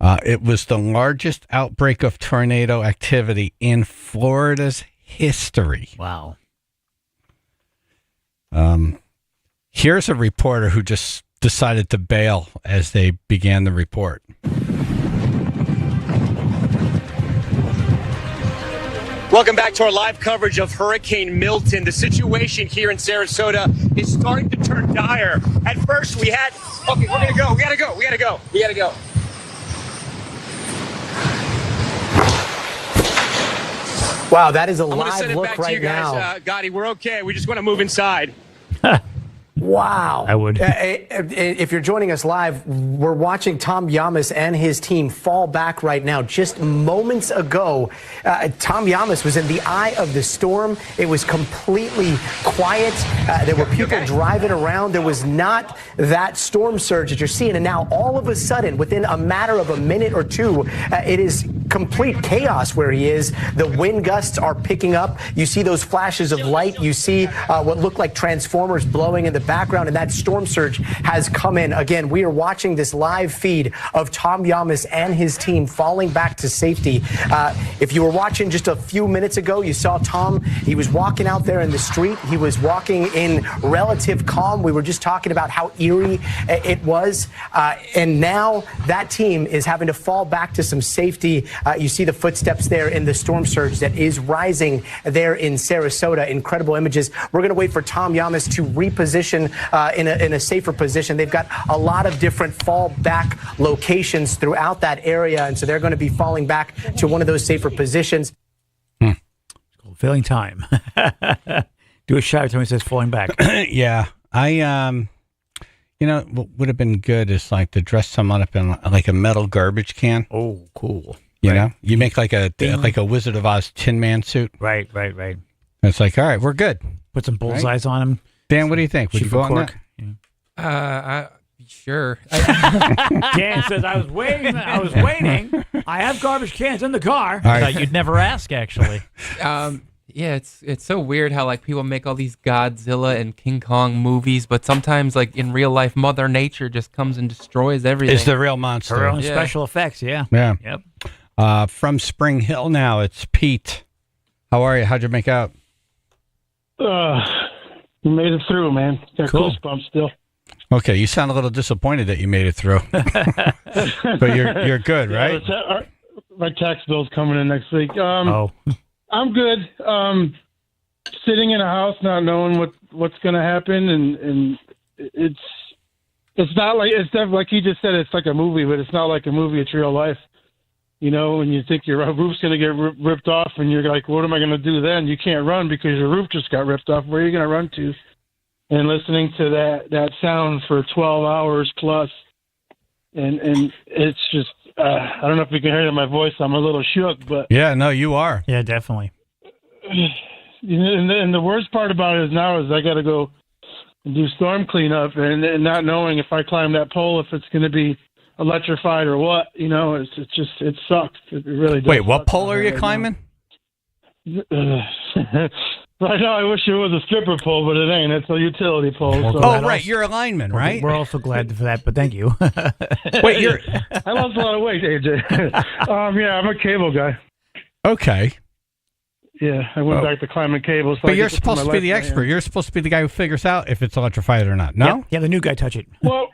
It was the largest outbreak of tornado activity in Florida's history. Wow. Here's a reporter who just decided to bail as they began the report. Welcome back to our live coverage of Hurricane Milton. The situation here in Sarasota is starting to turn dire. At first, we had... Okay, we're going to go. We got to go. Wow, that is a I'm going to live send it look back to right you guys. now. Gotti, we're okay. We just want to move inside. Wow. I would. If you're joining us live, we're watching Tom Yamas and his team fall back right now. Just moments ago, Tom Yamas was in the eye of the storm. It was completely quiet. There were people driving around. There was not that storm surge that you're seeing. And now all of a sudden, within a matter of a minute or two, it is complete chaos where he is. The wind gusts are picking up. You see those flashes of light. You see what look like transformers blowing in the background, and that storm surge has come in. Again, we are watching this live feed of Tom Yamas and his team falling back to safety. If you were watching just a few minutes ago, you saw Tom. He was walking out there in the street. He was walking in relative calm. We were just talking about how eerie it was. And now that team is having to fall back to some safety. You see the footsteps there in the storm surge that is rising there in Sarasota. Incredible images. We're going to wait for Tom Yamas to reposition in a safer position. They've got a lot of different fallback locations throughout that area, and so they're going to be falling back to one of those safer positions. Filling time. Do a shot every time he says falling back. Yeah. What would have been good is like to dress someone up in like a metal garbage can. Oh, cool. You know, you make like a Wizard of Oz Tin Man suit. Right. And it's like, all right, we're good. Put some bullseyes on him. Dan, what do you think? Would you go on that? Sure. Dan says, I was waiting. I have garbage cans in the car. I thought you'd never ask, actually. Yeah, it's so weird how like people make all these Godzilla and King Kong movies, but sometimes like in real life, Mother Nature just comes and destroys everything. It's the real monster. Her own special effects, yeah. Yeah. Yep. From Spring Hill now, it's Pete. How are you? How'd you make out? You made it through, man. Got Cool. goosebumps still. Okay, you sound a little disappointed that you made it through, but you're good, right? My tax bill's coming in next week. I'm good. Sitting in a house, not knowing what's going to happen, and it's not like it's definitely like he just said. It's like a movie, but it's not like a movie. It's real life. You know, when you think your roof's going to get ripped off, and you're like, "What am I going to do then?" You can't run because your roof just got ripped off. Where are you going to run to? And listening to that sound for 12 hours plus, and it's just I don't know if you can hear it in my voice. I'm a little shook, but Yeah, no, you are. Yeah, definitely. And the worst part about it now is I got to go and do storm cleanup, and not knowing if I climb that pole if it's going to be electrified or what. You know, it sucks. It really does. Wait, what pole are you climbing? Right now, I wish it was a stripper pole, but it ain't. It's a utility pole. So. Oh, right. You're a lineman, right? We're also glad for that, but thank you. Wait, you're... I lost a lot of weight, AJ. Yeah, I'm a cable guy. Okay. Yeah, I went back to climbing cables. So But you're supposed to be the expert. You're supposed to be the guy who figures out if it's electrified or not. No? Yeah, the new guy touch it. Well,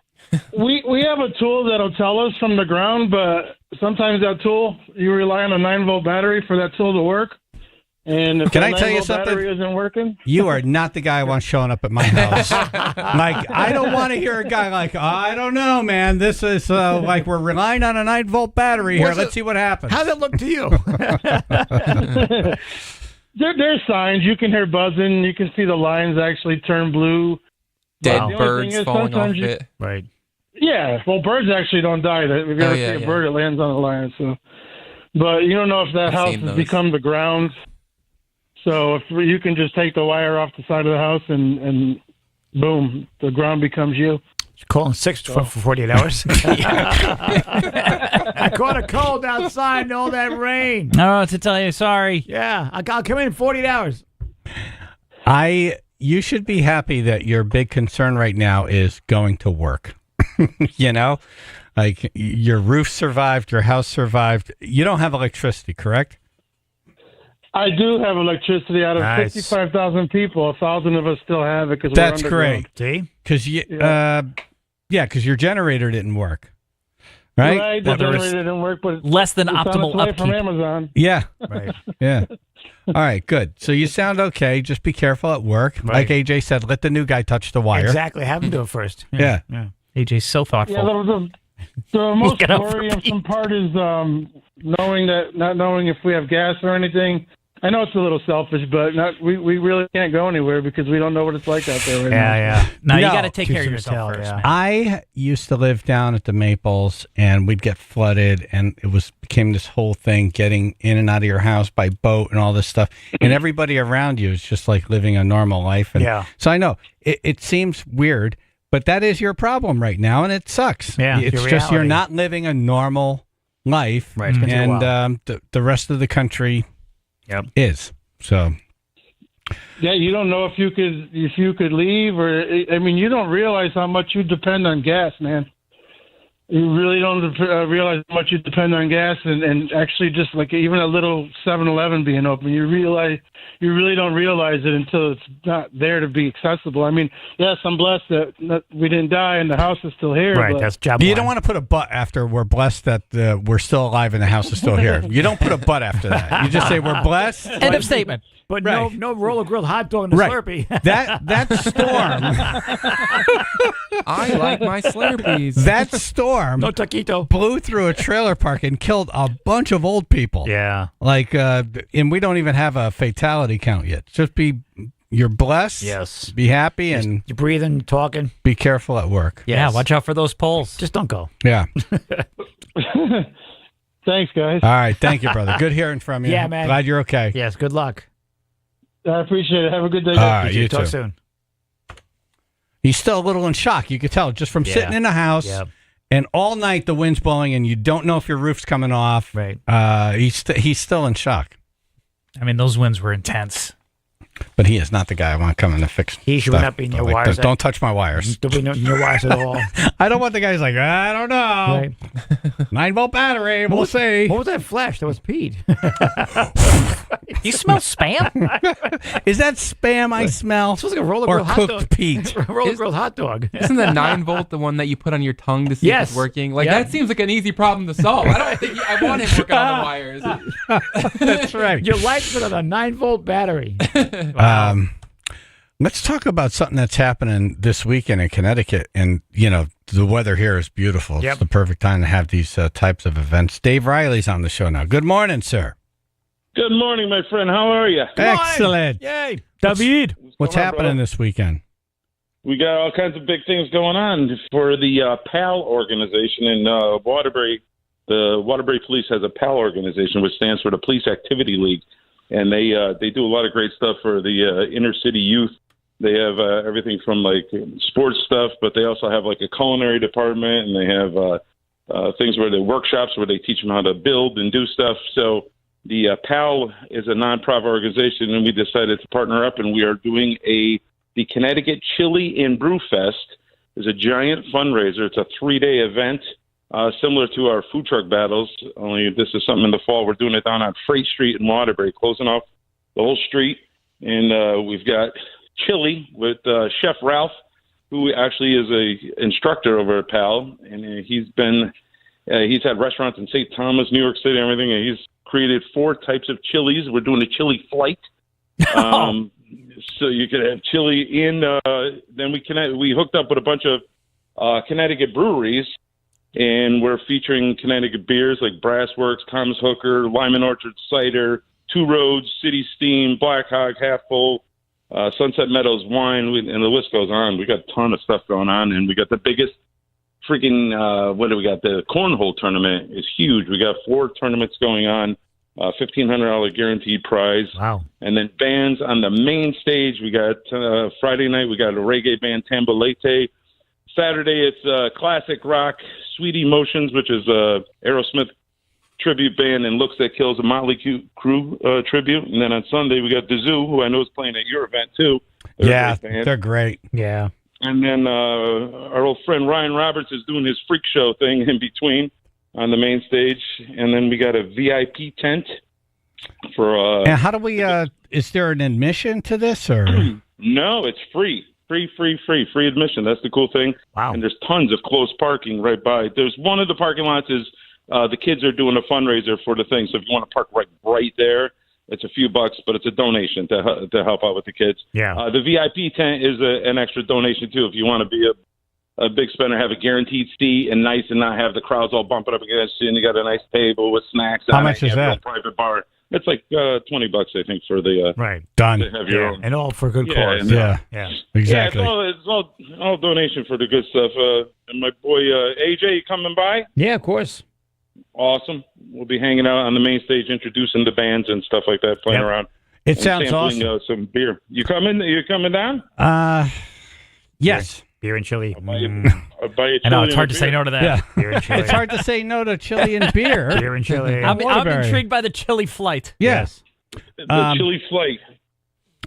we have a tool that'll tell us from the ground, but sometimes that tool, you rely on a 9-volt battery for that tool to work. And if Can that I tell you 9-volt something? battery isn't working, You are not the guy I want showing up at my house. Like, I don't want to hear a guy like, I don't know, man. This is like we're relying on a 9-volt battery here. Let's see what happens. How'd it look to you? there's signs. You can hear buzzing. You can see the lines actually turn blue. Dead The only birds thing is falling off sometimes it. Right. Yeah, well, birds actually don't die. If you ever see a bird, it lands on a line. So, but you don't know if that house has become the ground. So if you can just take the wire off the side of the house and boom, the ground becomes you. Calling 6 for 48 hours. I caught a cold outside and all that rain. No, to tell you, sorry. Yeah, I'll come in 48 hours. You should be happy that your big concern right now is going to work. You know, like your roof survived, your house survived. You don't have electricity, correct? I do have electricity. Out of 55,000 people, 1,000 of us still have it because we're That's underground. great. See, because because your generator didn't work, right? Right, the generator didn't work, but less than it's optimal on its way from upkeep. Amazon. Yeah. Right. Yeah. All right, good. So you sound okay. Just be careful at work. Like AJ said, let the new guy touch the wire. Exactly. Have him do it first. Yeah. AJ's so thoughtful. Yeah, the most Look it up. worrisome part is not knowing if we have gas or anything. I know it's a little selfish, but we really can't go anywhere because we don't know what it's like out there right now. Yeah. No, you got to take care of yourself first. Yeah. Man. I used to live down at the Maples, and we'd get flooded, and it became this whole thing getting in and out of your house by boat and all this stuff. And everybody around you is just like living a normal life. And so I know it seems weird, but that is your problem right now, and it sucks. Yeah, it's your just you're reality. not living a normal life, Right, it's gonna take a and the rest of the country is. So Yeah, you don't know if you could leave, or I mean, you don't realize how much you depend on gas, man. You really don't realize how much you depend on gas, and actually just like even a little 7-Eleven being open, you really don't realize it until it's not there to be accessible. I mean, yes, I'm blessed that we didn't die and the house is still here. Right, but that's job you one. don't want to put a but after we're blessed that we're still alive and the house is still here. You don't put a but after that. You just say we're blessed. End of statement. But Right. no roller grilled hot dog in the Right. Slurpee. That storm. I like my Slurpees. That storm No taquito. blew through a trailer park and killed a bunch of old people. Yeah. Like, and we don't even have a fatality count yet. Just you're blessed. Yes. Be happy and You're breathing, talking. be careful at work. Yeah, watch out for those poles. Just don't go. Yeah. Thanks, guys. All right. Thank you, brother. Good hearing from you. Yeah, man. Glad you're okay. Yes, good luck. I appreciate it. Have a good day. All right, you Talk too. soon. He's still a little in shock. You could tell just from sitting in the house. Yep. And all night the wind's blowing, and you don't know if your roof's coming off. Right. He's still in shock. I mean, those winds were intense. But he is not the guy I want coming to fix. He should stuff. not be in your Like, wires. Don't touch my wires. Don't be in your wires at all. I don't want the guys like, I don't know. Right. 9-volt battery. We'll see. What was that flash? That was Pete. You smell spam? Is that spam I smell? It smells like a roller or grilled hot cooked dog. Pete? Roller grilled hot dog. Isn't the 9-volt the one that you put on your tongue to see if it's working? Like that seems like an easy problem to solve. I don't think I want him working on the wires. That's right. Your light's been on a 9-volt battery. Let's talk about something that's happening this weekend in Connecticut. And, the weather here is beautiful. Yep. It's the perfect time to have these types of events. Dave Riley's on the show now. Good morning, sir. Good morning, my friend. How are you? Excellent. Yay. David. What's going on, happening brother? this weekend? We got all kinds of big things going on for the PAL organization in Waterbury. The Waterbury Police has a PAL organization, which stands for the Police Activity League, and they do a lot of great stuff for the inner city youth. They have everything from like sports stuff, but they also have like a culinary department, and they have things where they workshops where they teach them how to build and do stuff. So the PAL is a nonprofit organization, and we decided to partner up, and we are doing the Connecticut Chili and Brew Fest. Is a giant fundraiser. It's a 3-day event, similar to our food truck battles, only this is something in the fall. We're doing it down on Freight Street in Waterbury, closing off the whole street. And we've got chili with Chef Ralph, who actually is a instructor over at PAL. And he's had restaurants in St. Thomas, New York City, and everything. And he's created 4 types of chilies. We're doing a chili flight. So you could have chili in. Then we hooked up with a bunch of Connecticut breweries, and we're featuring Connecticut beers like Brassworks, Thomas Hooker, Lyman Orchard Cider, Two Roads, City Steam, Black Hog, Half Full, Sunset Meadows Wine, and the list goes on. We got a ton of stuff going on, and we got the biggest freaking, what do we got? The Cornhole tournament is huge. We got 4 tournaments going on, $1,500 guaranteed prize. Wow. And then bands on the main stage. We got Friday night, we got a reggae band, Tambolete. Saturday, it's classic rock, Sweet Emotions, which is Aerosmith tribute band, and Looks That Kills, a Motley Crue tribute. And then on Sunday, we got The Zoo, who I know is playing at your event, too. They're great. Yeah. And then our old friend Ryan Roberts is doing his freak show thing in between on the main stage. And then we got a VIP tent for... and how do we... is there an admission to this, or...? No, it's free. Free admission. That's the cool thing. Wow. And there's tons of close parking right by. There's one of the parking lots is the kids are doing a fundraiser for the thing. So if you want to park right there, it's a few bucks, but it's a donation to help out with the kids. Yeah. The VIP tent is an extra donation too. If you want to be a big spender, have a guaranteed seat and nice, and not have the crowds all bumping up against you, and you got a nice table with snacks. How much is that? Private bar. It's like $20, I think, for the right. Done. To have your own. And all for good cause. Yeah, exactly. Yeah, it's all donation for the good stuff. And my boy AJ, you coming by? Yeah, of course. Awesome. We'll be hanging out on the main stage, introducing the bands and stuff like that, playing around. It sounds sampling, awesome. Some beer. You coming? You coming down? Yes. Beer and chili. I'll buy you I know, it's chili hard to and say beer. no to that. Yeah. Beer and chili. It's hard to say no to chili and beer. Beer and chili. I'm Waterbury. intrigued by the chili flight. Yes. The chili flight.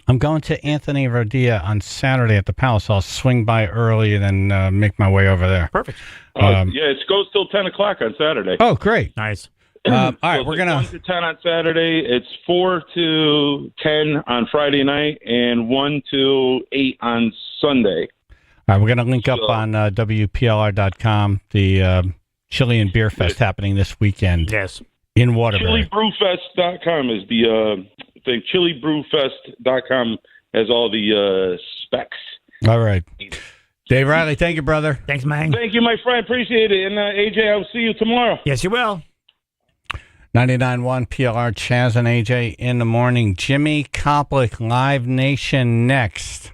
I'm going to Anthony Rodia on Saturday at the Palace. I'll swing by early and then make my way over there. Perfect. Yeah, it goes till 10 o'clock on Saturday. Oh, great. Nice. All right, we're gonna 1 to 10 on Saturday. It's 4 to 10 on Friday night, and 1 to 8 on Sunday. All right, we're gonna link up on WPLR.com. The Chili and Beer Fest happening this weekend. Yes. In Waterbury. ChiliBrewFest.com is the thing. ChiliBrewFest.com has all the specs. All right. Dave Riley, thank you, brother. Thanks, man. Thank you, my friend. Appreciate it. And AJ, I'll see you tomorrow. Yes, you will. 99.1 PLR, Chaz and AJ in the morning. Jimmy Koplik, Live Nation next.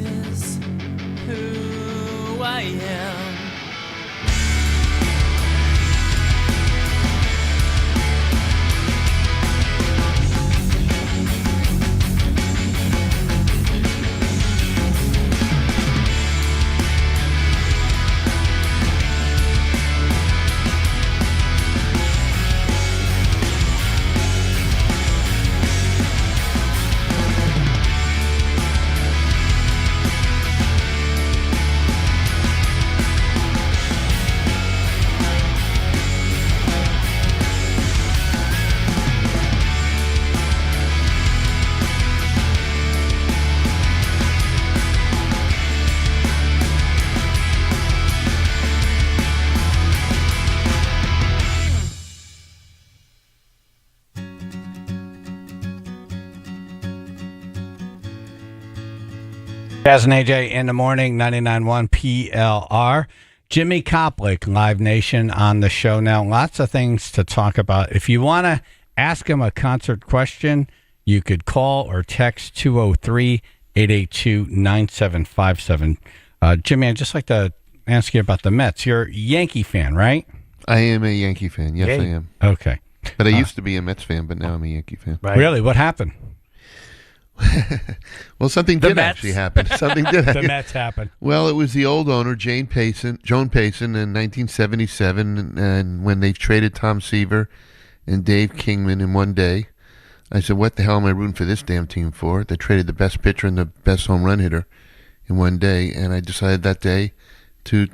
is who I am. Chaz and AJ in the morning, 99.1 PLR. Jimmy Koplik, Live Nation, on the show now. Lots of things to talk about. If you want to ask him a concert question, you could call or text 203-882-9757. Jimmy, I'd just like to ask you about the Mets. You're a Yankee fan, right? I am a Yankee fan. Yes, I am. Okay. But I used to be a Mets fan, but now I'm a Yankee fan. Really? What happened? Well, something The did Mets. actually happen. Something did. The Mets happened. Well, it was the old owner, Joan Payson, in 1977, and when they traded Tom Seaver and Dave Kingman in one day, I said, "What the hell am I rooting for this damn team for?" They traded the best pitcher and the best home run hitter in one day, and I decided that day to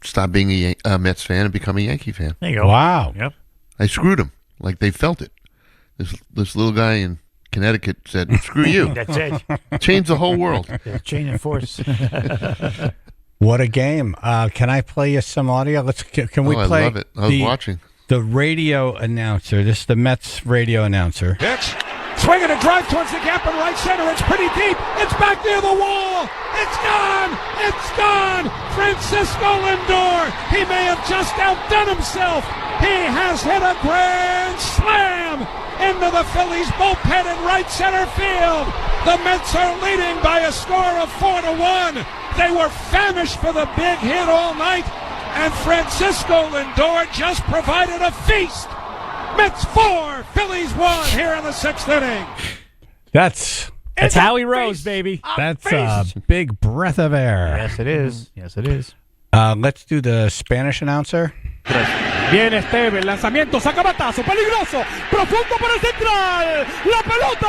stop being a Mets fan and become a Yankee fan. There you go. Wow. Yep. I screwed them like they felt it. This little guy in Connecticut said, "Screw you." That's it. Changed the whole world. Yeah, chain of force. What a game. Can I play you some audio? Can we I play? love it. I was watching. The radio announcer. This is the Mets radio announcer. Pitch. Swinging a drive towards the gap in right center. It's pretty deep. It's back near the wall. It's gone. It's gone. Francisco Lindor. He may have just outdone himself. He has hit a grand slam into the Phillies bullpen in right center field. The Mets are leading by a score of 4-1. They were famished for the big hit all night, and Francisco Lindor just provided a feast. Mets 4, Phillies 1 here in the 6th inning. That's how he rose, baby. That's a big breath of air. Yes, it is. Yes, it is. Let's do the Spanish announcer. Viene Esteve, el lanzamiento, saca batazo, peligroso, profundo para el central, la pelota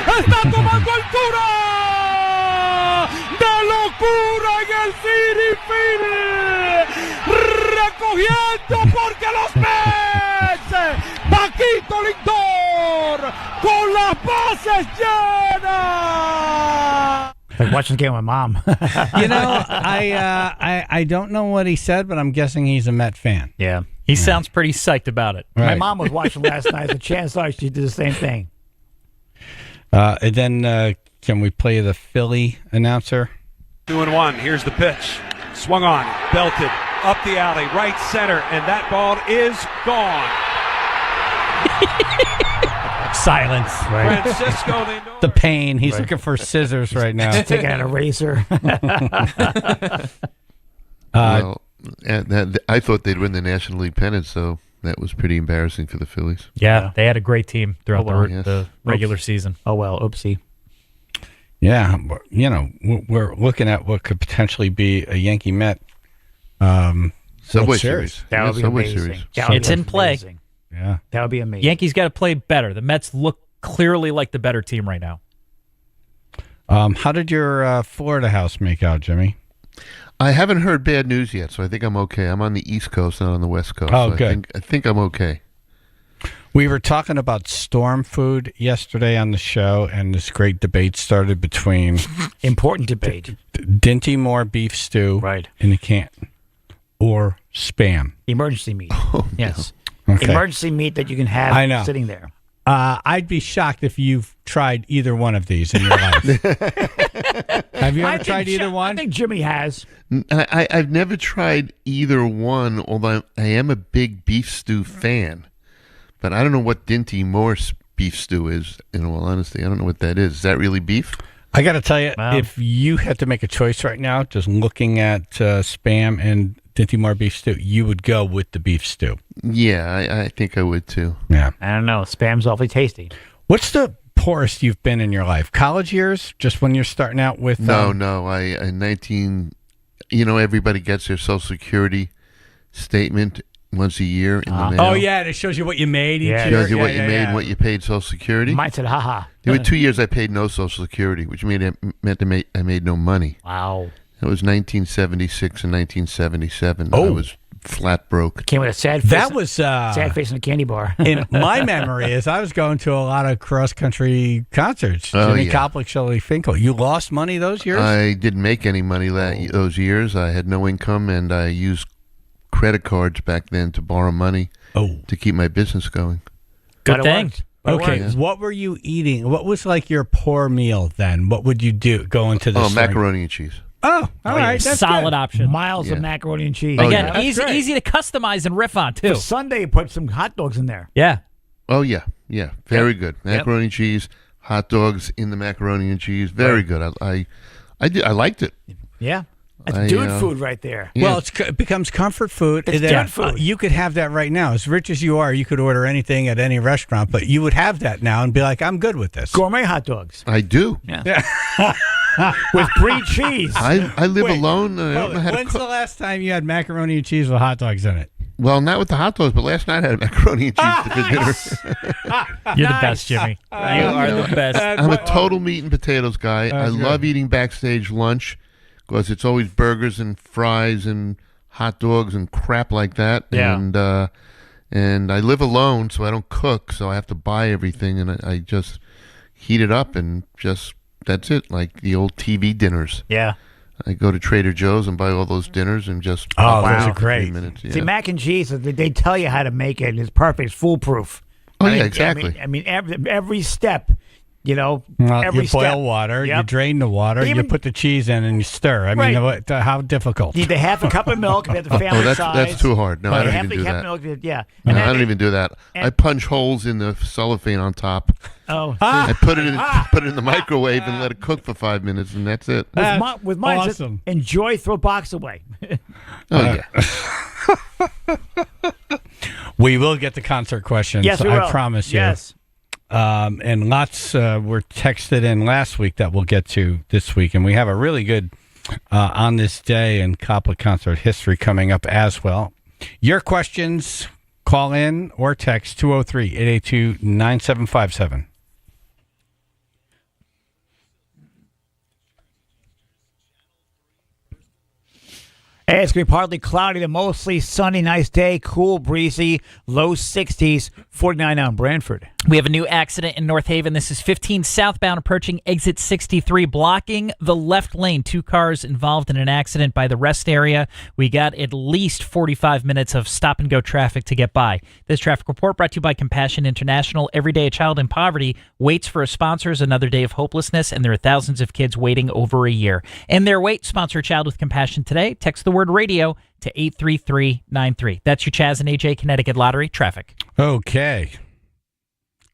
está tomando altura, de locura en el City Field, recogiendo porque los Mets, Paquito Lindor, con las bases llenas. Like watching the game with my mom. You know, I don't know what he said, but I'm guessing he's a Met fan. Yeah. He sounds pretty psyched about it. My Right. mom was watching last night. The chance are she did the same thing. And then can we play the Philly announcer? 2-1. Here's the pitch. Swung on, belted up the alley, right center, and that ball is gone. Silence. Right. Francisco Lindor. The pain. He's Right. looking for scissors right now. Taking out a razor. Well, I thought they'd win the National League pennant, so that was pretty embarrassing for the Phillies. Yeah, they had a great team throughout Yes. the regular season. Oh, well, oopsie. Yeah, but, you know, we're looking at what could potentially be a Yankee Met Subway World Series. That would be Subway amazing. Series. That would It's be in play. amazing. Yeah. That would be amazing. Yankees got to play better. The Mets look clearly like the better team right now. How did your Florida house make out, Jimmy? I haven't heard bad news yet, so I think I'm okay. I'm on the East Coast, not on the West Coast. Oh, so good. I think I'm okay. We were talking about storm food yesterday on the show, and this great debate started between Important debate. Dinty Moore beef stew in a can or Spam. Emergency meat. Yes. Okay. Emergency meat that you can have I know. sitting there. I'd be shocked if you've tried either one of these in your life. Have you ever tried either one? I think Jimmy has. I've never tried either one, although I am a big beef stew fan. But I don't know what Dinty Moore's beef stew is, in all honesty. I don't know what that is. Is that really beef? I got to tell you, if you had to make a choice right now, just looking at Spam and Dinty Moore beef stew, you would go with the beef stew. Yeah, I think I would too. Yeah. I don't know. Spam's awfully tasty. What's the poorest you've been in your life? College years? Just when you're starting out with... No. Everybody gets their Social Security statement once a year in the mail. Oh, yeah, and it shows you what you made each year. Shows you what you made and what you paid Social Security. Mine said, haha. There were 2 years I paid no Social Security, which meant I made no money. Wow. It was 1976 and 1977. I was flat broke. Came with a sad face. That was... sad face in a candy bar. In my memory is I was going to a lot of cross-country concerts. Jimmy Koplik, Shirley Finkel. You lost money those years? I didn't make any money those years. I had no income, and I used credit cards back then to borrow money to keep my business going. Good thing. Okay, what were you eating? What was like your poor meal then? What would you do? Go into the macaroni and cheese. Oh, all right. That's solid good. option. Miles of macaroni and cheese. Again, easy to customize and riff on, too. For Sunday, you put some hot dogs in there. Yeah. Oh, yeah. Very good. Macaroni and cheese, hot dogs in the macaroni and cheese. Very good. I liked it. Yeah. That's dude food right there. Well, it becomes comfort food. It's dude food. You could have that right now. As rich as you are, you could order anything at any restaurant, but you would have that now and be like, I'm good with this. Gourmet hot dogs. I do. Yeah. With brie cheese. I live alone. And I don't know how to When's the last time you had macaroni and cheese with hot dogs in it? Well, not with the hot dogs, but last night I had macaroni and cheese for dinner. You're the best, Jimmy. You are the best. I'm a total meat and potatoes guy. I love eating backstage lunch because it's always burgers and fries and hot dogs and crap like that. Yeah. And I live alone, so I don't cook, so I have to buy everything, and I just heat it up and just, that's it, like the old TV dinners. Yeah. I go to Trader Joe's and buy all those dinners and just... Oh, those are great. Minutes, See, mac and cheese, they tell you how to make it, and it's perfect. It's foolproof. Oh, yeah, exactly. I mean every step, every you boil step. water, you drain the water, you put the cheese in, and you stir. I mean, how difficult? You need a half a cup of milk if you have the family size. That's too hard. No, I don't even do that. Milk, yeah. No, I don't even do that. I punch holes in the cellophane on top. Oh, I put it in the microwave and let it cook for 5 minutes, and that's it. With mine, awesome. Just enjoy, throw box away. Oh yeah. We will get the concert questions. Yes, we will. I promise you. Yes. And lots were texted in last week that we'll get to this week, and we have a really good on this day in Coppola concert history coming up as well. Your questions, call in or text 203-882-9757. Hey, it's going to be partly cloudy to mostly sunny, nice day, cool, breezy, low 60s, 49 out in Brantford. We have a new accident in North Haven. This is 15 southbound approaching exit 63, blocking the left lane. 2 cars involved in an accident by the rest area. We got at least 45 minutes of stop-and-go traffic to get by. This traffic report brought to you by Compassion International. Every day a child in poverty waits for a sponsor is another day of hopelessness, and there are thousands of kids waiting over a year. In their wait, sponsor a child with compassion today. Text the word radio to 83393. That's your Chaz and AJ Connecticut Lottery traffic. Okay.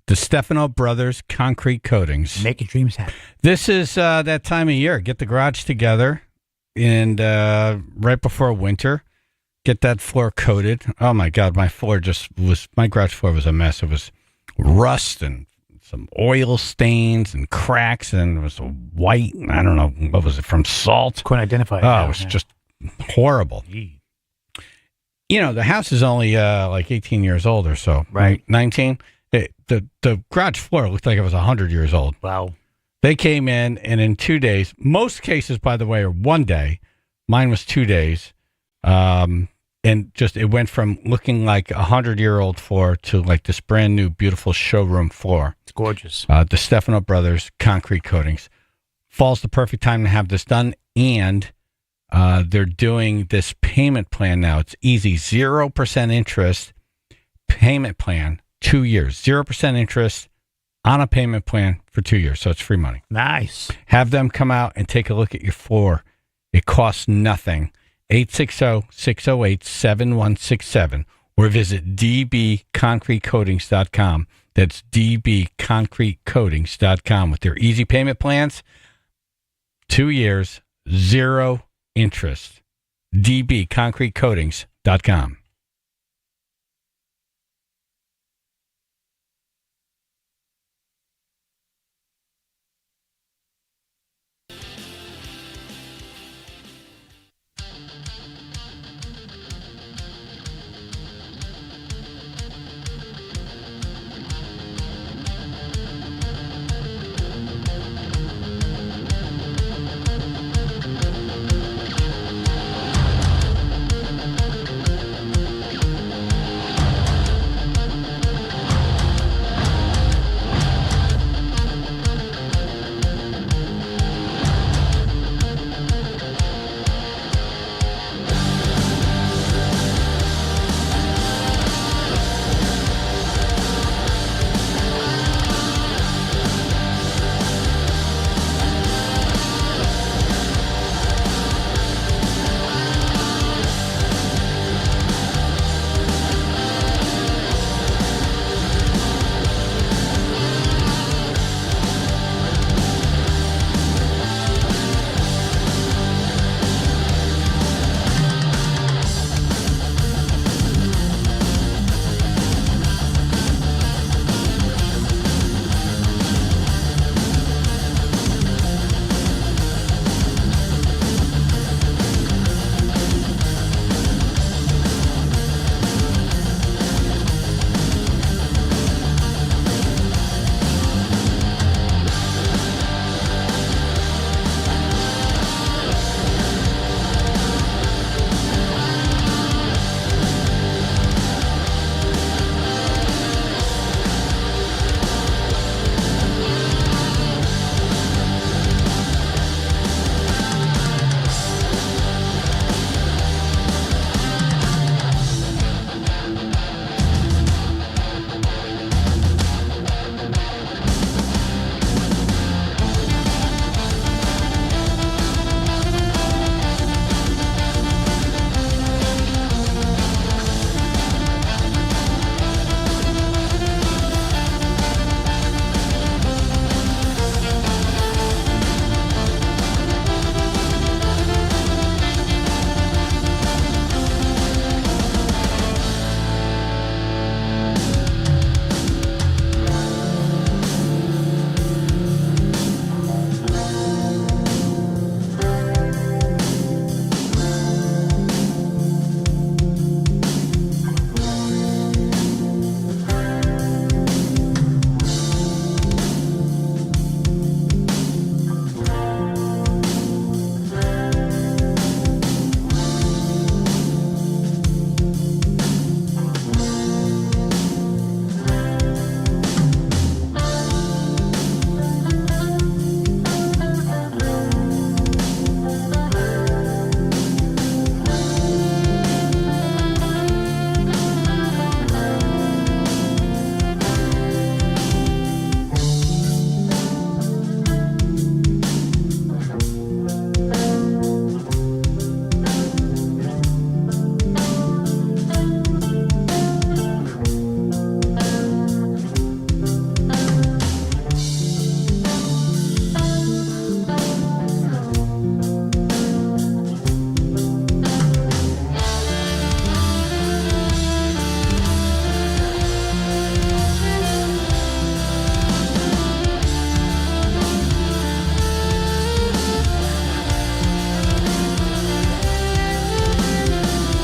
The Stefano Brothers Concrete Coatings. Make your dreams happen. This is that time of year. Get the garage together and right before winter, get that floor coated. Oh, my God. My garage floor was a mess. It was rust and some oil stains and cracks, and it was white. I don't know. What was it, from salt? Couldn't identify it. Oh, it was just horrible. The house is only like 18 years old or so. Right. 19. The garage floor looked like it was 100 years old. Wow. They came in, and in 2 days, most cases, by the way, are 1 day. Mine was 2 days. And just it went from looking like a 100-year-old floor to like this brand new, beautiful showroom floor. It's gorgeous. The Stefano Brothers Concrete Coatings. Fall's the perfect time to have this done, and they're doing this payment plan now. It's easy, 0% interest payment plan. 2 years, 0% interest on a payment plan for 2 years. So it's free money. Nice. Have them come out and take a look at your floor. It costs nothing. 860-608-7167 or visit dbconcretecoatings.com. That's dbconcretecoatings.com with their easy payment plans. 2 years, 0 interest. dbconcretecoatings.com.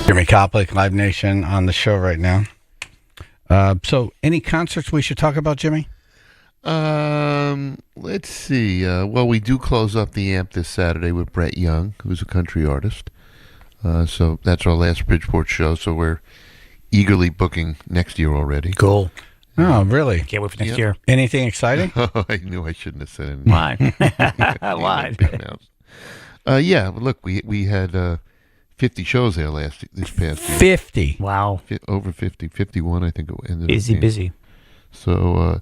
Jimmy Koplik, Live Nation on the show right now. So, any concerts we should talk about, Jimmy? Let's see. Well, we do close up the amp this Saturday with Brett Young, who's a country artist. So that's our last Bridgeport show. So we're eagerly booking next year already. Cool. Oh, really? Can't wait for next year. Anything exciting? Oh, I knew I shouldn't have said anything. Why? Why? Yeah, but look, we had 50 shows there this past year. 50. Wow. Over 50. 51, I think it ended up being. Busy. So,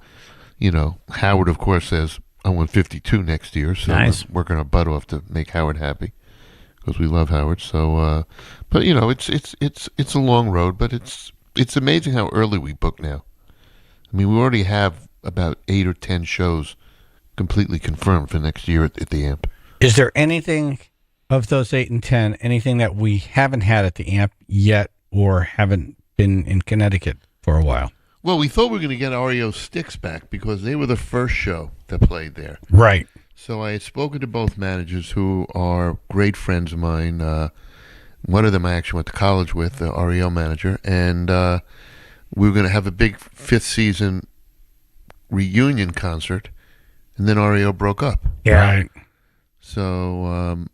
Howard, of course, says, I want 52 next year. So nice. We're working our butt off to make Howard happy because we love Howard. So, but, it's a long road, but it's amazing how early we book now. I mean, we already have about 8 or 10 shows completely confirmed for next year at the Amp. Is there anything of those 8 and 10, anything that we haven't had at the amp yet or haven't been in Connecticut for a while? Well, we thought we were going to get REO Sticks back because they were the first show that played there. Right. So I had spoken to both managers who are great friends of mine. One of them I actually went to college with, the REO manager, and we were going to have a big 5th season reunion concert, and then REO broke up. Yeah. Right. So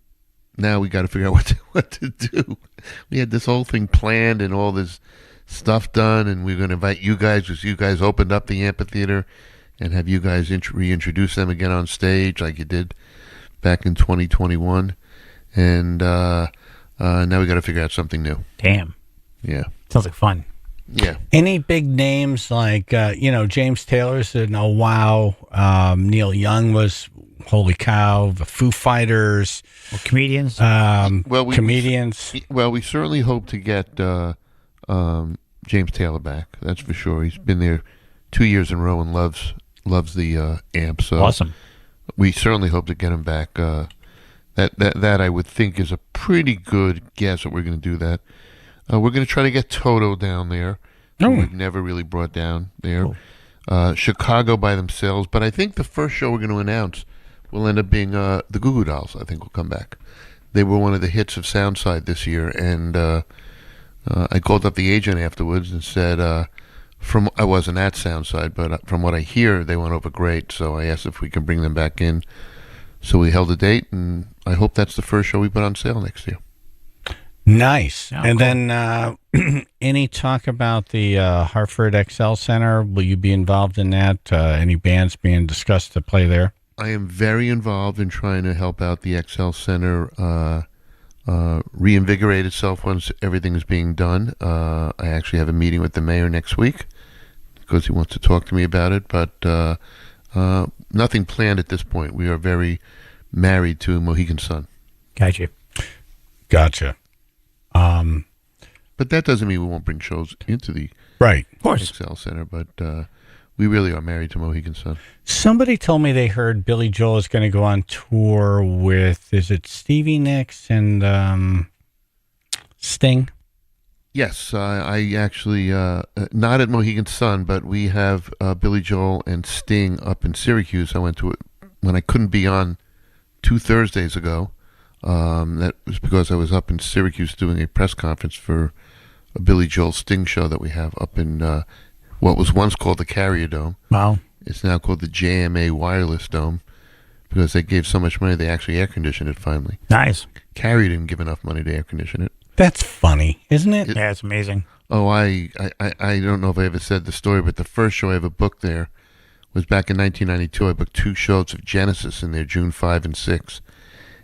now we got to figure out what to do. We had this whole thing planned and all this stuff done, and we are going to invite you guys because you guys opened up the amphitheater and have you guys reintroduce them again on stage like you did back in 2021. And now we got to figure out something new. Damn. Yeah. Sounds like fun. Yeah. Any big names like, James Taylor's in a wow. Neil Young was, holy cow, the Foo Fighters. Well, comedians. Comedians. We certainly hope to get James Taylor back. That's for sure. He's been there 2 years in a row and loves the amp. So awesome. We certainly hope to get him back. That I would think is a pretty good guess that we're going to do that. We're going to try to get Toto down there. Oh. We've never really brought down there. Chicago by themselves. But I think the first show we're going to announce will end up being the Goo Goo Dolls. I think will come back. They were one of the hits of Soundside this year. And I called up the agent afterwards and said, I wasn't at Soundside, but from what I hear, they went over great. So I asked if we can bring them back in. So we held a date, and I hope that's the first show we put on sale next year. Nice. Oh, and cool. Then any talk about the Hartford XL Center? Will you be involved in that? Any bands being discussed to play there? I am very involved in trying to help out the XL Center reinvigorate itself once everything is being done. I actually have a meeting with the mayor next week because he wants to talk to me about it, but nothing planned at this point. We are very married to Mohegan Sun. Gotcha. But that doesn't mean we won't bring shows into the Right. Of course. XL Center, but we really are married to Mohegan Sun. Somebody told me they heard Billy Joel is going to go on tour with, is it Stevie Nicks and Sting? Yes, I actually, not at Mohegan Sun, but we have Billy Joel and Sting up in Syracuse. I went to it when I couldn't be on 2 Thursdays ago. That was because I was up in Syracuse doing a press conference for a Billy Joel Sting show that we have up in what was once called the Carrier Dome. Wow. It's now called the JMA Wireless Dome because they gave so much money they actually air conditioned it finally. Nice. Carrier didn't give enough money to air condition it. That's funny, isn't it? Yeah, it's amazing. Oh, I don't know if I ever said the story, but the first show I ever booked there was back in 1992. I booked 2 shows of Genesis in there, June 5 and 6.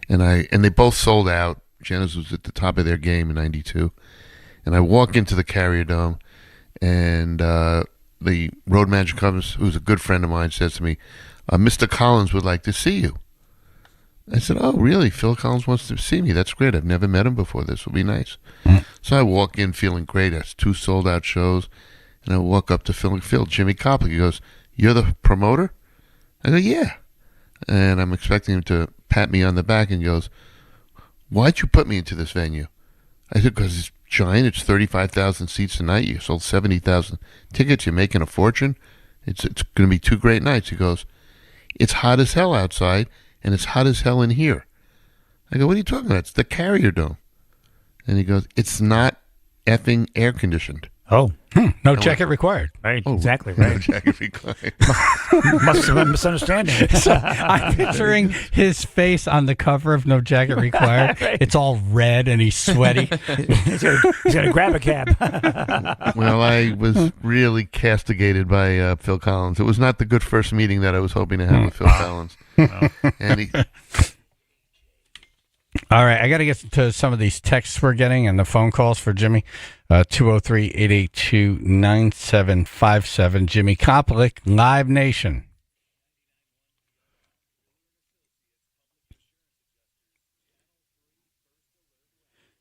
And they both sold out. Genesis was at the top of their game in 92. And I walk into the Carrier Dome, and the road manager comes, who's a good friend of mine, says to me, Mr. Collins would like to see you. I said, oh, really? Phil Collins wants to see me. That's great. I've never met him before. This will be nice. So I walk in feeling great. That's 2 sold-out shows. And I walk up to Phil, Jimmy Copley. He goes, you're the promoter? I go, yeah. And I'm expecting him to pat me on the back and goes, why'd you put me into this venue? I said, because it's giant. It's 35,000 seats a night. You sold 70,000 tickets. You're making a fortune. It's going to be 2 great nights. He goes, it's hot as hell outside, and it's hot as hell in here. I go, what are you talking about? It's the Carrier Dome. And he goes, it's not effing air conditioned. Oh. No jacket required. Right, exactly right. No jacket required. Must have been a misunderstanding. So I'm picturing his face on the cover of No Jacket Required. Right. It's all red and he's sweaty. He's gonna grab a cab. Well, I was really castigated by Phil Collins. It was not the good first meeting that I was hoping to have with Phil Collins. And he... All right, I got to get to some of these texts we're getting and the phone calls for Jimmy. 203-882-9757. Jimmy Koplik, Live Nation.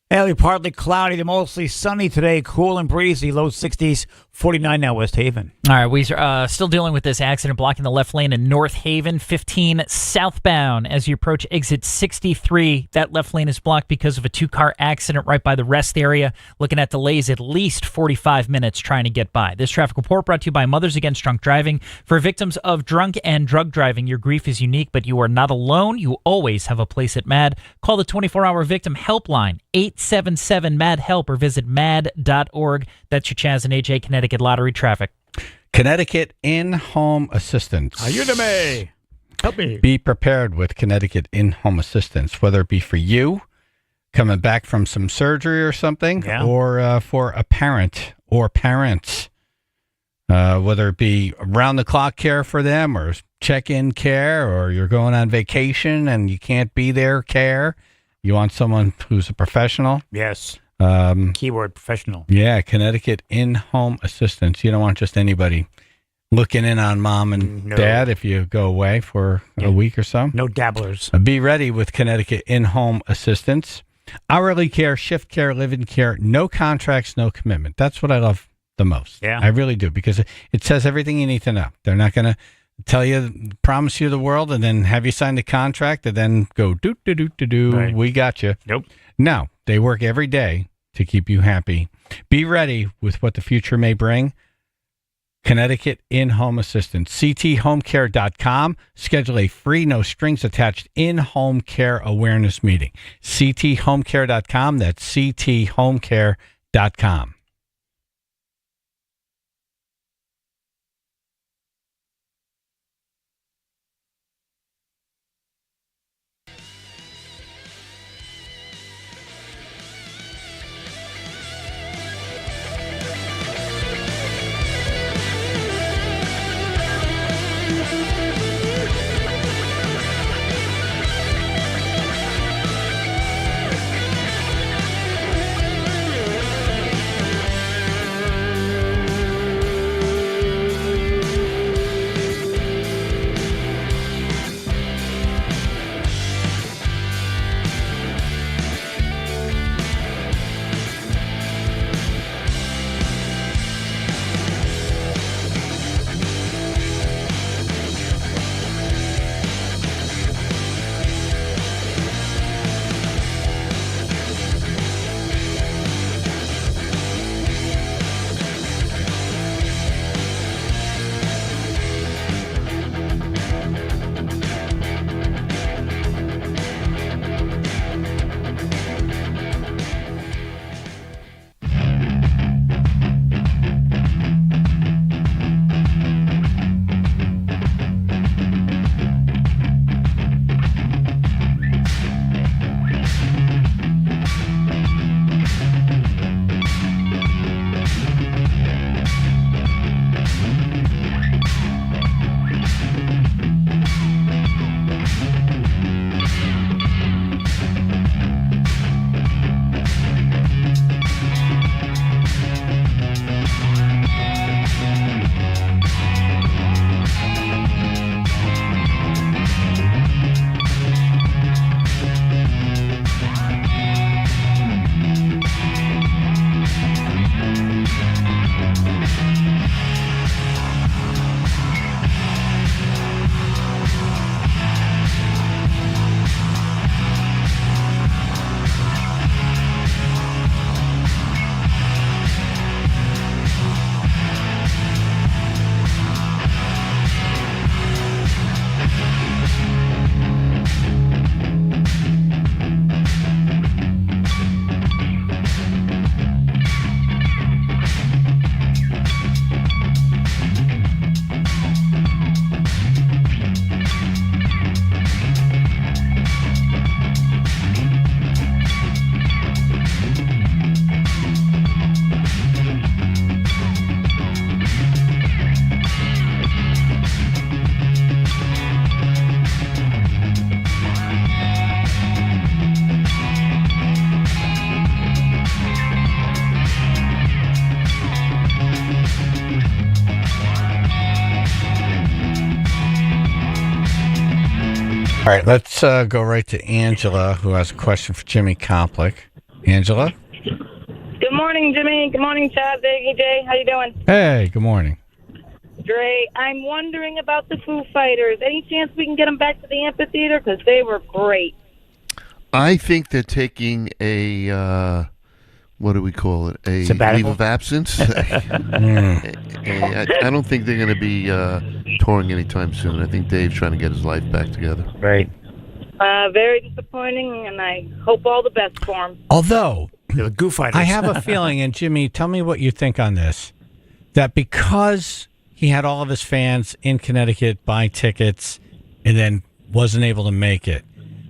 It'll be partly cloudy to mostly sunny today, cool and breezy, low 60s, 49 now, West Haven. All right, we're still dealing with this accident blocking the left lane in North Haven, 15 southbound. As you approach exit 63, that left lane is blocked because of a two-car accident right by the rest area. Looking at delays at least 45 minutes trying to get by. This traffic report brought to you by Mothers Against Drunk Driving. For victims of drunk and drug driving, your grief is unique, but you are not alone. You always have a place at MAD. Call the 24-hour victim helpline, 877-MAD-HELP, or visit mad.org. That's your Chaz and AJ Connecticut Lottery traffic. Connecticut in-home assistance. Ayúdame. Help me. Be prepared with Connecticut in-home assistance, whether it be for you coming back from some surgery or something, or for a parent or parents, whether it be around-the-clock care for them or check-in care, or you're going on vacation and you can't be there care. You want someone who's a professional? Yes. Keyword professional. Yeah, Connecticut in-home assistance. You don't want just anybody looking in on mom and dad if you go away for a week or so. No dabblers. Be ready with Connecticut in-home assistance. Hourly care, shift care, live-in care, no contracts, no commitment. That's what I love the most. Yeah. I really do, because it says everything you need to know. They're not going to tell you, promise you the world, and then have you sign the contract, and then go, do. Right. We got you. Nope. No, they work every day to keep you happy. Be ready with what the future may bring. Connecticut in-home assistance. cthomecare.com. Schedule a free, no strings attached in-home care awareness meeting. cthomecare.com. That's cthomecare.com. All right, let's go right to Angela, who has a question for Jimmy Koplik. Angela? Good morning, Jimmy. Good morning, Chaz, AJ. How you doing? Hey, good morning. Great. I'm wondering about the Foo Fighters. Any chance we can get them back to the amphitheater? Because they were great. I think they're taking a what do we call it? A Sabbatical? leave of absence. I don't think they're going to be touring anytime soon. I think Dave's trying to get his life back together. Right. Very disappointing, and I hope all the best for them. Although, the Goo Fighters. I have a feeling, and Jimmy, tell me what you think on this, that because he had all of his fans in Connecticut buy tickets and then wasn't able to make it,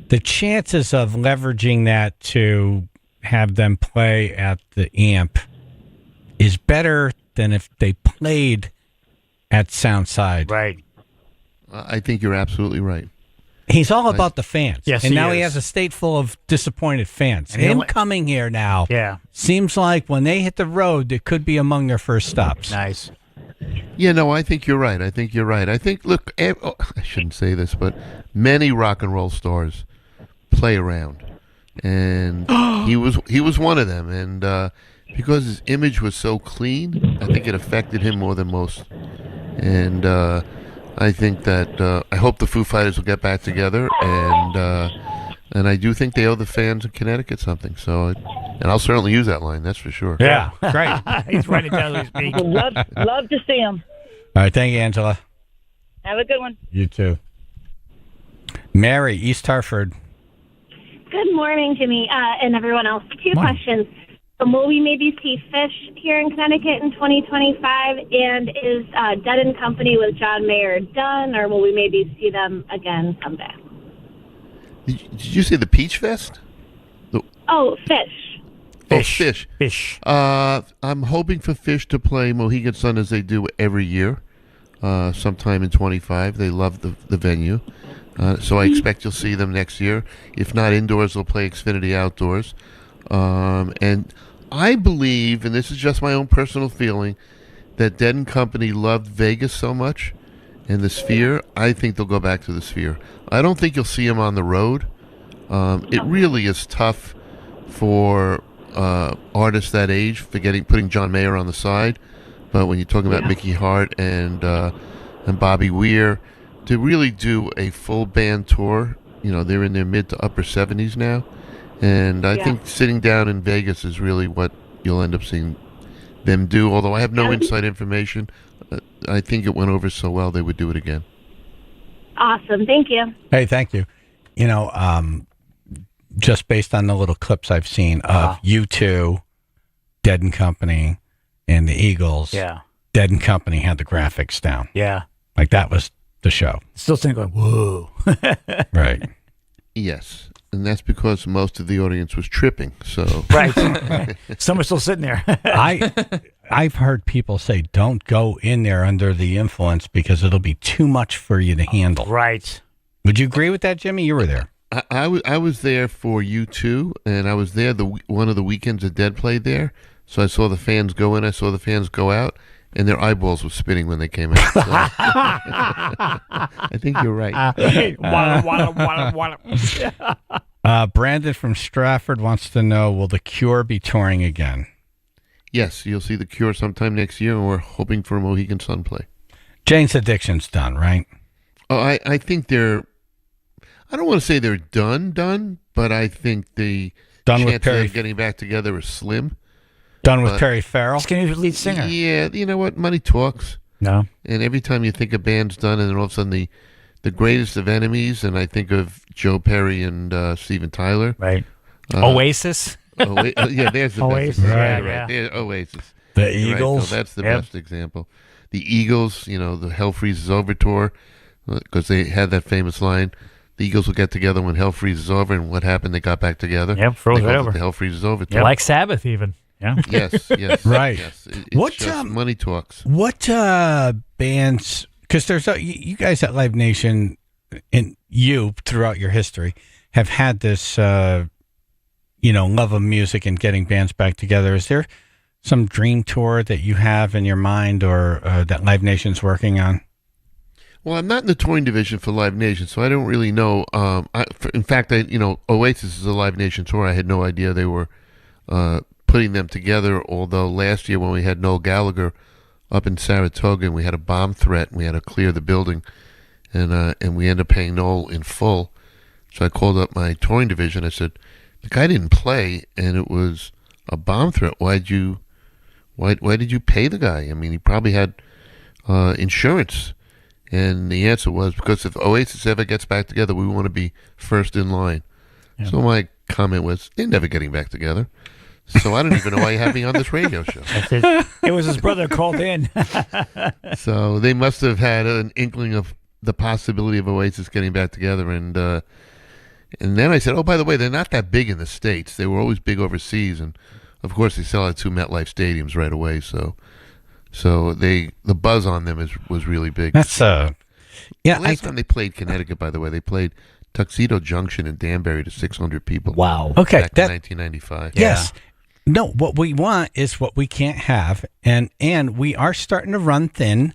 the chances of leveraging that to have them play at the Amp is better than if they played at Soundside. Right. I think you're absolutely right. He's all about the fans. Yes, and he now is. he has a state full of disappointed fans. And Him he'll- coming here now seems like when they hit the road, it could be among their first stops. Nice. Yeah, no, I think you're right. I think, look, I shouldn't say this, but many rock and roll stars play around. And he was one of them. And because his image was so clean, I think it affected him more than most. And I think that I hope the Foo Fighters will get back together. And I do think they owe the fans in Connecticut something. So, and I'll certainly use that line. That's for sure. Yeah, great. He's writing down as we speak. Love to see them. All right, thank you, Angela. Have a good one. You too. Mary, East Hartford. Good morning, Jimmy, and everyone else. Two questions. Will we maybe see Fish here in Connecticut in 2025? And is Dead and Company with John Mayer done, or will we maybe see them again someday? Did you say the Peach Fest? Oh, Fish. Fish. I'm hoping for Fish to play Mohegan Sun as they do every year, sometime in 25. They love the venue. So I expect you'll see them next year. If not indoors, they'll play Xfinity Outdoors. And I believe, and this is just my own personal feeling, that Dead and Company loved Vegas so much and the Sphere, I think they'll go back to the Sphere. I don't think you'll see them on the road. It really is tough for artists that age, putting John Mayer on the side. But when you're talking about Mickey Hart and Bobby Weir, to really do a full band tour, they're in their mid to upper 70s now. And I think sitting down in Vegas is really what you'll end up seeing them do. Although I have no inside information, I think it went over so well they would do it again. Awesome. Thank you. Hey, thank you. Just based on the little clips I've seen of U2, Dead and Company, and the Eagles, Dead and Company had the graphics down. Yeah. Like that was the show. Still sitting going, whoa. Right. Yes. And that's because most of the audience was tripping. So Right. Some are still sitting there. I've heard people say don't go in there under the influence because it'll be too much for you to handle. Right. Would you agree with that, Jimmy? You were there. I was there for U2, and I was there one of the weekends that Dead played there. So I saw the fans go in, I saw the fans go out, and their eyeballs were spinning when they came out. So I think you're right. Brandon from Stratford wants to know, will The Cure be touring again? Yes, you'll see The Cure sometime next year, and we're hoping for a Mohegan Sun play. Jane's Addiction's done, right? Oh, I think they're... I don't want to say they're done, but I think the chances of getting back together is slim. Done with Perry Farrell? Skinny lead singer. Yeah, you know what? Money talks. No. And every time you think a band's done, and then all of a sudden the greatest of enemies, and I think of Joe Perry and Steven Tyler. Right. Oasis? Yeah, there's the Oasis. best. Right, Right. There's Oasis. The Eagles. Right. So that's the best example. The Eagles, the Hell Freezes Over tour, because they had that famous line, the Eagles will get together when Hell Freezes Over, and what happened? They got back together. Yep, froze right over. The Hell Freezes Over tour. Yeah, like Sabbath even. Yeah. Yes. Right. Yes. It's just money talks. What bands, because there's you guys at Live Nation and you throughout your history have had this, love of music and getting bands back together. Is there some dream tour that you have in your mind or that Live Nation's working on? Well, I'm not in the touring division for Live Nation, so I don't really know. In fact, Oasis is a Live Nation tour. I had no idea they were putting them together. Although last year when we had Noel Gallagher up in Saratoga and we had a bomb threat and we had to clear the building, and we ended up paying Noel in full. So I called up my touring division. I said, the guy didn't play, and it was a bomb threat. Why did you pay the guy? I mean, he probably had insurance. And the answer was, because if Oasis ever gets back together, we want to be first in line. Yeah. So my comment was, they're never getting back together. So I don't even know why you have me on this radio show. It was his brother called in. So they must have had an inkling of the possibility of Oasis getting back together. And then I said, oh, by the way, they're not that big in the States. They were always big overseas. And, of course, they sell out 2 MetLife stadiums right away. So the buzz on them was really big. That's last time they played Connecticut, by the way, they played Tuxedo Junction in Danbury to 600 people. Wow. Okay, back in 1995. Yes. Yeah. No, what we want is what we can't have, and we are starting to run thin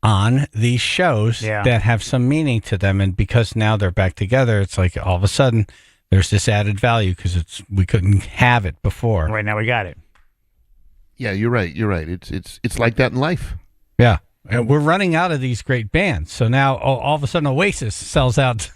on these shows that have some meaning to them, and because now they're back together, it's like all of a sudden there's this added value because we couldn't have it before. Right now we got it. Yeah, you're right. It's like that in life. Yeah, and we're running out of these great bands, so now all of a sudden Oasis sells out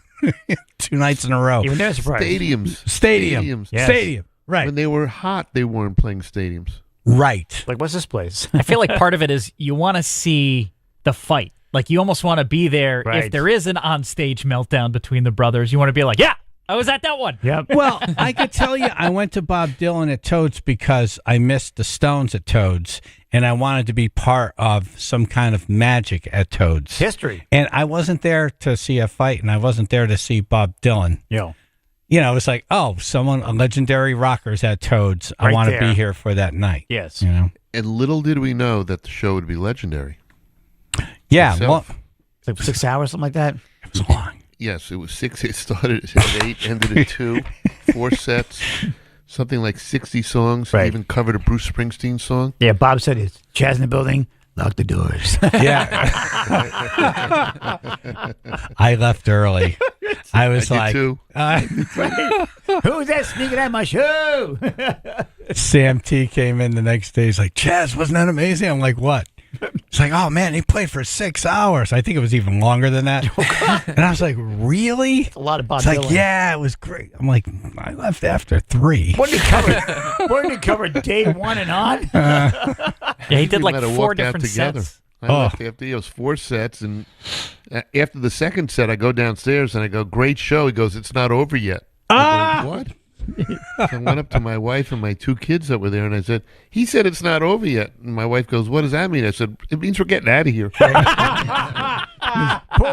2 nights in a row. Even they're surprised. Stadiums. Yes. Stadium. Right. When they were hot, they weren't playing stadiums. Right. Like, what's this place? I feel like part of it is you want to see the fight. Like, you almost want to be there. Right. If there is an on-stage meltdown between the brothers, you want to be like, yeah, I was at that one. Yep. Well, I could tell you I went to Bob Dylan at Toads because I missed the Stones at Toads, and I wanted to be part of some kind of magic at Toads. History. And I wasn't there to see a fight, and I wasn't there to see Bob Dylan. You know, it's like, a legendary rocker's at Toads. I want to be here for that night. Yes. You know? And little did we know that the show would be legendary. Yeah. Well, it's like 6 hours, something like that. It was long. Yes, it was 6. It started at 8, ended at 2, 4 sets, something like 60 songs. Right. He even covered a Bruce Springsteen song. Yeah, Bob said it's Chaz in the building. Lock the doors. Yeah. I left early. I was I did too. Who's that sneaking at my show? Sam T came in the next day. He's like, Chaz, wasn't that amazing? I'm like, what? It's like, oh, man, he played for 6 hours. I think it was even longer than that. And I was like, really? It's a lot of Bob It's Dylan. like, yeah, it was great. I'm like, I left after 3. What did he cover day 1 and on? Yeah, he did like might have 4 walked out different together. sets. I left after it was 4 sets, and after the second set, I go downstairs and I go, great show. He goes, it's not over yet. I go, what? So I went up to my wife and my 2 kids that were there, and I said, he said it's not over yet. And my wife goes, what does that mean? I said, it means we're getting out of here. Pull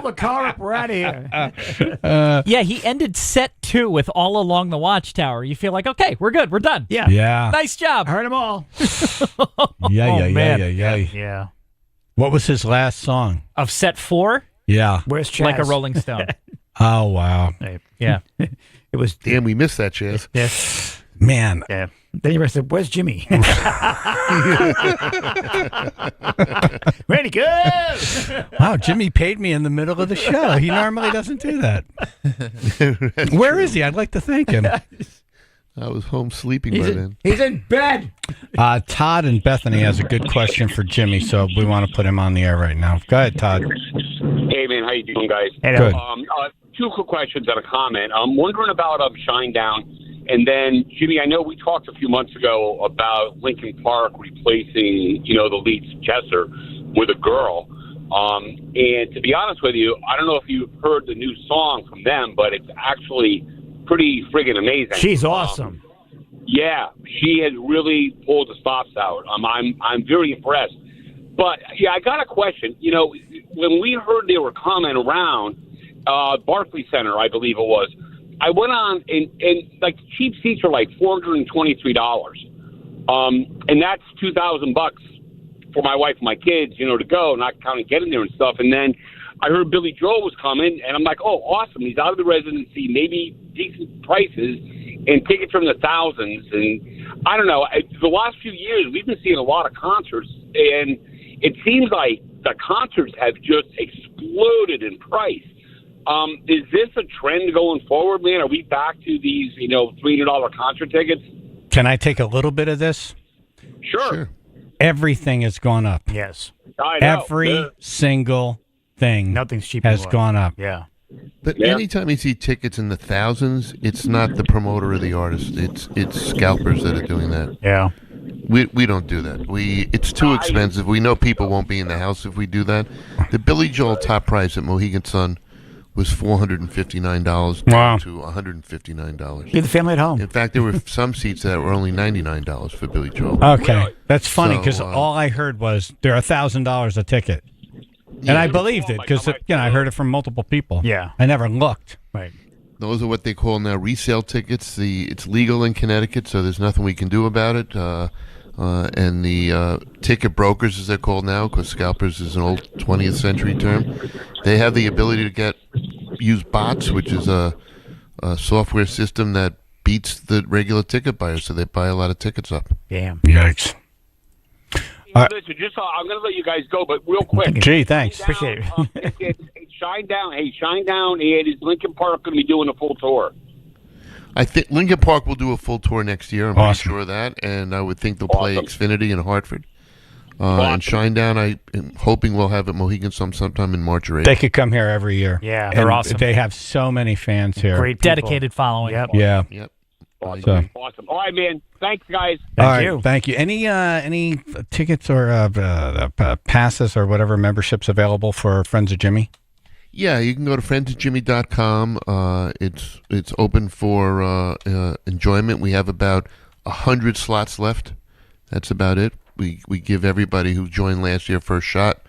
the car up, we're out of here. Yeah, he ended set 2 with All Along the Watchtower. You feel like, okay, we're good, we're done. Yeah. Yeah. Nice job. Heard them all. Yeah. What was his last song? Of set 4? Yeah. Where's Chaz? Like a Rolling Stone. Oh, wow. Yeah. It was. Damn, we missed that, Chaz. Yes. Man. Yeah. Then you said, where's Jimmy? Ready, go! Wow, Jimmy paid me in the middle of the show. He normally doesn't do that. Where is he? I'd like to thank him. I was home sleeping by then. He's in bed. Todd and Bethany has a good question for Jimmy, so we want to put him on the air right now. Go ahead, Todd. Hey, man, how you doing, guys? Good. 2 quick questions and a comment. I'm wondering about Shinedown. And then, Jimmy, I know we talked a few months ago about Linkin Park replacing, the lead Chester with a girl. And to be honest with you, I don't know if you've heard the new song from them, but it's actually pretty friggin' amazing. She's awesome. Yeah, she has really pulled the stops out. I'm very impressed. But, yeah, I got a question. When we heard they were coming around Barclays Center, I believe it was, I went on and like cheap seats are like $423. And that's $2,000 for my wife and my kids, to go, not counting getting there and stuff. And then I heard Billy Joel was coming, and I'm like, oh, awesome. He's out of the residency, maybe decent prices, and tickets from the thousands. And I don't know. The last few years, we've been seeing a lot of concerts, and it seems like the concerts have just exploded in price. Is this a trend going forward, man? Are we back to these, $300 concert tickets? Can I take a little bit of this? Sure. Everything has gone up. Yes. I know. Every single thing Nothing's cheap has anymore. gone up. Yeah. But anytime you see tickets in the thousands, it's not the promoter or the artist. It's scalpers that are doing that. Yeah. We don't do that. It's too expensive. We know people won't be in the house if we do that. The Billy Joel top price at Mohegan Sun was $459 Wow. to $159. Leave the family at home. In fact, there were some seats that were only $99 for Billy Joel. Okay, that's funny because So, all I heard was they're $1,000 a ticket, and I believed it because I heard it from multiple people. Yeah. I never looked. Right. Those are what they call now resale tickets. It's legal in Connecticut, so there's nothing we can do about it. And the ticket brokers, as they're called now, because scalpers is an old 20th century term, they have the ability to use bots, which is a software system that beats the regular ticket buyers, so they buy a lot of tickets up. Damn. Yikes. Listen, I'm going to let you guys go, but real quick. Gee, thanks. Appreciate it. Hey, Shine Down, and is Lincoln Park going to be doing a full tour? I think Lincoln Park will do a full tour next year. I'm Awesome. pretty sure of that, and I would think they'll play Xfinity in Hartford. And Shinedown, I am hoping we'll have at Mohegan sometime in March or April. They could come here every year. Yeah. And They're awesome. They have so many fans here. Great people. Dedicated following. Yep. Yeah. Yep. So, Awesome. All right, man. Thanks, guys. Thank you. Any tickets or passes or whatever memberships available for Friends of Jimmy? Yeah, you can go to friendsofjimmy.com. It's open for enjoyment. We have about 100 slots left. That's about it. We give everybody who joined last year first shot.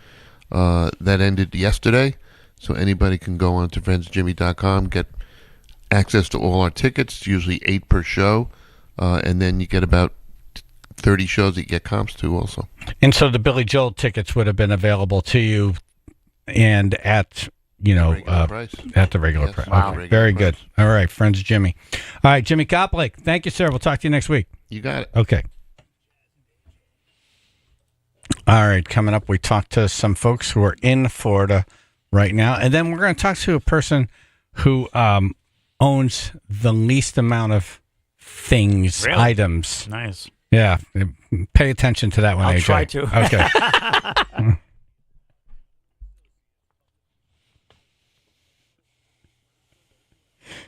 That ended yesterday, so anybody can go on to friendsofjimmy.com, get access to all our tickets, usually 8 per show, and then you get about 30 shows that you get comps to also. And so the Billy Joel tickets would have been available to you and at price. At the regular Yes, price. wow. Okay, Regular very price. good. All right, Friends of Jimmy. All right, Jimmy Koplake. Thank you, sir. We'll talk to you next week. You got it. Okay. All right, coming up, we talked to some folks who are in Florida right now, and then we're going to talk to a person who owns the least amount of things, Really? items. Nice. Yeah, pay attention to that one, I'll AJ. try to. Okay.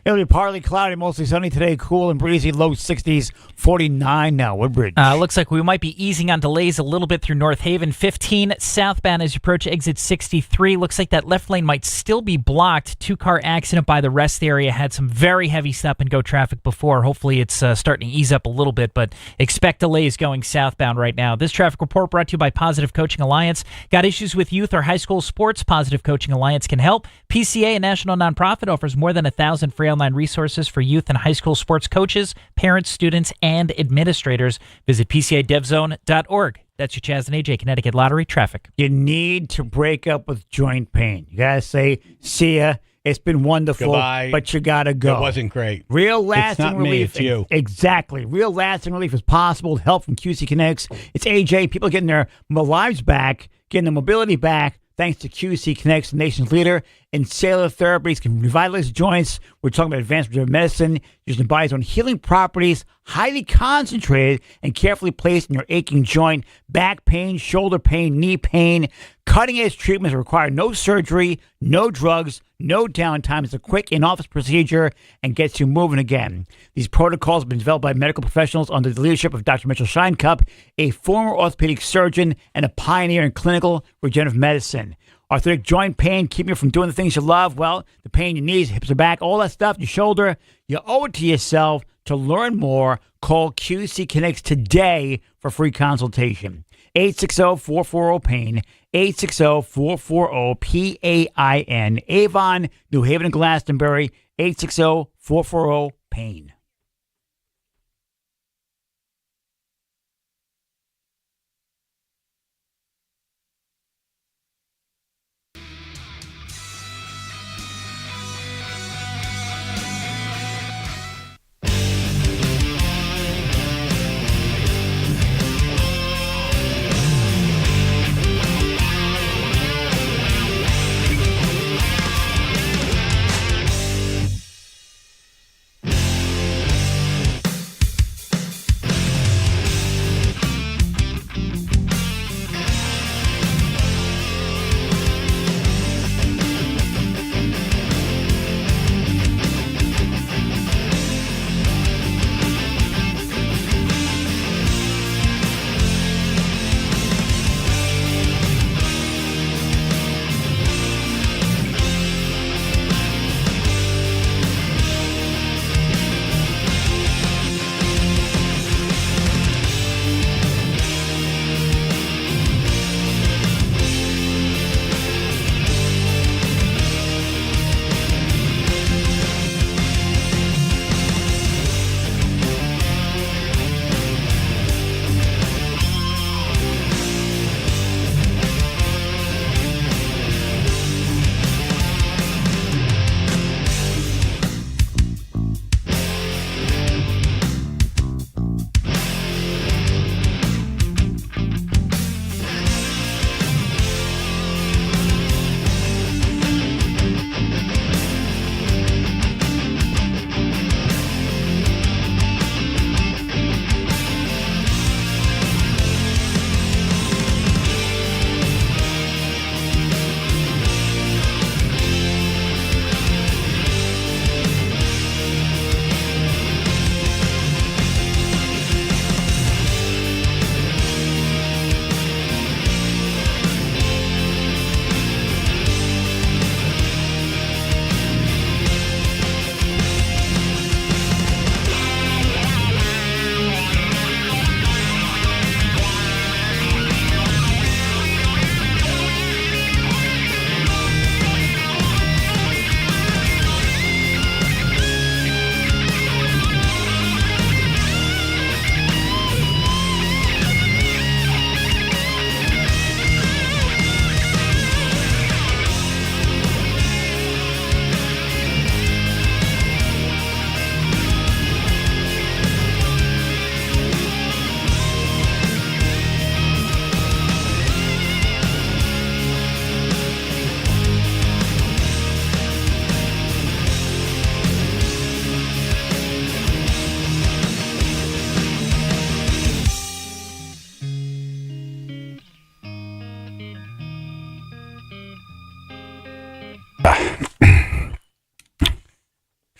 It'll be partly cloudy, mostly sunny today, cool and breezy, low 60s, 49 now, Woodbridge. Looks like we might be easing on delays a little bit through North Haven. 15 southbound as you approach exit 63. Looks like that left lane might still be blocked. 2-car accident by the rest area. Had some very heavy stop-and-go traffic before. Hopefully it's starting to ease up a little bit, but expect delays going southbound right now. This traffic report brought to you by Positive Coaching Alliance. Got issues with youth or high school sports? Positive Coaching Alliance can help. PCA, a national nonprofit, offers more than 1,000 free online resources for youth and high school sports coaches, parents, students, and administrators. Visit PCADevZone.org. That's your Chaz and AJ Connecticut Lottery traffic. You need to break up with joint pain. You got to say, see ya. It's been wonderful, Goodbye. but you got to go. It wasn't great. Real lasting It's not me, relief. it's you. Exactly. Real lasting relief is possible with help from QC Connects. It's AJ. People getting their lives back, getting their mobility back, thanks to QC Connects, the nation's leader in cellular therapies, can revitalize joints. We're talking about advanced regenerative medicine, using the body's own healing properties, highly concentrated and carefully placed in your aching joint, back pain, shoulder pain, knee pain. Cutting-edge treatments require no surgery, no drugs, no downtime. It's a quick in-office procedure and gets you moving again. These protocols have been developed by medical professionals under the leadership of Dr. Mitchell Scheinkup, a former orthopedic surgeon and a pioneer in clinical regenerative medicine. Arthritic joint pain, keeping you from doing the things you love. Well, the pain in your knees, hips, or back, all that stuff, your shoulder. You owe it to yourself to learn more. Call QC Connects today for free consultation. 860-440-PAIN, 860-440-PAIN. Avon, New Haven, and Glastonbury, 860-440-PAIN.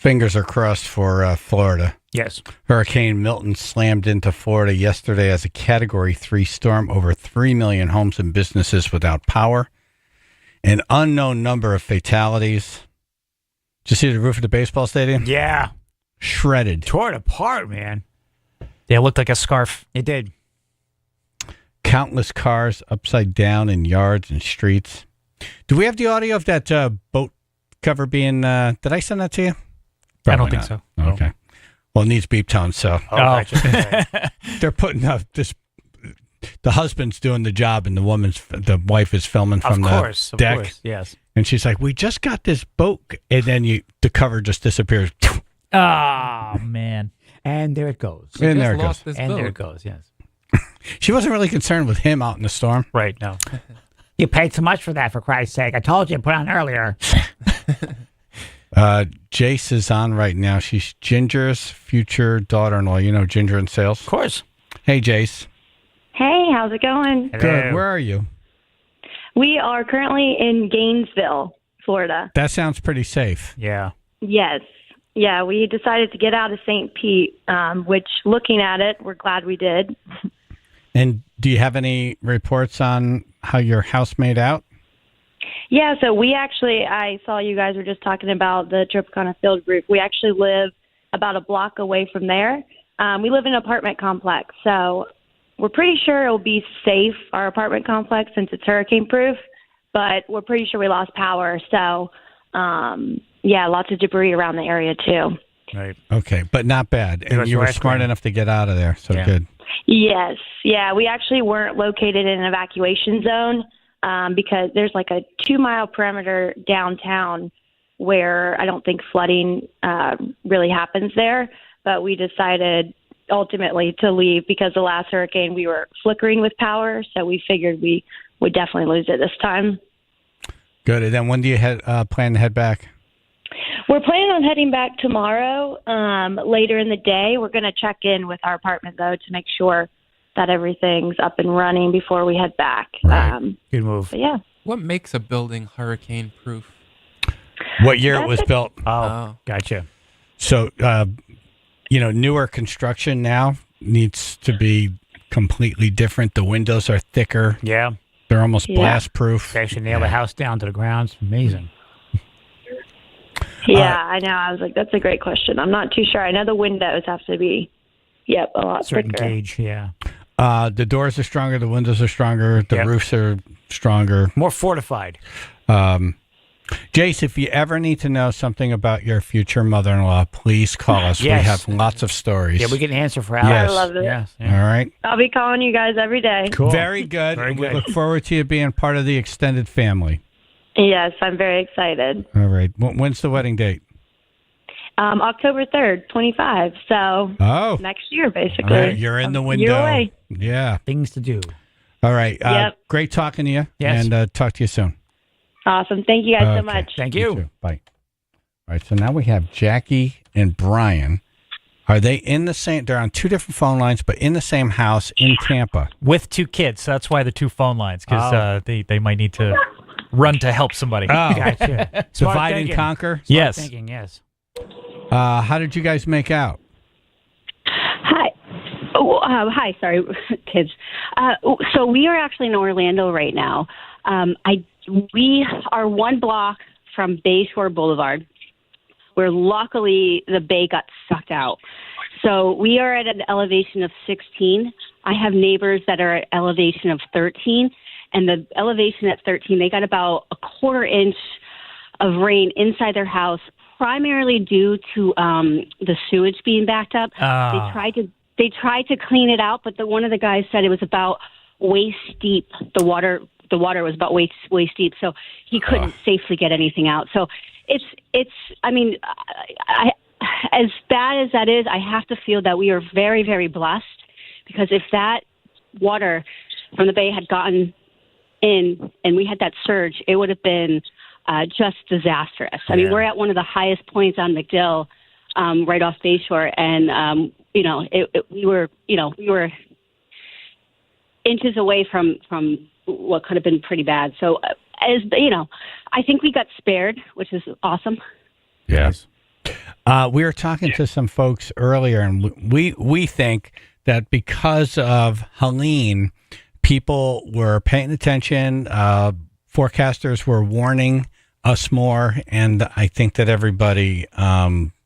Fingers are crossed for Florida. Yes. Hurricane Milton slammed into Florida yesterday as a Category 3 storm. Over 3 million homes and businesses without power. An unknown number of fatalities. Did you see the roof of the baseball stadium? Yeah. Shredded. Tore it apart, man. Yeah, it looked like a scarf. It did. Countless cars upside down in yards and streets. Do we have the audio of that boat cover being... did I send that to you? I don't think so. Okay. Well, it needs beep tone, so... Gotcha. They're putting up this... The husband's doing the job, and the wife is filming from the deck. Of course, yes. And she's like, "We just got this boat," and then the cover just disappears. Oh, man. And there it goes. And there it goes. And there it goes, yes. She wasn't really concerned with him out in the storm. Right, no. You paid so much for that, for Christ's sake. I told you to put on earlier. Jace is on right now. She's Ginger's future daughter-in-law. You know Ginger in sales? Of course. Hey, Jace. Hey, how's it going? Good. Where are you? We are currently in Gainesville, Florida. That sounds pretty safe. Yeah. Yes. Yeah, we decided to get out of St. Pete, which, looking at it, we're glad we did. And do you have any reports on how your house made out? Yeah, so I saw you guys were just talking about the Tropicana Field Group. We actually live about a block away from there. We live in an apartment complex, so we're pretty sure it will be safe, our apartment complex, since it's hurricane-proof, but we're pretty sure we lost power. So, lots of debris around the area, too. Right. Okay, but not bad. And you were smart enough to get out of there, so good. Yes. Yeah, we actually weren't located in an evacuation zone because there's like a 2-mile perimeter downtown where I don't think flooding really happens there, but we decided ultimately to leave because the last hurricane we were flickering with power, so we figured we would definitely lose it this time. Good. And then when do you plan to head back? We're planning on heading back tomorrow, later in the day. We're going to check in with our apartment, though, to make sure that everything's up and running before we head back. Right. Good move. But yeah. What makes a building hurricane-proof? What year it was built. Oh, gotcha. So, newer construction now needs to be completely different. The windows are thicker. Yeah. They're almost blast-proof. They actually nail the house down to the ground. It's amazing. Yeah, I know. I was like, that's a great question. I'm not too sure. I know the windows have to be, a lot certain thicker. gauge, yeah. The doors are stronger. The windows are stronger. The roofs are stronger. More fortified. Jace, if you ever need to know something about your future mother-in-law, please call us. Yes. We have lots of stories. Yeah, we get an answer for Alex. Yes. I love it. Yes. All right. I'll be calling you guys every day. Cool. Very good. Very We good. look forward to you being part of the extended family. Yes, I'm very excited. All right. When's the wedding date? October 3rd, 25. So next year, basically. All right, you're in the window. Year away. Yeah. Things to do. All right. Yep. Great talking to you. Yes. And talk to you soon. Awesome. Thank you guys so much. Thank you. Too. Bye. All right. So now we have Jackie and Brian. Are they in the same? They're on two different phone lines, but in the same house in Tampa. With 2 kids. So that's why the 2 phone lines, because they might need to run to help somebody. Oh. Gotcha. Divide and conquer? Yes. Thinking, yes. How did you guys make out? Hi. Hi, sorry, kids. So we are actually in Orlando right now. We are 1 block from Bayshore Boulevard, where luckily the bay got sucked out. So we are at an elevation of 16. I have neighbors that are at elevation of 13, and the elevation at 13, they got about a 1/4 inch of rain inside their house, primarily due to the sewage being backed up. They tried to clean it out, but one of the guys said it was about waist deep. The water was about waist deep, so he couldn't safely get anything out. So it's. I mean, I as bad as that is, I have to feel that we are very, very blessed, because if that water from the bay had gotten in and we had that surge, it would have been just disastrous. I mean, we're at one of the highest points on MacDill, right off Bayshore, and we were inches away from what could have been pretty bad. So, I think we got spared, which is awesome. Yes. We were talking to some folks earlier, and we think that because of Helene, people were paying attention. Forecasters were warning us more, and I think that everybody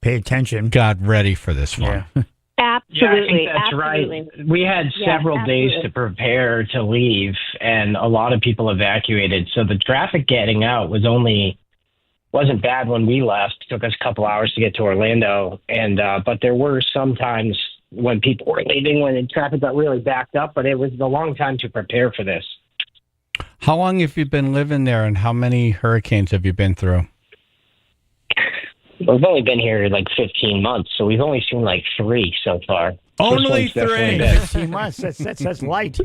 pay attention, got ready for this one. Yeah. Yeah, I think Absolutely. that's absolutely. right. We had several days to prepare to leave, and a lot of people evacuated. So the traffic getting out wasn't bad when we left. It took us a couple hours to get to Orlando, and but there were some times when people were leaving when the traffic got really backed up. But it was a long time to prepare for this. How long have you been living there, and how many hurricanes have you been through? We've only been here like 15 months, so we've only seen like 3 so far. Only First one's definitely 3. bad. 15 months. That's light.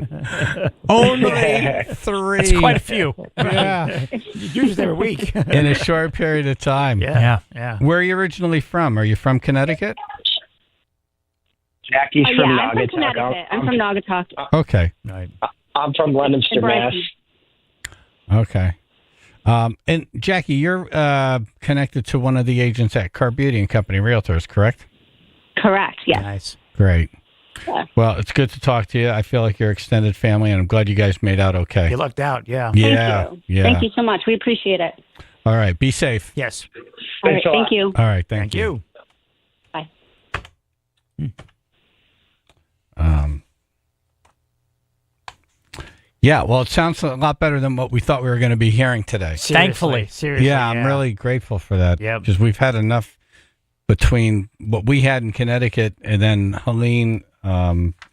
Only 3. That's quite a few. Yeah. Usually every week. In a short period of time. Yeah. Where are you originally from? Are you from Connecticut? Jackie's Oh, from yeah, I'm from Naugatuck. Connecticut. I'm from Naugatuck. Okay. Right. I'm from Leominster, In Mass. Bryson. Okay. And Jackie, you're connected to one of the agents at Car Beauty and Company Realtors, correct? Correct. Yes. Nice. Great. Yeah. Well, it's good to talk to you. I feel like you're extended family, and I'm glad you guys made out okay. You lucked out. Yeah. Yeah. Thank you. Yeah. Thank you so much. We appreciate it. All right. Be safe. Yes. All right. Thank you. All right. Thank you. Bye. Yeah, well, it sounds a lot better than what we thought we were going to be hearing today. Seriously. Yeah, I'm really grateful for that. Yep. Because we've had enough between what we had in Connecticut and then Helene.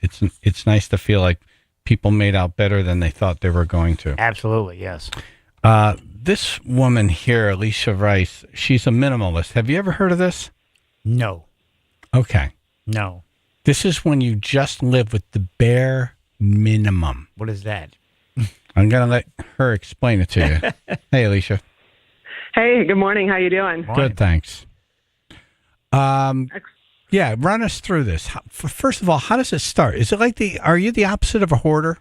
It's nice to feel like people made out better than they thought they were going to. Absolutely. Yes. This woman here, Alicia Rice, she's a minimalist. Have you ever heard of this? No. Okay. No. This is when you just live with the bare minimum. What is that? I'm going to let her explain it to you. Hey, Alicia. Hey, good morning. How you doing? Good, thanks. Yeah, run us through this. First of all, how does it start? Is it like are you the opposite of a hoarder?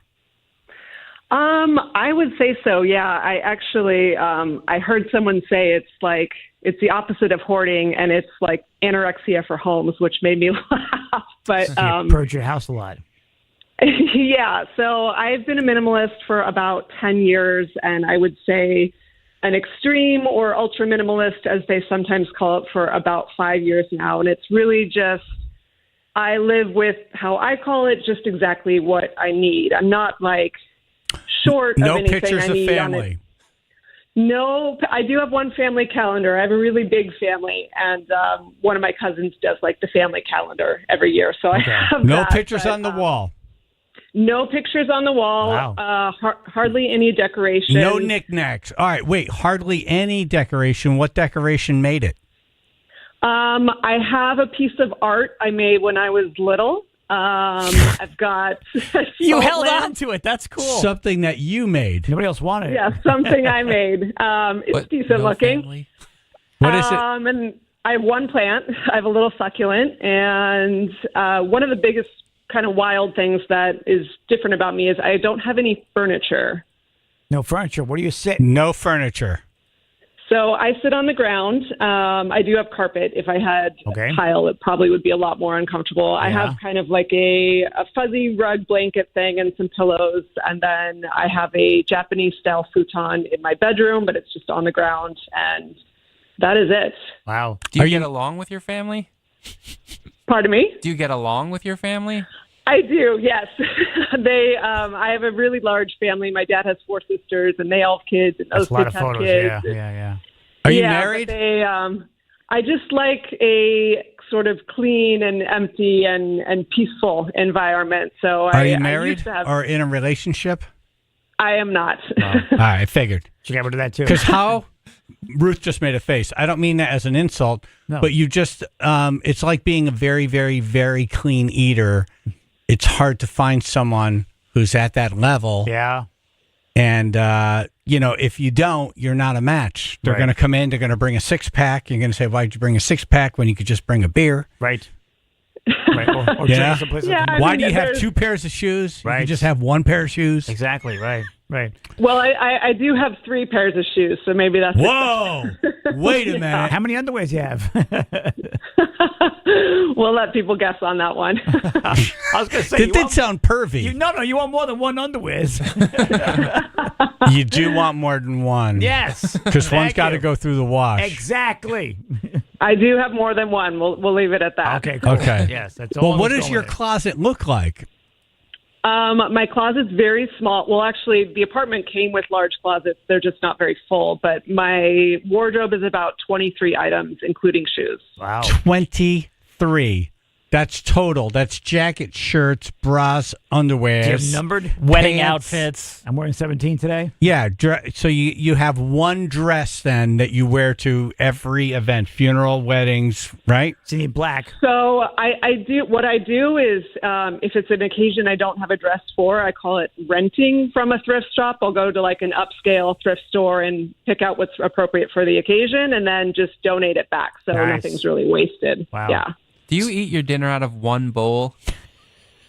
I would say so. Yeah, I actually, I heard someone say it's the opposite of hoarding, and it's like anorexia for homes, which made me laugh. But You purge your house a lot. yeah, so I've been a minimalist for about 10 years, and I would say an extreme or ultra minimalist, as they sometimes call it, for about 5 years now. And it's really just, I live with how I call it, just exactly what I need. I'm not like short No of anything pictures I of need family. on it. No, I do have one family calendar. I have a really big family, and one of my cousins does like the family calendar every year. So I have No that, pictures but, on the wall. No pictures on the wall. Wow. Hardly any decoration. No knickknacks. All right, wait. Hardly any decoration. What decoration made it? I have a piece of art I made when I was little. I've got. You held on to it. That's cool. Something that you made. Nobody else wanted it. Yeah, something I made. It's decent looking. What is it? And I have one plant. I have a little succulent, and one of the biggest kind of wild things that is different about me is I don't have any furniture. No furniture. Where do you sit? No furniture. So I sit on the ground. I do have carpet. If I had tile, it probably would be a lot more uncomfortable. I have kind of like a fuzzy rug blanket thing and some pillows. And then I have a Japanese style futon in my bedroom, but it's just on the ground. And that is it. Wow. Do you get along with your family? Pardon me? Do you get along with your family? I do, yes. I have a really large family. My dad has 4 sisters, and they all have kids, and those That's a lot kids of have photos. kids. Yeah. Are you but married? I just like a sort of clean and empty and peaceful environment. So Are you I married used to have, or in a relationship? I am not. All right, I figured. She got rid of that too. Because how Ruth just made a face. I don't mean that as an insult, but you just it's like being a very, very, very clean eater. It's hard to find someone who's at that level. Yeah. And if you don't, you're not a match. They're going to come in, they're going to bring a 6-pack. You're going to say, why'd you bring a 6-pack when you could just bring a beer? Right. Or Yeah. someplace Yeah, I Why mean, do you have there's- 2 pairs of shoes? You Right. can just have 1 pair of shoes. Exactly. Right. Right. Well, I do have 3 pairs of shoes, so maybe that's. Whoa! Wait a minute. How many underwears you have? We'll let people guess on that one. I was going to say. That did sound pervy. No, you want more than one underwears. You do want more than one. Yes. Because one's Thank got to you. go through the wash. Exactly. I do have more than one. We'll leave it at that. Okay, cool. Okay. Yes, that's all. Well, what does your closet look like? My closet's very small. Well, actually, the apartment came with large closets. They're just not very full. But my wardrobe is about 23 items, including shoes. Wow. 23. That's total. That's jacket, shirts, bras, underwear. Do you have numbered? Wedding pants. outfits. I'm wearing 17 today. Yeah. So you have one dress then that you wear to every event, funeral, weddings, right? So you need black. So I do. What I do is, if it's an occasion I don't have a dress for, I call it renting from a thrift shop. I'll go to like an upscale thrift store and pick out what's appropriate for the occasion, and then just donate it back. So Nice. nothing's really wasted. Wow. Yeah. Do you eat your dinner out of one bowl?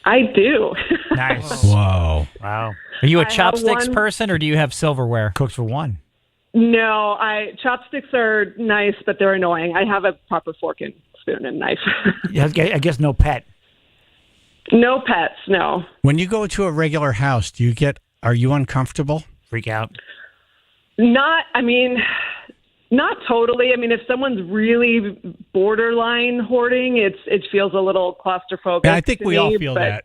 I do. Nice. Whoa. Wow. Are you a I have chopsticks one- person, or do you have silverware? Cooks for one. No, chopsticks are nice, but they're annoying. I have a proper fork and spoon and knife. I guess no pet. No pets, no. When you go to a regular house, are you uncomfortable? Freak out. Not totally. I mean, if someone's really borderline hoarding, it feels a little claustrophobic. Yeah, I think to we me, all feel but that.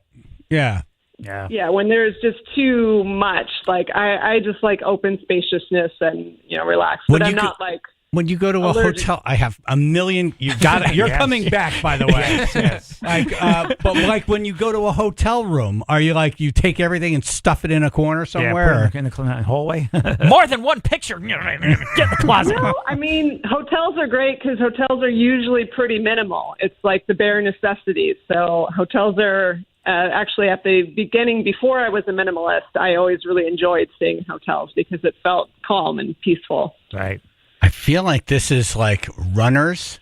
Yeah. Yeah. Yeah, when there's just too much, like I just like open spaciousness and relax. But I'm not like. When you go to a allergic. hotel, I have a million. You got it. You're Yes. coming back, by the way. Yes. But like when you go to a hotel room, are you like you take everything and stuff it in a corner somewhere? Yeah, in the hallway. More than one picture. Get in the closet. No, I mean, hotels are great because hotels are usually pretty minimal. It's like the bare necessities. So hotels are actually at the beginning, before I was a minimalist, I always really enjoyed staying in hotels because it felt calm and peaceful. Right. I feel like this is like runners,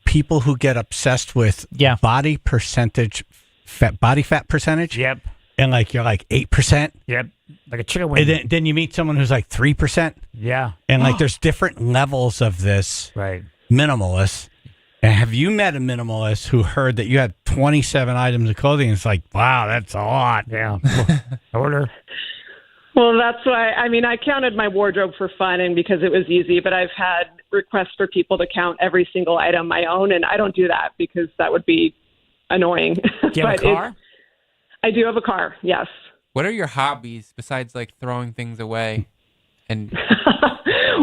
people who get obsessed with body fat percentage. Yep. And like you're like 8%. Yep. Like a chicken wing. And then you meet someone who's like 3%. Yeah. And like there's different levels of this minimalist. And have you met a minimalist who heard that you had 27 items of clothing? And it's like, wow, that's a lot. Yeah. Order. Well, that's why, I counted my wardrobe for fun and because it was easy, but I've had requests for people to count every single item I own, and I don't do that because that would be annoying. Do you have a car? I do have a car, yes. What are your hobbies besides like throwing things away? And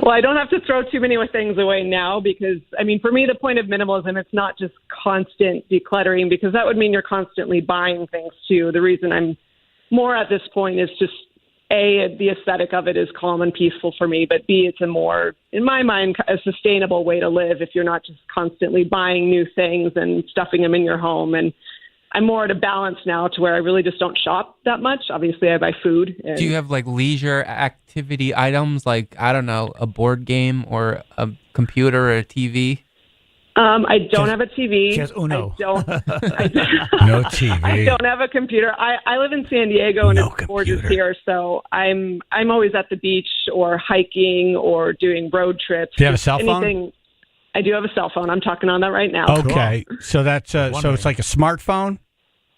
Well, I don't have to throw too many things away now because, for me, the point of minimalism, it's not just constant decluttering because that would mean you're constantly buying things too. The reason I'm more at this point is just A, the aesthetic of it is calm and peaceful for me, but B, it's a more, in my mind, a sustainable way to live if you're not just constantly buying new things and stuffing them in your home. And I'm more at a balance now to where I really just don't shop that much. Obviously, I buy food. And do you have like leisure activity items like, I don't know, a board game or a computer or a TV? I don't have a TV. She has Uno. No TV. I don't have a computer. I live in San Diego and it's gorgeous here, so I'm always at the beach or hiking or doing road trips. Do you have a cell phone? Anything. I do have a cell phone. I'm talking on that right now. Okay, so that's so it's like a smartphone.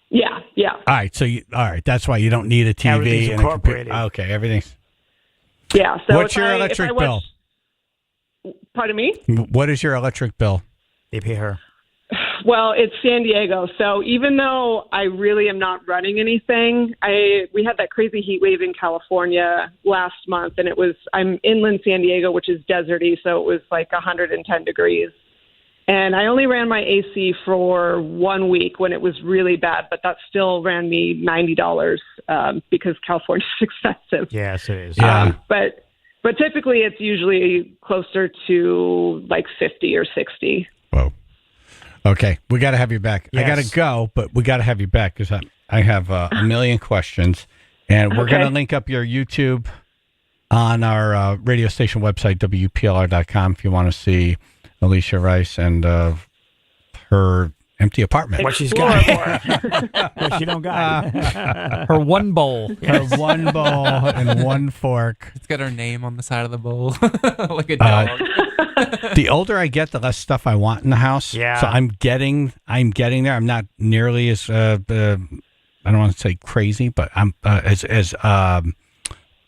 Yeah. All right, that's why you don't need a TV Everything's and a computer. incorporated. Okay, everything's. Yeah. So What's your electric bill? Pardon me? What is your electric bill? They pay her. Well, it's San Diego, so even though I really am not running anything, we had that crazy heat wave in California last month, and I'm inland San Diego, which is deserty, so it was like 110 degrees. And I only ran my AC for 1 week when it was really bad, but that still ran me $90 because California's expensive. Yes, it is. Yeah. But typically it's usually closer to like 50 or 60. Whoa. Okay, we got to have you back. Yes. I got to go, but we got to have you back because I have a million questions, and we're going to link up your YouTube on our radio station website, WPLR.com, if you want to see Alicia Rice and her empty apartment. What she's got. What she don't got. Her one bowl. Her one bowl and one fork. It's got her name on the side of the bowl, like a dog. The older I get, the less stuff I want in the house. Yeah. So I'm getting there. I'm not nearly as I don't want to say crazy, but I'm as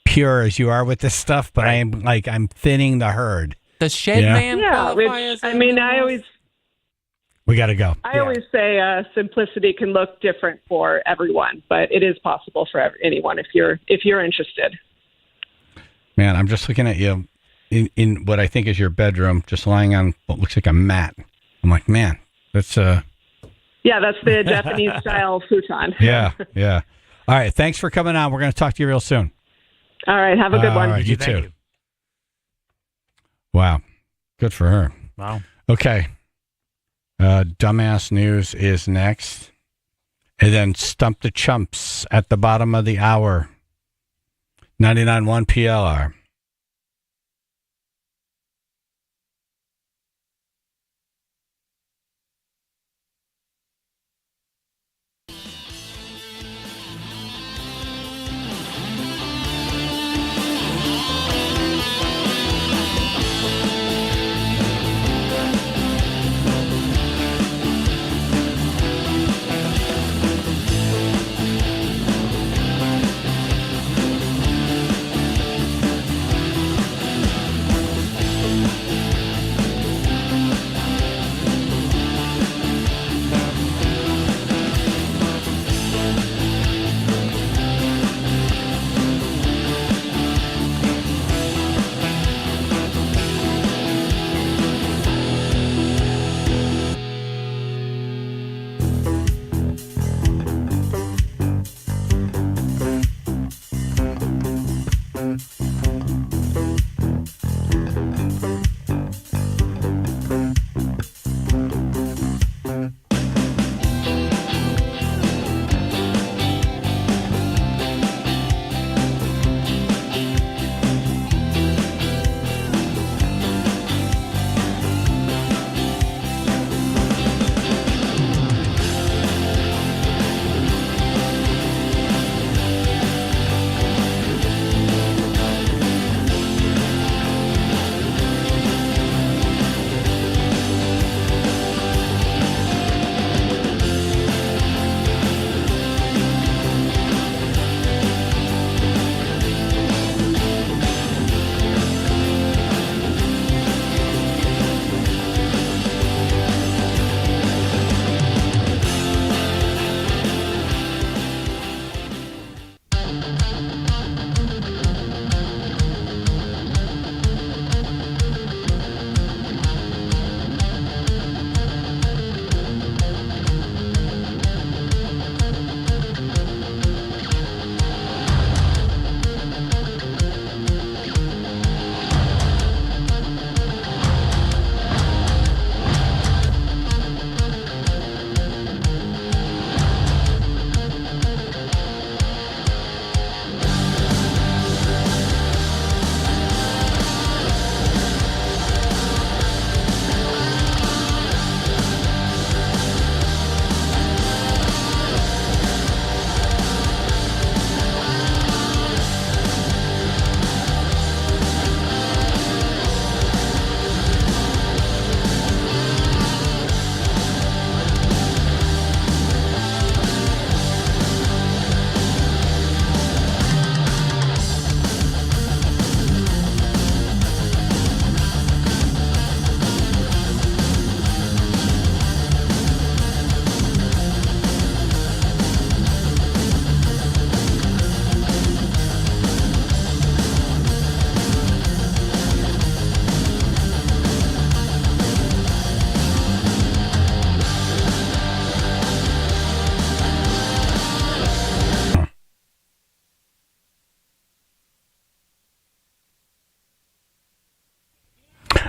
pure as you are with this stuff. But I'm thinning the herd. Does Shed Man qualify as I mean, I always We got to go. I always say simplicity can look different for everyone, but it is possible for anyone if you're interested. Man, I'm just looking at you in what I think is your bedroom, just lying on what looks like a mat. I'm like, man, that's Yeah, that's the Japanese style futon. Yeah. All right, thanks for coming on. We're going to talk to you real soon. All right, have a good one. All right, you too. Wow, good for her. Wow. Okay. Dumbass news is next. And then Stump the Chumps at the bottom of the hour. 99.1 PLR.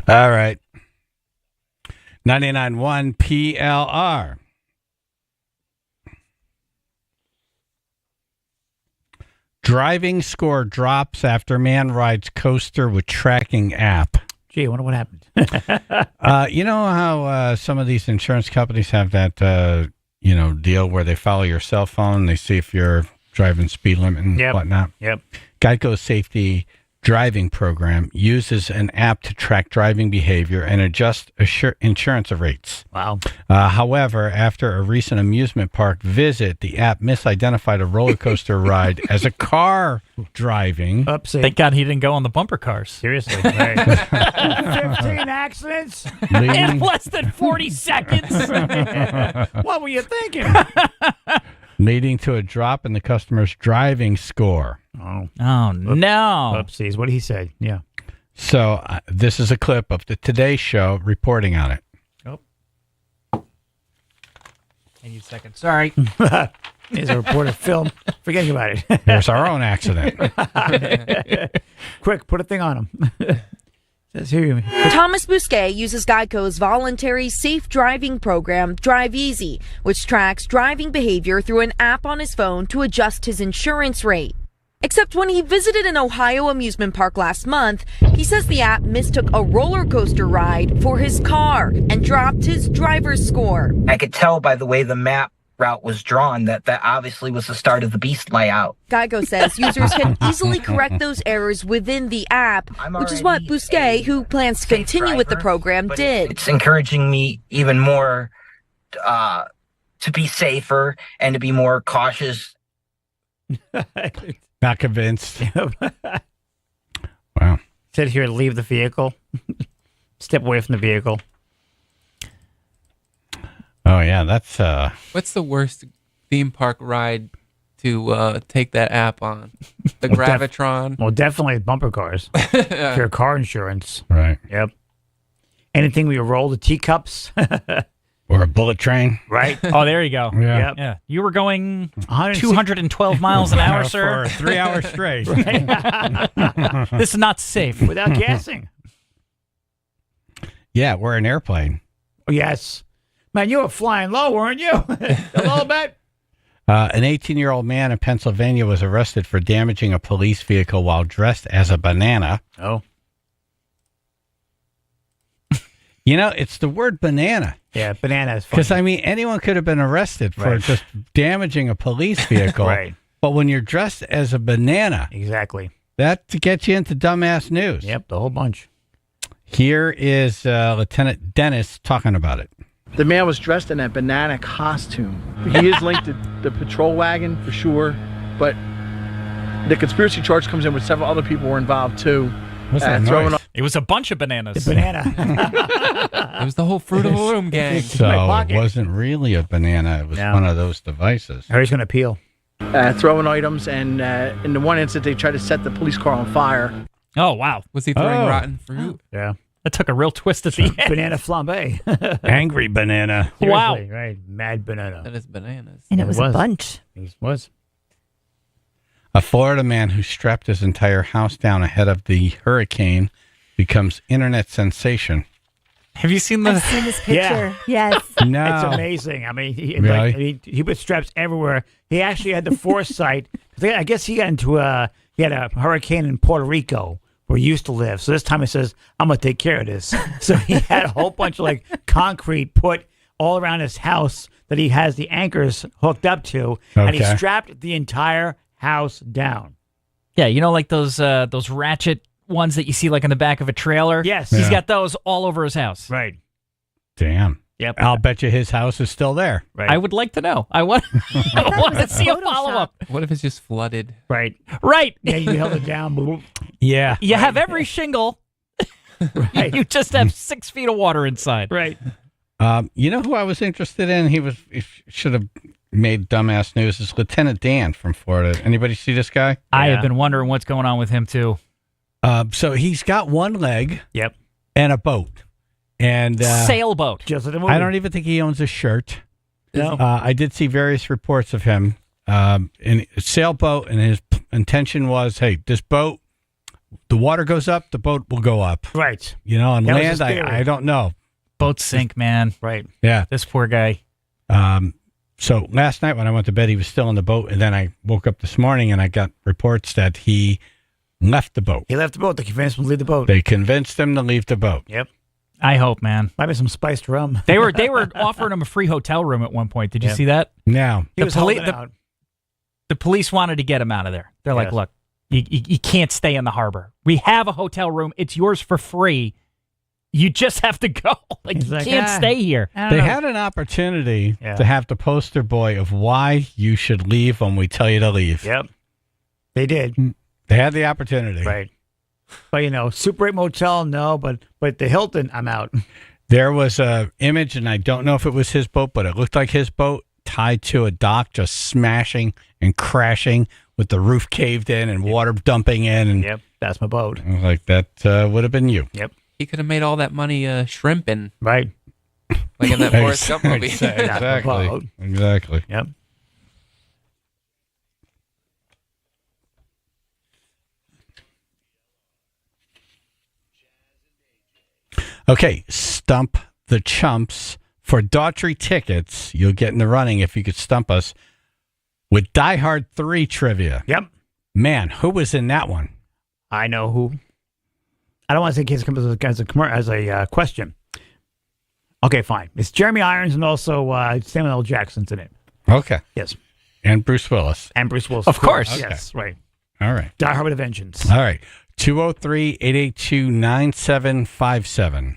All right. 99.1 PLR. Driving score drops after man rides coaster with tracking app. Gee, I wonder what happened. You know how some of these insurance companies have that deal where they follow your cell phone, they see if you're driving speed limit and whatnot. Yep. Geico's safety driving program uses an app to track driving behavior and adjust insurance rates. Wow. However, after a recent amusement park visit, the app misidentified a roller coaster ride as a car driving. Oopsie. Thank God he didn't go on the bumper cars. Seriously. Right. 15 accidents in less than 40 seconds. What were you thinking? Leading to a drop in the customer's driving score. Oh no. Oopsies. What did he say? Yeah. So this is a clip of the Today Show reporting on it. Oh. Any second. Sorry. Here's a reported film. Forgetting about it. There's our own accident. Quick, put a thing on him. Thomas Bousquet uses Geico's voluntary safe driving program, Drive Easy, which tracks driving behavior through an app on his phone to adjust his insurance rate. Except when he visited an Ohio amusement park last month, he says the app mistook a roller coaster ride for his car and dropped his driver's score. I could tell by the way the map route was drawn that obviously was the start of the beast layout. Geico says users can easily correct those errors within the app, which is what Bousquet, who plans to continue with the program, did. It's encouraging me even more to be safer and to be more cautious. Not convinced. Wow. Said here, leave the vehicle. Step away from the vehicle. Oh, yeah, that's... What's the worst theme park ride to take that app on? The Gravitron? Well, definitely bumper cars. For your car insurance. Right. Yep. Anything where you roll the teacups. Or a bullet train. Right. Oh, there you go. Yeah. Yeah. You were going 212 miles an hour, sir. For 3 hours straight. This is not safe. Without gassing. Yeah, we're an airplane. Oh, yes. Man, you were flying low, weren't you? A little bit. An 18-year-old man in Pennsylvania was arrested for damaging a police vehicle while dressed as a banana. Oh. You know, it's the word banana. Yeah, banana is funny. Because, I mean, anyone could have been arrested for just damaging a police vehicle. Right. But when you're dressed as a banana. Exactly. That gets you into dumbass news. Yep, the whole bunch. Here is Lieutenant Dennis talking about it. The man was dressed in a banana costume. He is linked to the patrol wagon for sure, but the conspiracy charge comes in with several other people were involved too. What's that noise? It was a bunch of bananas. The banana. It was the whole Fruit of the Loom gang. So it wasn't really a banana. It was one of those devices. He's going to peel. Throwing items, and in the one incident, they tried to set the police car on fire. Oh, wow. Was he throwing rotten fruit? Yeah. That took a real twist at the end. Banana flambe. Angry banana. Wow. Seriously, right. Mad banana. That is bananas. And it was a bunch. It was. A Florida man who strapped his entire house down ahead of the hurricane becomes internet sensation. Have you seen I've seen this picture. Yeah. Yes. No. It's amazing. I mean, Really? he put straps everywhere. He actually had the foresight. I guess he got into he had a hurricane in Puerto Rico where he used to live. So this time he says, I'm going to take care of this. So he had a whole bunch of concrete put all around his house that he has the anchors hooked up to. And he strapped the entire house down. Yeah, you know, like those ratchet ones that you see in the back of a trailer? Yes. He's got those all over his house. Right. Damn. Yep. I'll bet you his house is still there. Right. I would like to know. I want to see a follow-up. What if it's just flooded? Right. Right. Yeah, you held it down. Yeah. You have every shingle. Right. You just have 6 feet of water inside. Right. You know who I was interested in? He should have made dumbass news. Is Lieutenant Dan from Florida. Anybody see this guy? I have been wondering what's going on with him, too. So he's got one leg. Yep. And a boat. And sailboat. Just like the movie. I don't even think he owns a shirt. No. I did see various reports of him in a sailboat, and his intention was, hey, this boat, the water goes up, the boat will go up. Right. You know, on That was land, his theory. I don't know. Boats sink, man. Right. Yeah. This poor guy. So last night when I went to bed, he was still in the boat, and then I woke up this morning and I got reports that he left the boat. He left the boat. They convinced him to leave the boat. They convinced him to leave the boat. Yep. I hope, man. Might be some spiced rum. They were offering him a free hotel room at one point. Did you Yep. see that? No. He was holding out. The police wanted to get him out of there. They're like, Yes. look, you can't stay in the harbor. We have a hotel room. It's yours for free. You just have to go. Like, He's you like, can't stay here. They had an opportunity Yeah. to have the poster boy of why you should leave when we tell you to leave. Yep. They did. They had the opportunity. Right. But, Super 8 Motel, no. But the Hilton, I'm out. There was a image, and I don't know if it was his boat, but it looked like his boat tied to a dock, just smashing and crashing with the roof caved in and water dumping in. And Yep. That's my boat. I was like, that would have been you. Yep. He could have made all that money shrimping. Right. Like in that Forrest Gump movie. Exactly. Exactly. Yep. Okay, stump the chumps. For Daughtry tickets, you'll get in the running if you could stump us with Die Hard 3 trivia. Yep. Man, who was in that one? I know who. I don't want to say kids come as a question. Okay, fine. It's Jeremy Irons and also Samuel L. Jackson's in it. Okay. Yes. And Bruce Willis. And Bruce Willis. Of course. Okay. Yes, right. All right. Die Hard with a Vengeance. All right. 203-882-9757.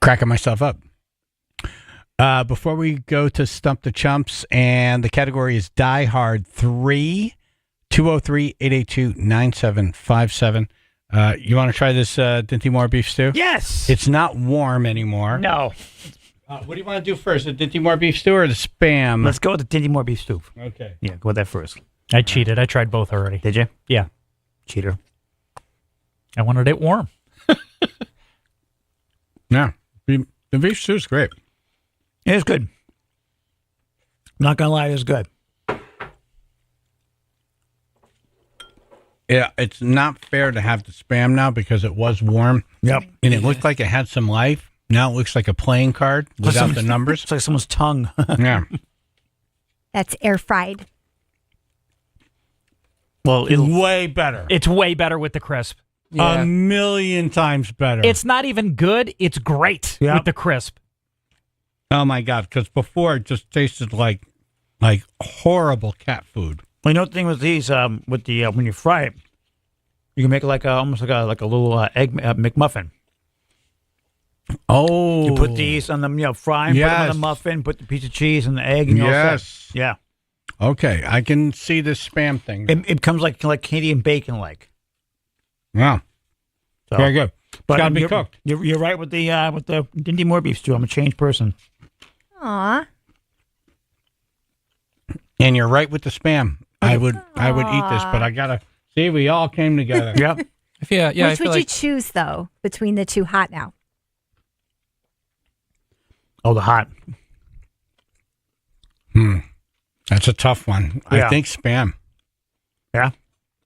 Cracking myself up. Before we go to Stump the Chumps, and the category is Die Hard 3, 203-882-9757. You want to try this Dinty Moore beef stew? Yes. It's not warm anymore. No. What do you want to do first, the Dinty Moore beef stew or the Spam? Let's go with the Dinty Moore beef stew. Okay. Yeah, go with that first. I cheated. I tried both already. Did you? Yeah. Cheater. I wanted it warm. Yeah. The beef stew is great. It is good. Not going to lie, it is good. Yeah, it's not fair to have the Spam now because it was warm. Yep. And it looked like it had some life. Now it looks like a playing card without the numbers. It's like someone's tongue. Yeah. That's air fried. Well, it's way better. It's way better with the crisp. A million times better. It's not even good. It's great with the crisp. Oh, my God. Because before it just tasted like horrible cat food. Well, you know the thing with these, with the when you fry it, you can make it like almost like a little egg McMuffin. Oh, you put these on them, fry them, put them on the muffin, put the piece of cheese and the egg. And Yes. Yeah. Okay, I can see this Spam thing. It comes like Canadian bacon, like. Wow. So, Very good. But Got to be cooked. You're right with the Dinty Moore beef stew. I'm a changed person. Aw. And you're right with the Spam. I would eat this, but I gotta see. We all came together. Yep. Which would you choose though between the two hot now? Oh, the hot. That's a tough one. Yeah. I think Spam. Yeah.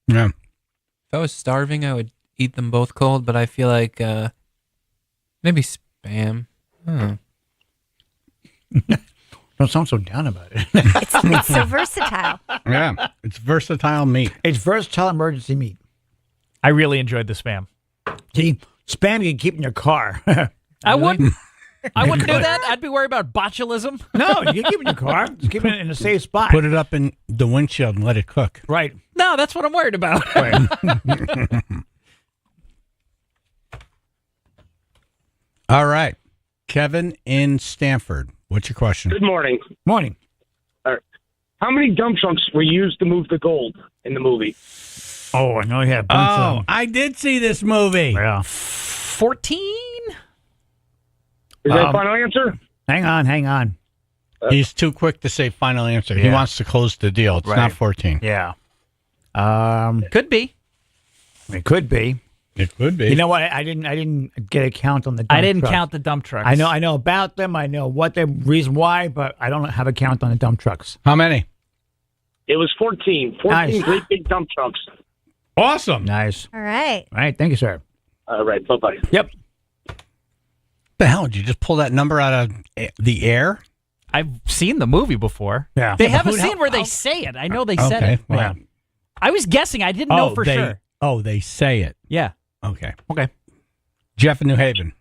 Yeah. If I was starving, I would eat them both cold, but I feel like maybe Spam. Don't sound so down about it. It's so versatile. Yeah, it's versatile meat. It's versatile emergency meat. I really enjoyed the Spam. See, Spam you can keep in your car. I wouldn't. I wouldn't do that. I'd be worried about botulism. No, you can keep it in your car. Just keep it in a safe spot. Put it up in the windshield and let it cook. Right. No, that's what I'm worried about. All right. Kevin in Stanford. What's your question? Good morning. Morning. How many dump trucks were used to move the gold in the movie? Oh, I know you had a bunch of them. I did see this movie. Yeah. 14? Is that final answer? Hang on. He's too quick to say final answer. He Yeah. wants to close the deal. It's Right. not 14. Yeah. Could be. It could be. It could be. You know what? I didn't get a count on the dump I didn't trucks. count the dump trucks. I know about them. I know what the reason why, but I don't have a count on the dump trucks. How many? It was 14. 14 Nice. great big dump trucks. Awesome. Nice. All right. All right. Thank you, sir. All right. Bye-bye. Yep. The hell? Did you just pull that number out of the air? I've seen the movie before. Yeah. They have a scene where they say it. I know they said it. Well, Yeah. I was guessing. I didn't know for sure. Oh, they say it. Yeah. Okay. Okay. Jeff in New Haven.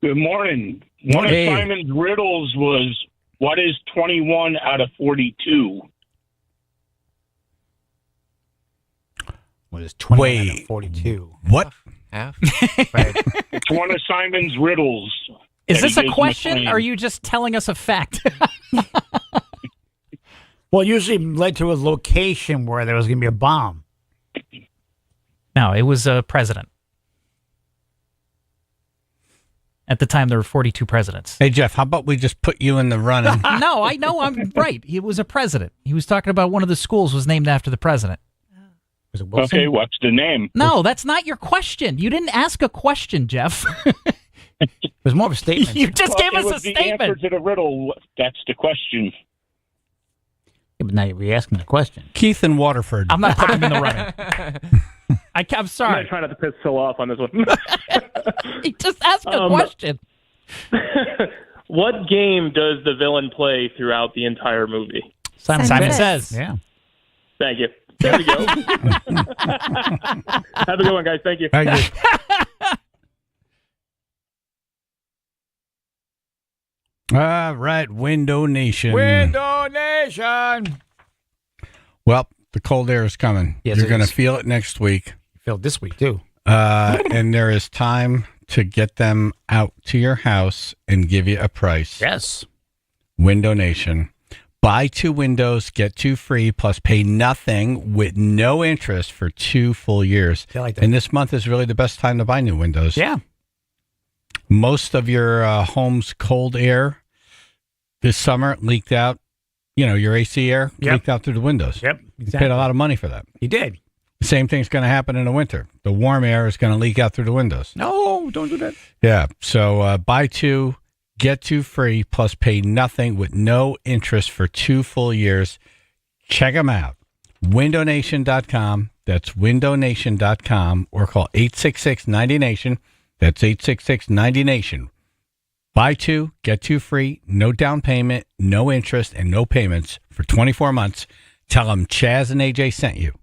Good morning. One Hey. of Simon's riddles was, what is 21 out of 42? What is 20 out of 42? What? Half. Right. It's one of Simon's riddles. Is that this he a gives question, McLean. or are you just telling us a fact? Well, it usually led to a location where there was going to be a bomb. No, it was a president. At the time, there were 42 presidents. Hey, Jeff, how about we just put you in the running? No, I know I'm right. He was a president. He was talking about one of the schools was named after the president. Was it Wilson? Okay, what's the name? No, that's not your question. You didn't ask a question, Jeff. It was more of a statement. You just gave It us a was the answer statement. to the riddle. That's the question. Yeah, but now you're re-asking the question. Keith in Waterford. I'm not putting him in the running. I'm I'm sorry. going to try not to piss so off on this one. He just asked a question. What game does the villain play throughout the entire movie? Simon Says. Yeah. Thank you. There we go. Have a good one, guys. Thank you. Thank you. All right, Window Nation. Window Nation. Well, the cold air is coming. Yes, You're it going to is. feel it next week. Feel it this week too. And there is time to get them out to your house and give you a price. Yes. Window Nation. Buy 2 windows, get 2 free, plus pay nothing with no interest for 2 full years. I like that. And this month is really the best time to buy new windows. Yeah. Most of your home's cold air this summer leaked out. Your AC air leaked out through the windows. Yep. You paid a lot of money for that. You did. The same thing's going to happen in the winter. The warm air is going to leak out through the windows. No, don't do that. Yeah. So buy 2, get 2 free, plus pay nothing with no interest for 2 full years. Check them out. WindowNation.com. That's WindowNation.com, or call 866-90-NATION. That's 866-90-NATION. Buy 2, get 2 free, no down payment, no interest, and no payments for 24 months. Tell them Chaz and AJ sent you.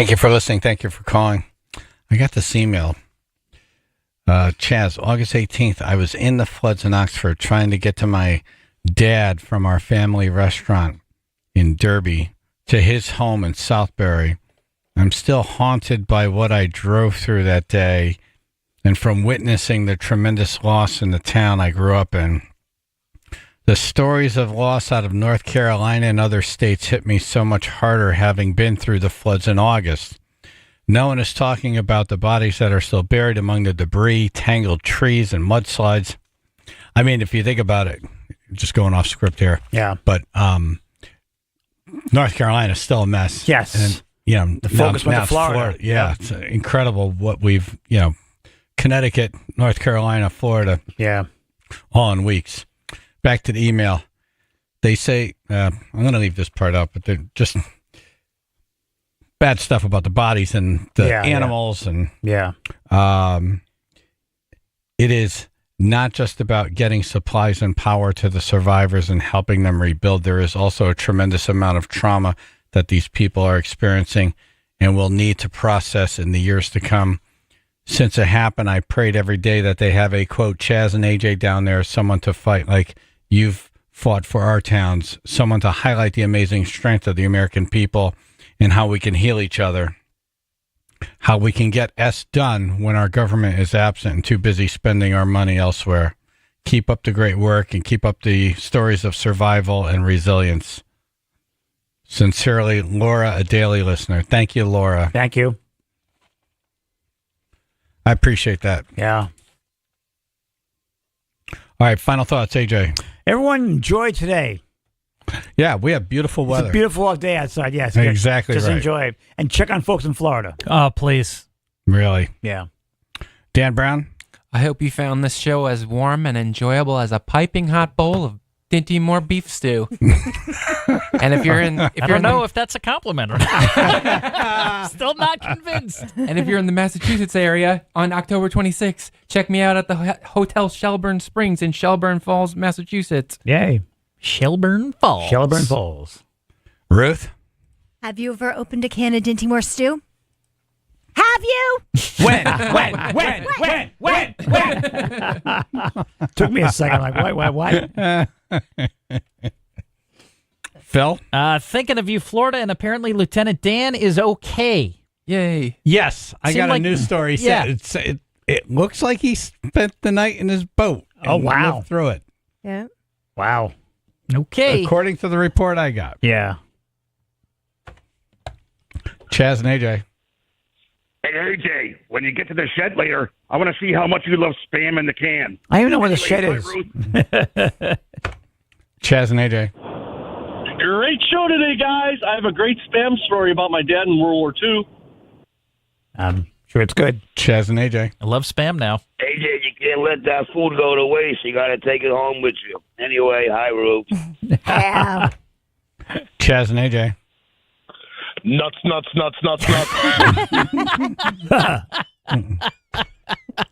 Thank you for listening. Thank you for calling. I got this email. Chaz, August 18th, I was in the floods in Oxford trying to get to my dad from our family restaurant in Derby to his home in Southbury. I'm still haunted by what I drove through that day and from witnessing the tremendous loss in the town I grew up in. The stories of loss out of North Carolina and other states hit me so much harder having been through the floods in August. No one is talking about the bodies that are still buried among the debris, tangled trees, and mudslides. I mean, if you think about it, just going off script here. Yeah. But North Carolina is still a mess. Yes. And, you know, the focus went to it's Florida. Yeah, it's incredible what we've, you know, Connecticut, North Carolina, Florida. Yeah. All in weeks. Back to the email. They say, I'm going to leave this part out, but they're just bad stuff about the bodies and the animals. And it is not just about getting supplies and power to the survivors and helping them rebuild. There is also a tremendous amount of trauma that these people are experiencing and will need to process in the years to come. Since it happened, I prayed every day that they have a, quote, Chaz and AJ down there, someone to fight like you've fought for our towns, someone to highlight the amazing strength of the American people and how we can heal each other, how we can get S done when our government is absent and too busy spending our money elsewhere. Keep up the great work and keep up the stories of survival and resilience. Sincerely, Laura, a daily listener. Thank you, Laura. Thank you. I appreciate that. Yeah. All right, final thoughts, AJ. Everyone enjoy today. Yeah, we have beautiful weather. It's a beautiful day outside, yes. Exactly Just right. enjoy it. And check on folks in Florida. Oh, please. Really? Yeah. Dan Brown? I hope you found this show as warm and enjoyable as a piping hot bowl of Dinty Moore beef stew. And if you're in, I don't know if that's a compliment or not. Still not convinced. And if you're in the Massachusetts area on October 26th, check me out at the Hotel Shelburne Springs in Shelburne Falls, Massachusetts. Yay. Shelburne Falls. Shelburne Falls. Ruth? Have you ever opened a can of Dinty Moore stew? Have you? When? Took me a second. Like, what? Phil? Thinking of you, Florida, and apparently Lieutenant Dan is okay. Yay. Yes, I got like- a news story. Yeah. It looks like he spent the night in his boat. Oh, and wow. lived through it. Yeah. Wow. Okay. According to the report I got. Yeah. Chaz and AJ. Hey, AJ, when you get to the shed later, I want to see how much you love Spam in the can. I don't even know where the shed is. Chaz and AJ. Great show today, guys. I have a great Spam story about my dad in World War II. I'm sure it's good. Chaz and AJ. I love Spam now. AJ, you can't let that food go to waste. You got to take it home with you. Anyway, hi, Ruth. Yeah. Chaz and AJ. Nuts, nuts, nuts, nuts, nuts.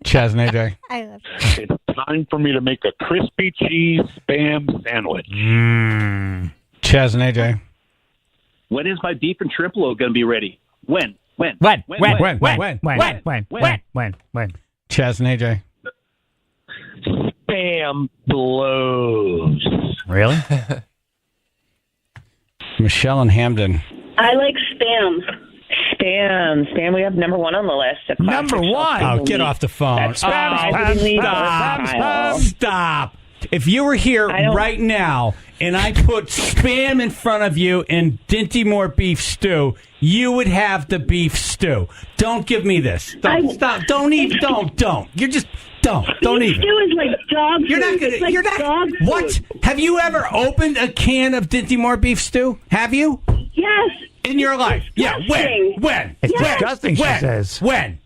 Chaz and AJ. I love It's time for me to make a crispy cheese Spam sandwich. Chaz and AJ. When is my beef and triplo going to be ready? When? When? Chaz and AJ. Spam blows. Really? Michelle and Hamden. I like Spam. Spam. We have number one on the list. of Number classic one? shopping Oh, get movies. off the phone. That's Spam. Stop. If you were here right now and I put Spam in front of you and Dinty Moore beef stew, you would have the beef stew. Don't give me this. Stop. Don't even. Don't. You're just. Don't even. Stew is like dog food. You're not gonna. It's like You're not. dog food. What? Have you ever opened a can of Dinty Moore beef stew? Have you? Yes. In your life? Yeah. When? It's disgusting, she says. When?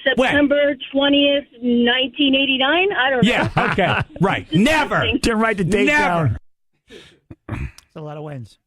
September 20th, 1989? I don't know. Yeah. Okay. Right. Never. Didn't write the date Never. down. That's a lot of wins.